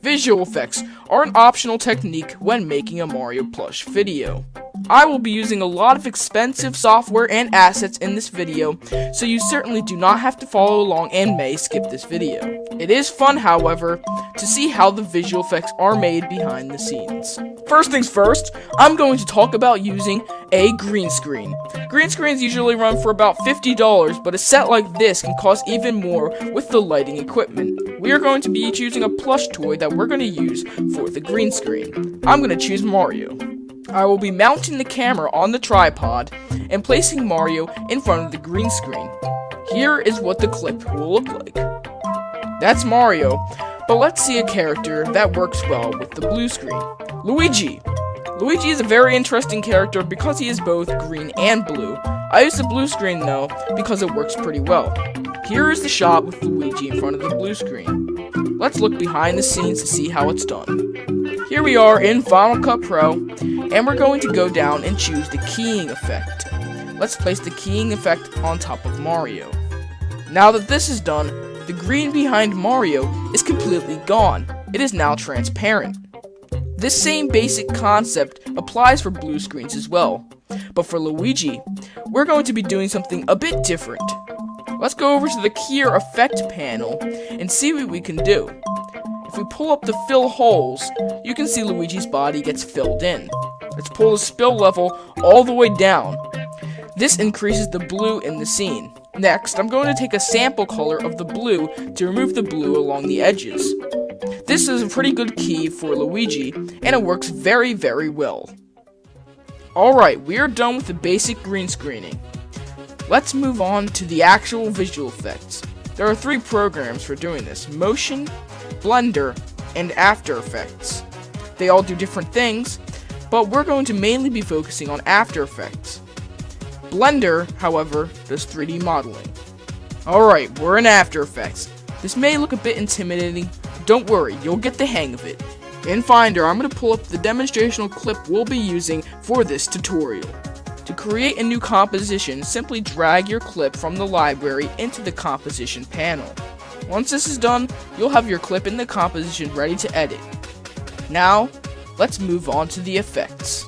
Visual effects are an optional technique when making a Mario Plush video. I will be using a lot of expensive software and assets in this video, so you certainly do not have to follow along and may skip this video. It is fun, however, to see how the visual effects are made behind the scenes. First things first, I'm going to talk about using a green screen. Green screens usually run for about $50, but a set like this can cost even more with the lighting equipment. We are going to be each using a plush toy that we're going to use for the green screen. I'm going to choose Mario. I will be mounting the camera on the tripod and placing Mario in front of the green screen. Here is what the clip will look like. That's Mario, but let's see a character that works well with the blue screen. Luigi. Luigi is a very interesting character because he is both green and blue. I use the blue screen though because it works pretty well. Here is the shot with Luigi in front of the blue screen. Let's look behind the scenes to see how it's done. Here we are in Final Cut Pro, and we're going to go down and choose the keying effect. Let's place the keying effect on top of Mario. Now that this is done, the green behind Mario is completely gone. It is now transparent. This same basic concept applies for blue screens as well. But for Luigi, we're going to be doing something a bit different. Let's go over to the Keyer Effect panel and see what we can do. If we pull up the fill holes, you can see Luigi's body gets filled in. Let's pull the spill level all the way down. This increases the blue in the scene. Next, I'm going to take a sample color of the blue to remove the blue along the edges. This is a pretty good key for Luigi, and it works very, very well. Alright, we are done with the basic green screening. Let's move on to the actual visual effects. There are 3 programs for doing this: Motion, Blender, and After Effects. They all do different things, but we're going to mainly be focusing on After Effects. Blender, however, does 3D modeling. Alright, we're in After Effects. This may look a bit intimidating, but don't worry, you'll get the hang of it. In Finder, I'm going to pull up the demonstrational clip we'll be using for this tutorial. To create a new composition, simply drag your clip from the library into the composition panel. Once this is done, you'll have your clip in the composition ready to edit. Now, let's move on to the effects.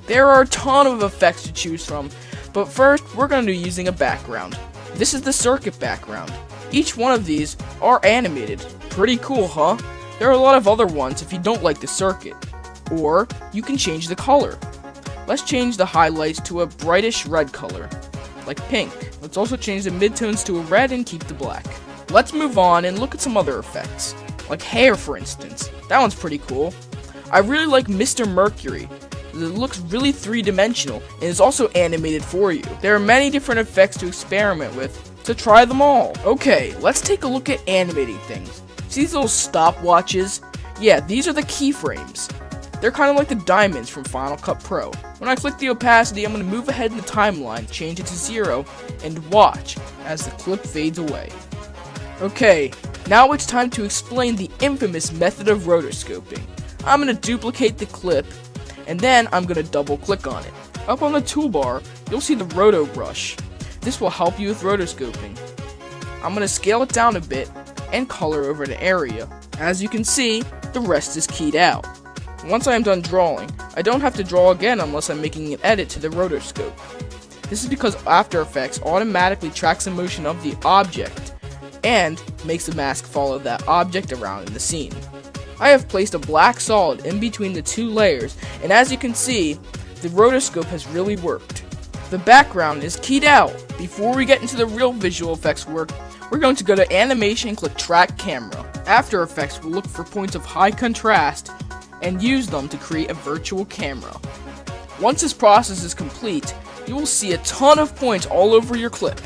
There are a ton of effects to choose from, but first, we're going to be using a background. This is the circuit background. Each one of these are animated. Pretty cool, huh? There are a lot of other ones if you don't like the circuit. Or, you can change the color. Let's change the highlights to a brightish red color, like pink. Let's also change the midtones to a red and keep the black. Let's move on and look at some other effects, like hair for instance. That one's pretty cool. I really like Mr. Mercury. It looks really 3-dimensional and is also animated for you. There are many different effects to experiment with, so try them all. Okay, let's take a look at animating things. See these little stopwatches? Yeah, these are the keyframes. They're kind of like the diamonds from Final Cut Pro. When I click the opacity, I'm going to move ahead in the timeline, change it to 0, and watch as the clip fades away. Okay, now it's time to explain the infamous method of rotoscoping. I'm going to duplicate the clip, and then I'm going to double click on it. Up on the toolbar, you'll see the roto brush. This will help you with rotoscoping. I'm going to scale it down a bit and color over the area. As you can see, the rest is keyed out. Once I am done drawing, I don't have to draw again unless I'm making an edit to the rotoscope. This is because After Effects automatically tracks the motion of the object and makes the mask follow that object around in the scene. I have placed a black solid in between the 2 layers, and as you can see, the rotoscope has really worked. The background is keyed out. Before we get into the real visual effects work, we're going to go to Animation and click Track Camera. After Effects will look for points of high contrast and use them to create a virtual camera. Once this process is complete, you will see a ton of points all over your clip.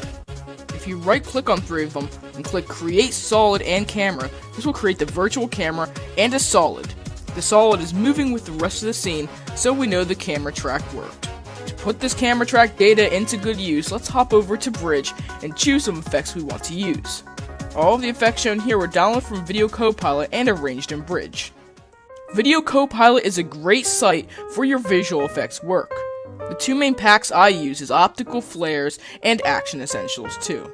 If you right click on 3 of them and click Create Solid and Camera, this will create the virtual camera and a solid. The solid is moving with the rest of the scene, so we know the camera track worked. To put this camera track data into good use, let's hop over to Bridge and choose some effects we want to use. All of the effects shown here were downloaded from Video Copilot and arranged in Bridge. Video Copilot is a great site for your visual effects work. The 2 main packs I use is Optical Flares and Action Essentials 2.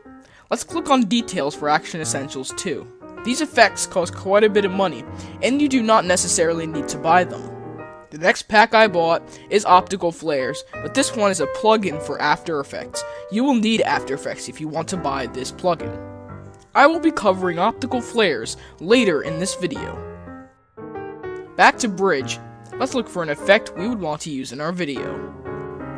Let's click on Details for Action Essentials 2. These effects cost quite a bit of money, and you do not necessarily need to buy them. The next pack I bought is Optical Flares, but this one is a plugin for After Effects. You will need After Effects if you want to buy this plugin. I will be covering Optical Flares later in this video. Back to Bridge, let's look for an effect we would want to use in our video.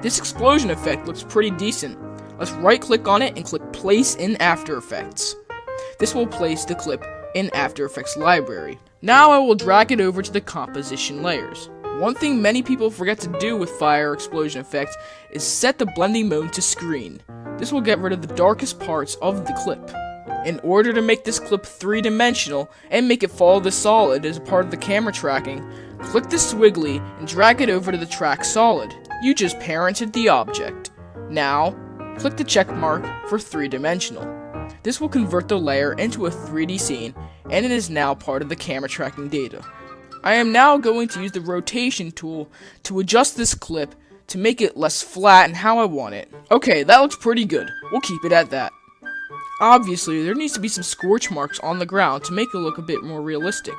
This explosion effect looks pretty decent. Let's right click on it and click Place in After Effects. This will place the clip in After Effects library. Now I will drag it over to the composition layers. One thing many people forget to do with fire explosion effects is set the blending mode to screen. This will get rid of the darkest parts of the clip. In order to make this clip 3-dimensional and make it follow the solid as a part of the camera tracking, click the squiggly and drag it over to the track solid. You just parented the object. Now, click the check mark for 3-dimensional. This will convert the layer into a 3D scene, and it is now part of the camera tracking data. I am now going to use the rotation tool to adjust this clip to make it less flat and how I want it. Okay, that looks pretty good. We'll keep it at that. Obviously, there needs to be some scorch marks on the ground to make it look a bit more realistic.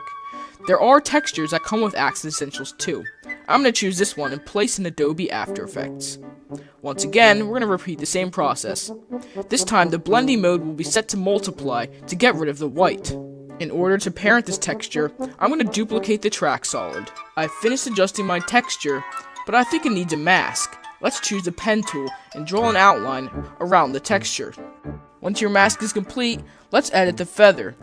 There are textures that come with Accent Essentials too. I'm going to choose this one and place in Adobe After Effects. Once again, we're going to repeat the same process. This time, the blending mode will be set to multiply to get rid of the white. In order to parent this texture, I'm going to duplicate the track solid. I've finished adjusting my texture, but I think it needs a mask. Let's choose the pen tool and draw an outline around the texture. Once your mask is complete, let's edit the feather.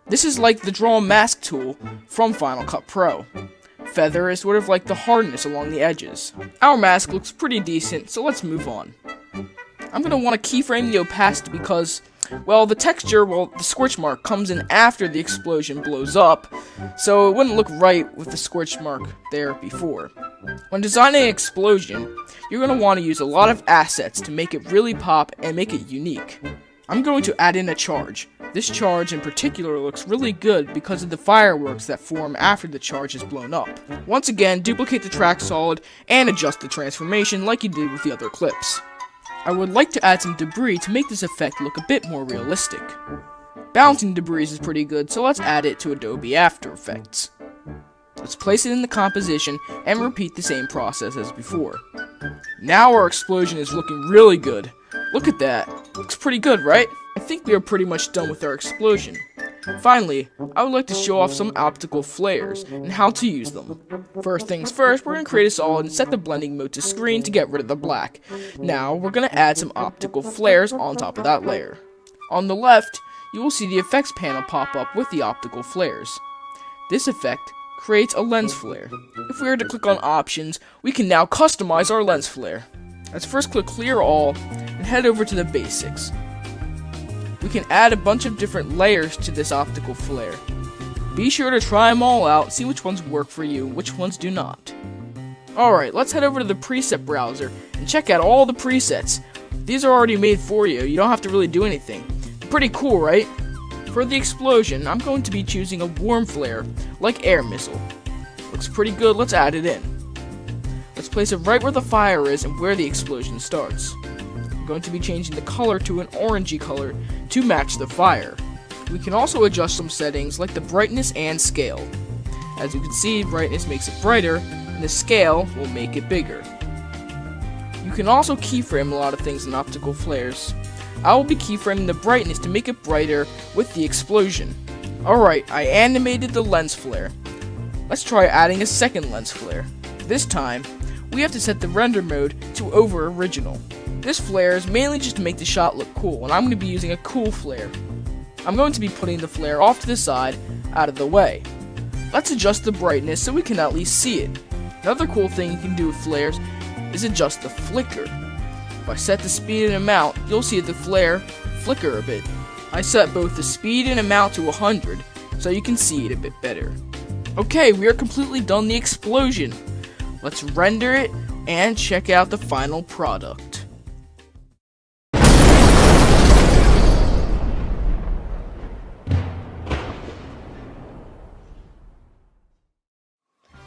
This is like the Draw Mask tool from Final Cut Pro. Feather is sort of like the hardness along the edges. Our mask looks pretty decent, so let's move on. I'm going to want to keyframe the opacity because, well, the texture, the scorch mark comes in after the explosion blows up, so it wouldn't look right with the scorch mark there before. When designing an explosion, you're going to want to use a lot of assets to make it really pop and make it unique. I'm going to add in a charge. This charge in particular looks really good because of the fireworks that form after the charge is blown up. Once again, duplicate the track solid and adjust the transformation like you did with the other clips. I would like to add some debris to make this effect look a bit more realistic. Bouncing debris is pretty good, so let's add it to Adobe After Effects. Let's place it in the composition and repeat the same process as before. Now our explosion is looking really good. Look at that. Looks pretty good, right? I think we are pretty much done with our explosion. Finally, I would like to show off some optical flares and how to use them. First things first, we're going to create a solid and set the blending mode to screen to get rid of the black. Now, we're going to add some optical flares on top of that layer. On the left, you will see the effects panel pop up with the optical flares. This effect creates a lens flare. If we were to click on options, we can now customize our lens flare. Let's first click clear all and head over to the basics. We can add a bunch of different layers to this optical flare. Be sure to try them all out, see which ones work for you, which ones do not. Alright, let's head over to the preset browser and check out all the presets. These are already made for you, you don't have to really do anything. Pretty cool, right? For the explosion, I'm going to be choosing a warm flare, like air missile. Looks pretty good, let's add it in. Let's place it right where the fire is and where the explosion starts. I'm going to be changing the color to an orangey color to match the fire. We can also adjust some settings like the brightness and scale. As you can see, brightness makes it brighter, and the scale will make it bigger. You can also keyframe a lot of things in optical flares. I will be keyframing the brightness to make it brighter with the explosion. Alright, I animated the lens flare. Let's try adding a second lens flare. This time, we have to set the render mode to over original. This flare is mainly just to make the shot look cool, and I'm going to be using a kool flare. I'm going to be putting the flare off to the side, out of the way. Let's adjust the brightness so we can at least see it. Another cool thing you can do with flares is adjust the flicker. If I set the speed and amount, you'll see the flare flicker a bit. I set both the speed and amount to 100, so you can see it a bit better. Okay, we are completely done the explosion. Let's render it and check out the final product.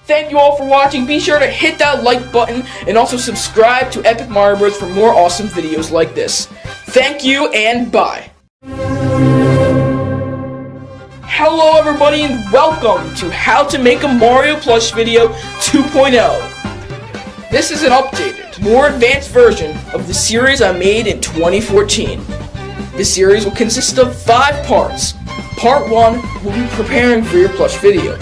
Thank you all for watching. Be sure to hit that like button and also subscribe to Epic Mario Bros for more awesome videos like this. Thank you and bye. Hello everybody and welcome to How to Make a Mario Plush Video 2.0. This is an updated, more advanced version of the series I made in 2014. This series will consist of 5 parts. Part 1 will be preparing for your plush video.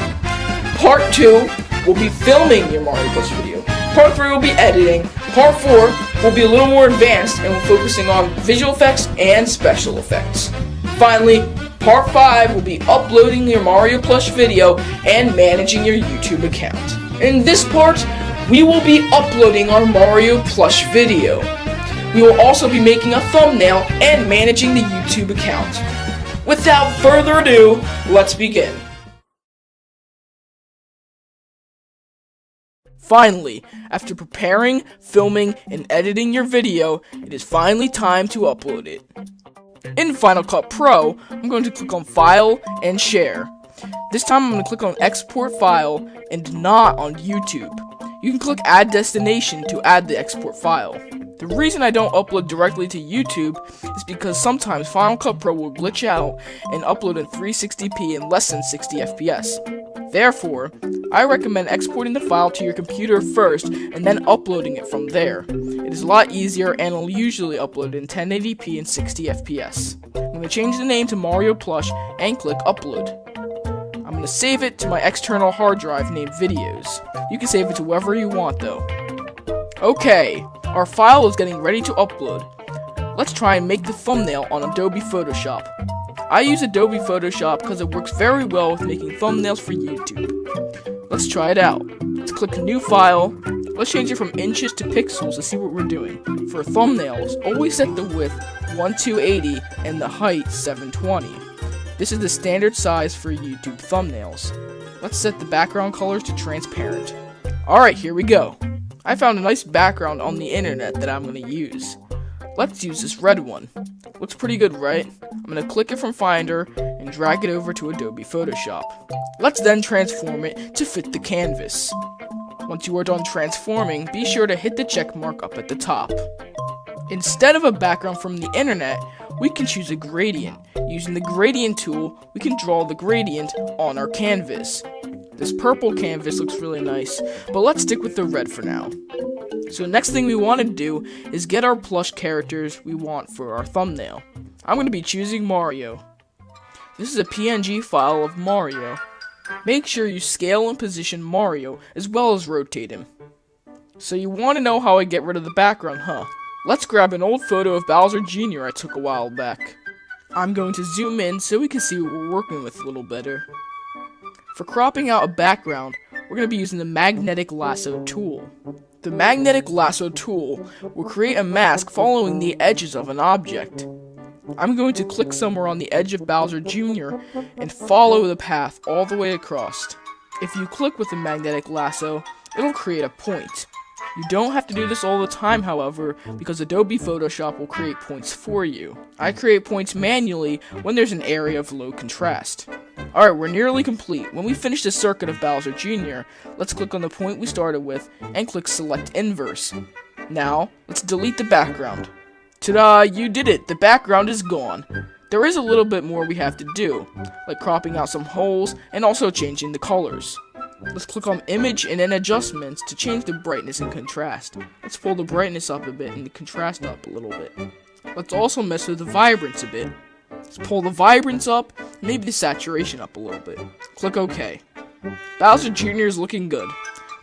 Part 2 will be filming your Mario Plush video. Part 3 will be editing. Part 4 will be a little more advanced and will focusing on visual effects and special effects. Finally, Part 5 will be uploading your Mario Plush video and managing your YouTube account. In this part, we will be uploading our Mario Plush video. We will also be making a thumbnail and managing the YouTube account. Without further ado, let's begin. Finally, after preparing, filming, and editing your video, it is finally time to upload it. In Final Cut Pro, I'm going to click on File and Share. This time I'm going to click on Export File and not on YouTube. You can click Add Destination to add the export file. The reason I don't upload directly to YouTube is because sometimes Final Cut Pro will glitch out and upload in 360p in less than 60 FPS. Therefore, I recommend exporting the file to your computer first and then uploading it from there. It is a lot easier and will usually upload in 1080p and 60 FPS. I'm going to change the name to Mario Plush and click Upload. I'm going to save it to my external hard drive named Videos. You can save it to wherever you want though. Okay, our file is getting ready to upload. Let's try and make the thumbnail on Adobe Photoshop. I use Adobe Photoshop because it works very well with making thumbnails for YouTube. Let's try it out. Let's click New File. Let's change it from inches to pixels to see what we're doing. For thumbnails, always set the width 1280 and the height 720. This is the standard size for YouTube thumbnails. Let's set the background colors to transparent. Alright, here we go. I found a nice background on the internet that I'm going to use. Let's use this red one. Looks pretty good, right? I'm going to click it from Finder and drag it over to Adobe Photoshop. Let's then transform it to fit the canvas. Once you are done transforming, be sure to hit the check mark up at the top. Instead of a background from the internet, we can choose a gradient. Using the gradient tool, we can draw the gradient on our canvas. This purple canvas looks really nice, but let's stick with the red for now. So next thing we want to do is get our plush characters we want for our thumbnail. I'm going to be choosing Mario. This is a PNG file of Mario. Make sure you scale and position Mario as well as rotate him. So you want to know how I get rid of the background, huh? Let's grab an old photo of Bowser Jr. I took a while back. I'm going to zoom in so we can see what we're working with a little better. For cropping out a background, we're going to be using the magnetic lasso tool. The magnetic lasso tool will create a mask following the edges of an object. I'm going to click somewhere on the edge of Bowser Jr. and follow the path all the way across. If you click with the magnetic lasso, it'll create a point. You don't have to do this all the time, however, because Adobe Photoshop will create points for you. I create points manually when there's an area of low contrast. Alright, we're nearly complete. When we finish the circuit of Bowser Jr., let's click on the point we started with and click Select Inverse. Now, let's delete the background. Ta-da! You did it! The background is gone. There is a little bit more we have to do, like cropping out some holes and also changing the colors. Let's click on Image and then Adjustments to change the brightness and contrast. Let's pull the brightness up a bit and the contrast up a little bit. Let's also mess with the vibrance a bit. Let's pull the vibrance up, maybe the saturation up a little bit. Click OK. Bowser Jr. is looking good.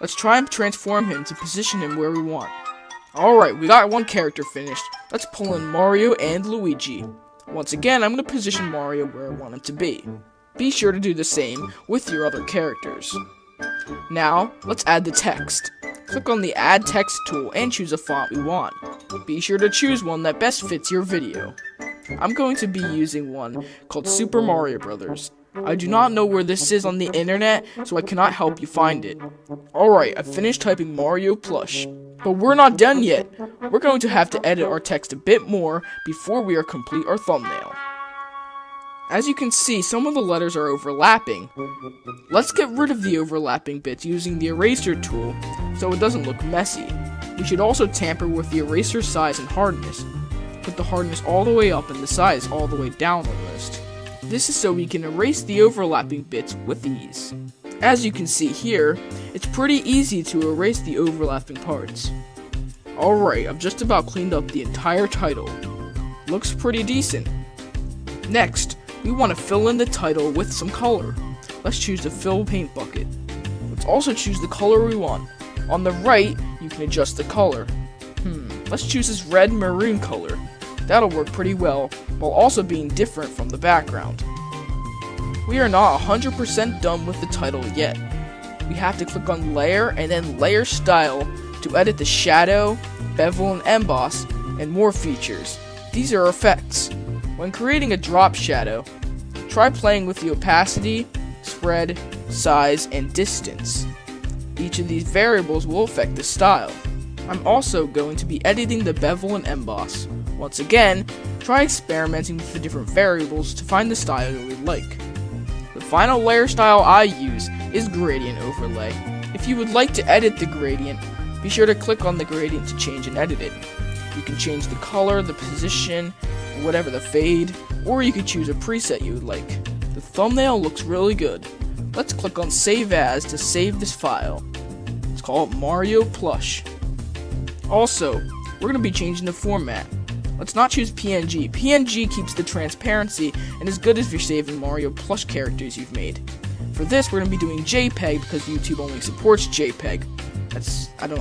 Let's try and transform him to position him where we want. Alright, we got one character finished. Let's pull in Mario and Luigi. Once again, I'm going to position Mario where I want him to be. Be sure to do the same with your other characters. Now, let's add the text. Click on the Add Text tool and choose a font we want. Be sure to choose one that best fits your video. I'm going to be using one called Super Mario Bros. I do not know where this is on the internet, so I cannot help you find it. Alright, I've finished typing Mario Plush. But we're not done yet. We're going to have to edit our text a bit more before we are complete our thumbnail. As you can see, some of the letters are overlapping. Let's get rid of the overlapping bits using the eraser tool so it doesn't look messy. We should also tamper with the eraser size and hardness. Put the hardness all the way up and the size all the way down almost. This is so we can erase the overlapping bits with ease. As you can see here, it's pretty easy to erase the overlapping parts. Alright, I've just about cleaned up the entire title. Looks pretty decent. Next, we want to fill in the title with some color. Let's choose the fill paint bucket. Let's also choose the color we want. On the right, you can adjust the color. Let's choose this red maroon color. That'll work pretty well, while also being different from the background. We are not 100% done with the title yet. We have to click on Layer and then Layer Style to edit the shadow, bevel and emboss, and more features. These are effects. When creating a drop shadow, try playing with the opacity, spread, size, and distance. Each of these variables will affect the style. I'm also going to be editing the bevel and emboss. Once again, try experimenting with the different variables to find the style you like. The final layer style I use is gradient overlay. If you would like to edit the gradient, be sure to click on the gradient to change and edit it. You can change the color, the position, whatever, the fade, or you could choose a preset you would like. The thumbnail looks really good. Let's click on Save As to save this file. Let's call it Mario Plush. Also, we're going to be changing the format. Let's not choose PNG. PNG keeps the transparency and is good if you're saving Mario Plush characters you've made. For this, we're going to be doing JPEG because YouTube only supports JPEG.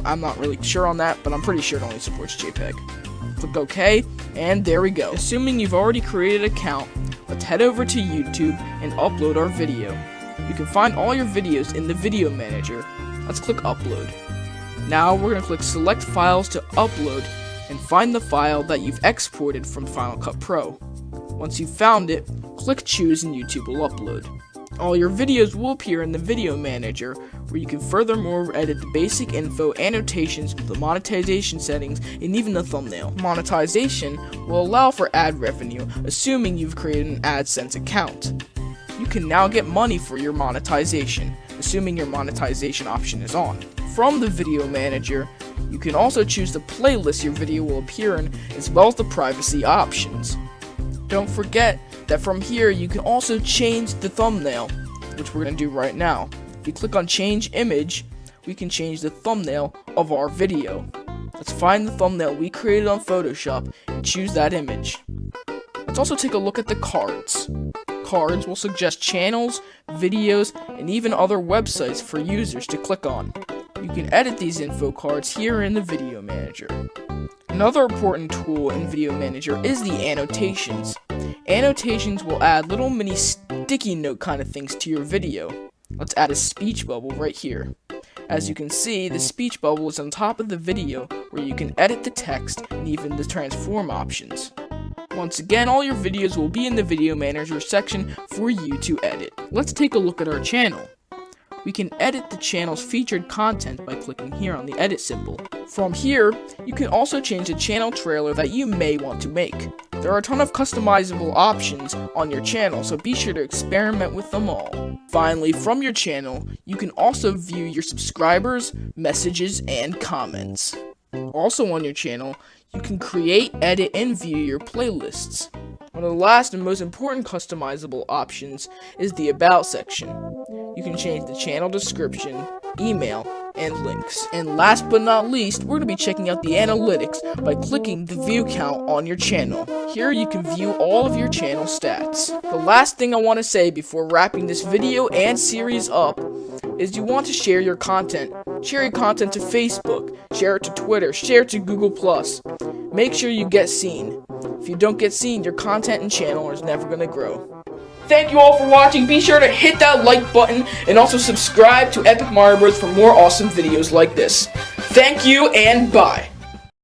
I'm not really sure on that, but I'm pretty sure it only supports JPEG. Click OK, and there we go. Assuming you've already created an account, let's head over to YouTube and upload our video. You can find all your videos in the video manager. Let's click Upload. Now we're going to click Select Files to upload and find the file that you've exported from Final Cut Pro. Once you've found it, click Choose and YouTube will upload. All your videos will appear in the video manager, where you can furthermore edit the basic info, annotations, the monetization settings, and even the thumbnail. Monetization will allow for ad revenue, assuming you've created an AdSense account. You can now get money for your monetization, assuming your monetization option is on. From the video manager, you can also choose the playlist your video will appear in, as well as the privacy options. Don't forget that from here you can also change the thumbnail, which we're going to do right now. If you click on Change Image, we can change the thumbnail of our video. Let's find the thumbnail we created on Photoshop and choose that image. Let's also take a look at the cards. Cards will suggest channels, videos, and even other websites for users to click on. You can edit these info cards here in the Video Manager. Another important tool in Video Manager is the annotations. Annotations will add little mini sticky note kind of things to your video. Let's add a speech bubble right here. As you can see, the speech bubble is on top of the video where you can edit the text and even the transform options. Once again, all your videos will be in the Video Manager section for you to edit. Let's take a look at our channel. We can edit the channel's featured content by clicking here on the edit symbol. From here, you can also change the channel trailer that you may want to make. There are a ton of customizable options on your channel, so be sure to experiment with them all. Finally, from your channel, you can also view your subscribers, messages, and comments. Also on your channel, you can create, edit, and view your playlists. One of the last and most important customizable options is the About section. You can change the channel description, email, and links. And last but not least, we're going to be checking out the analytics by clicking the view count on your channel. Here you can view all of your channel stats. The last thing I want to say before wrapping this video and series up is you want to share your content. Share your content to Facebook, share it to Twitter, share it to Google+. Make sure you get seen. If you don't get seen, your content and channel is never going to grow. Thank you all for watching. Be sure to hit that like button and also subscribe to Epic Mario Bros for more awesome videos like this. Thank you and bye.